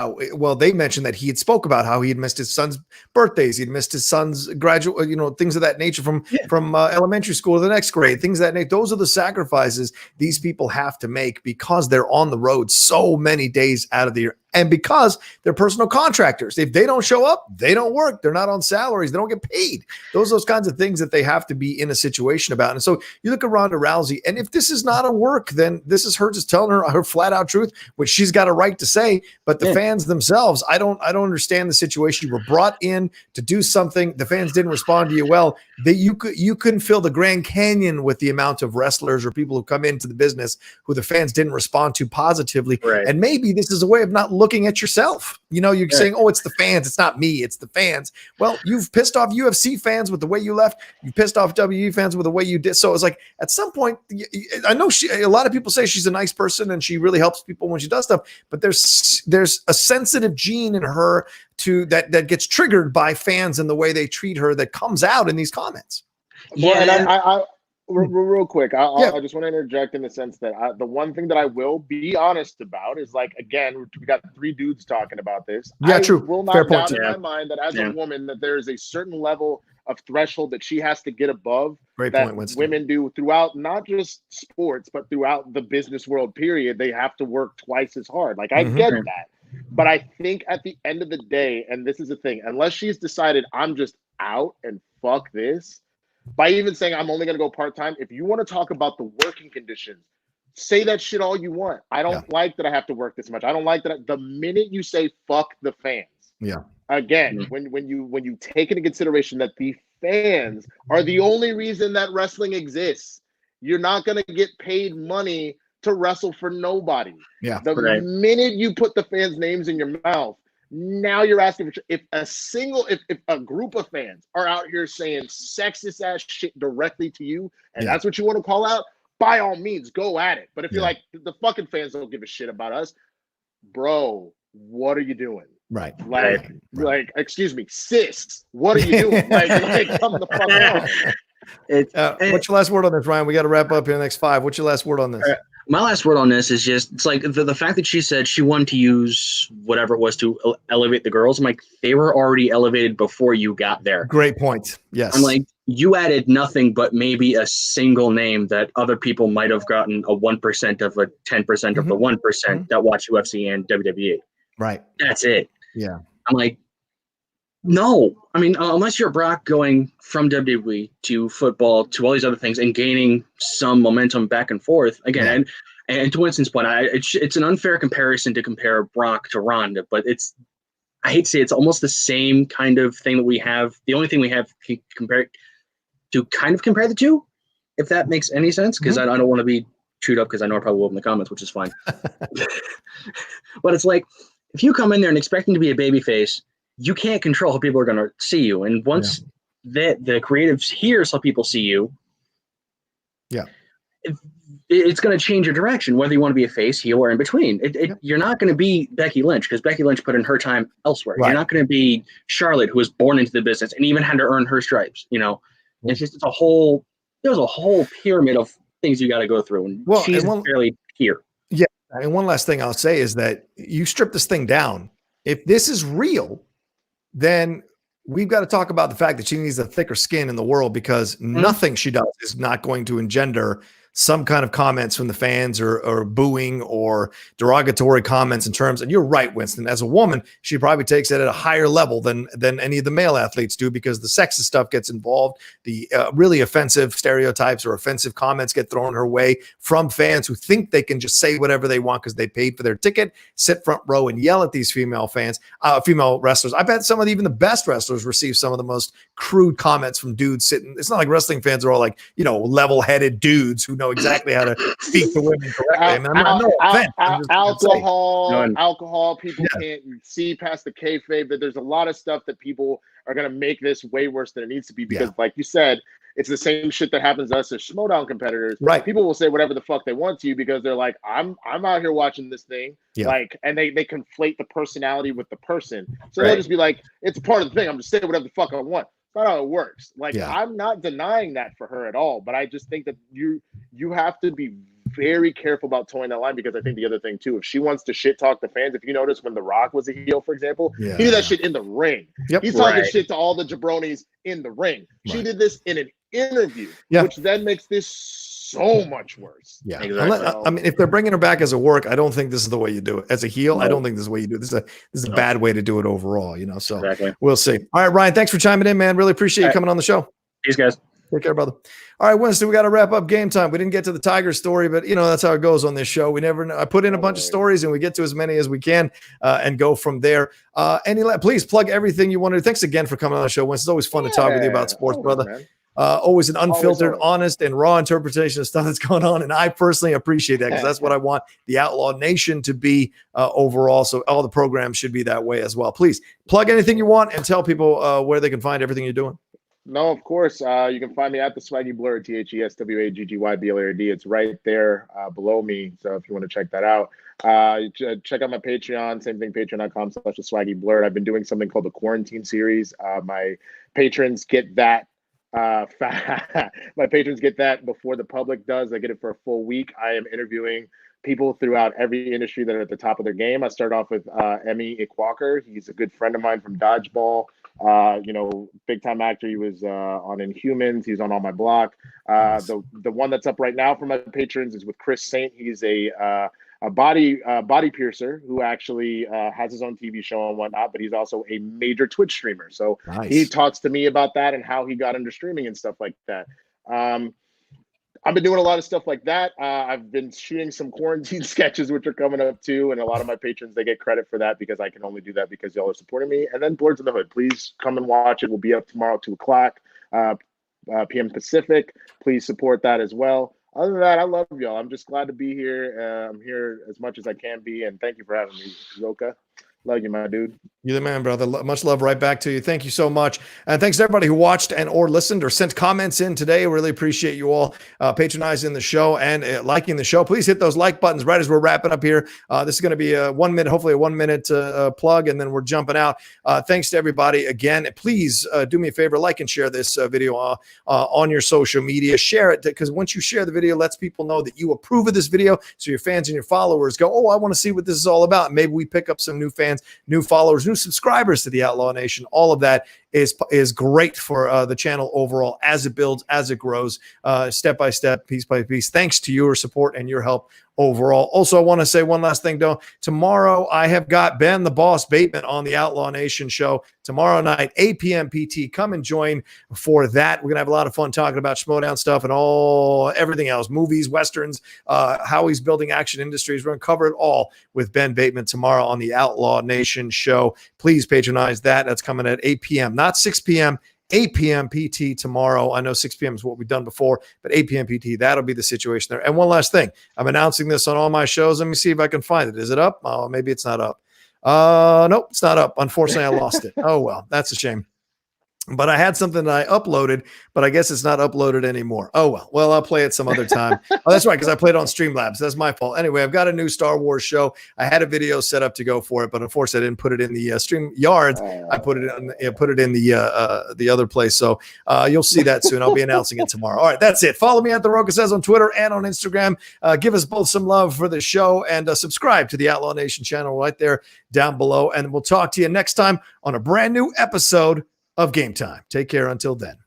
they mentioned that he had spoke about how he had missed his son's birthdays. He'd missed his son's graduate, things of that nature from elementary school to the next grade, things of that nature. Those are the sacrifices these people have to make because they're on the road so many days out of the year. And because they're personal contractors. If they don't show up, they don't work. They're not on salaries. They don't get paid. Those kinds of things that they have to be in a situation about. And so you look at Ronda Rousey, and if this is not a work, then this is her just telling her flat out truth, which she's got a right to say. But the fans themselves, I don't understand the situation. You were brought in to do something. The fans didn't respond to you well. You couldn't fill the Grand Canyon with the amount of wrestlers or people who come into the business who the fans didn't respond to positively. Right. And maybe this is a way of not looking at yourself. You're saying, oh, it's the fans. It's not me. It's the fans. Well, you've pissed off UFC fans with the way you left. You pissed off WWE fans with the way you did. So it's like, at some point, I know a lot of people say she's a nice person and she really helps people when she does stuff, but there's a sensitive gene in her that gets triggered by fans and the way they treat her that comes out in these comments. Yeah. And I real quick, I just want to interject in the sense that the one thing that I will be honest about is, like, again, we got 3 dudes talking about this. Yeah, true. I will not doubt in my mind that as a woman that there is a certain level of threshold that she has to get above. Great that point, Winston. Women do throughout not just sports, but throughout the business world period. They have to work twice as hard. Like, I get that. But I think at the end of the day, and this is the thing, unless she's decided I'm just out and fuck this, by even saying I'm only going to go part-time, if you want to talk about the working conditions, say that shit all you want. I don't like that I have to work this much. I don't like that. The minute you say fuck the fans, again, when you take into consideration that the fans are the only reason that wrestling exists, you're not going to get paid money to wrestle for nobody. The minute you put the fans' names in your mouth, now you're asking for, if a group of fans are out here saying sexist ass shit directly to you, and that's what you want to call out, by all means, go at it. But if you're like, the fucking fans don't give a shit about us, bro, what are you doing? Right. Like, excuse me, sis, what are you doing? like come the fuck on. What's your last word on this, Ryan? We got to wrap up here in the next 5. What's your last word on this? My last word on this is just, it's like the fact that she said she wanted to use whatever it was to elevate the girls. I'm like, they were already elevated before you got there. Great point. Yes. I'm like, you added nothing but maybe a single name that other people might have gotten a 1% of a 10% of the 1% that watch UFC and WWE. Right. That's it. Yeah. I'm like, no. I mean, unless you're Brock going from WWE to football to all these other things and gaining some momentum back and forth again. And to Winston's point, it's an unfair comparison to compare Brock to Ronda, but I hate to say it's almost the same kind of thing that we have. The only thing we have to compare the two, if that makes any sense, because I don't want to be chewed up because I know I probably will in the comments, which is fine. But it's like, if you come in there and expecting to be a babyface, you can't control how people are going to see you. And once the creatives hears how people see you, it's going to change your direction, whether you want to be a face, heel, or in between. You're not going to be Becky Lynch because Becky Lynch put in her time elsewhere. Right. You're not going to be Charlotte, who was born into the business and even had to earn her stripes. There's a whole pyramid of things you got to go through. And she's fairly here. Yeah. And one last thing I'll say is that you strip this thing down. If this is real, then we've got to talk about the fact that she needs a thicker skin in the world, because nothing she does is not going to engender some kind of comments from the fans or booing or derogatory comments in terms. And you're right, Winston, as a woman, she probably takes it at a higher level than any of the male athletes do, because the sexist stuff gets involved. The really offensive stereotypes or offensive comments get thrown her way from fans who think they can just say whatever they want because they paid for their ticket, sit front row and yell at these female wrestlers. I've had some of even the best wrestlers receive some of the most crude comments from dudes sitting. It's not like wrestling fans are all like, level-headed dudes who know exactly how to speak to women correctly. Alcohol. People can't see past the kayfabe. That there's a lot of stuff that people are going to make this way worse than it needs to be, because, like you said, it's the same shit that happens to us as Schmodown competitors. Right. People will say whatever the fuck they want to you because they're like, I'm out here watching this thing. Yeah. Like, and they conflate the personality with the person. So Right. they'll just be like, it's a part of the thing. I'm just saying whatever the fuck I want. That's not how it works. Like, Yeah. I'm not denying that for her at all, but I just think that you have to be very careful about towing that line, because I think the other thing too, if she wants to shit talk the fans, if you notice when The Rock was a heel, for example, he did that shit in the ring. Yep. He's talking shit to all the jabronis in the ring. She did this in an interview, which then makes this so much worse. Yeah. Exactly. I mean, if they're bringing her back as a work, I don't think this is the way you do it. As a heel, I don't think this is the way you do it. This is a bad way to do it overall, So we'll see. All right, Ryan, thanks for chiming in, man. Really appreciate you coming on the show. Peace, guys. Take care, brother. All right, Winston, we got to wrap up game time. We didn't get to the Tiger story, but that's how it goes on this show. We never know. I put in a bunch of stories and we get to as many as we can and go from there. Please plug everything you want to do. Thanks again for coming on the show, Winston. It's always fun to talk with you about sports, brother. Man. Always an unfiltered, honest, and raw interpretation of stuff that's going on. And I personally appreciate that because that's what I want the Outlaw Nation to be overall. So all the programs should be that way as well. Please plug anything you want and tell people where they can find everything you're doing. No, of course. You can find me at the Swaggy Blur, THESWAGGYBLURD. It's right there below me. So if you want to check that out, check out my Patreon. Same thing, patreon.com/theswaggyblurred. I've been doing something called the Quarantine Series. My patrons get that. My patrons get that before the public does. I get it for a full week. I am interviewing people throughout every industry that are at the top of their game. I start off with Emmy Ikwalker. He's a good friend of mine from Dodgeball. Big time actor. He was on Inhumans. He's on My Block. The one that's up right now for my patrons is with Chris Saint. He's a body piercer who actually has his own TV show and whatnot, but he's also a major Twitch streamer. So he talks to me about that and how he got into streaming and stuff like that. I've been doing a lot of stuff like that. I've been shooting some quarantine sketches, which are coming up too. And a lot of my patrons, they get credit for that because I can only do that because y'all are supporting me. And then Blurs in the Hood, please come and watch it. We'll be up tomorrow, 2:00 p.m. Pacific. Please support that as well. Other than that, I love y'all. I'm just glad to be here. I'm here as much as I can be. And thank you for having me, Rocha. Love you, my dude. You're the man, brother. Much love right back to you. Thank you so much. And thanks to everybody who watched and or listened or sent comments in today. Really appreciate you all patronizing the show and liking the show. Please hit those like buttons right as we're wrapping up here. This is going to be a 1 minute, hopefully a 1 minute plug, and then we're jumping out. Thanks to everybody again. Please do me a favor, like and share this video on your social media. Share it because once you share the video, it lets people know that you approve of this video. So your fans and your followers go, oh, I want to see what this is all about. Maybe we pick up some new fans, new followers, new subscribers to the Outlaw Nation. All of that is great for the channel overall as it builds, as it grows, step by step, piece by piece. Thanks to your support and your help overall. Also, I want to say one last thing, though. Tomorrow, I have got Ben the Boss Bateman on the Outlaw Nation show tomorrow night, 8 p.m. PT. Come and join for that. We're going to have a lot of fun talking about Schmodown stuff and everything else, movies, westerns, how he's building action industries. We're going to cover it all with Ben Bateman tomorrow on the Outlaw Nation show. Please patronize that. That's coming at 8 p.m., not 6 p.m., 8 p.m. PT tomorrow. I know 6 p.m. is what we've done before, but 8 p.m. PT, that'll be the situation there. And one last thing, I'm announcing this on all my shows. Let me see if I can find it. Is it up? Oh, maybe it's not up. Nope, it's not up. Unfortunately, I lost it. Oh, well, that's a shame. But I had something that I uploaded, but I guess it's not uploaded anymore. Oh, well. Well, I'll play it some other time. Oh, that's right, because I played it on Streamlabs. That's my fault. Anyway, I've got a new Star Wars show. I had a video set up to go for it, but unfortunately, I didn't put it in the Stream Yards. I put it in the other place. So you'll see that soon. I'll be announcing it tomorrow. All right, that's it. Follow me at The Rocha Says on Twitter and on Instagram. Give us both some love for the show and subscribe to the Outlaw Nation channel right there down below. And we'll talk to you next time on a brand new episode of Game Time. Take care until then.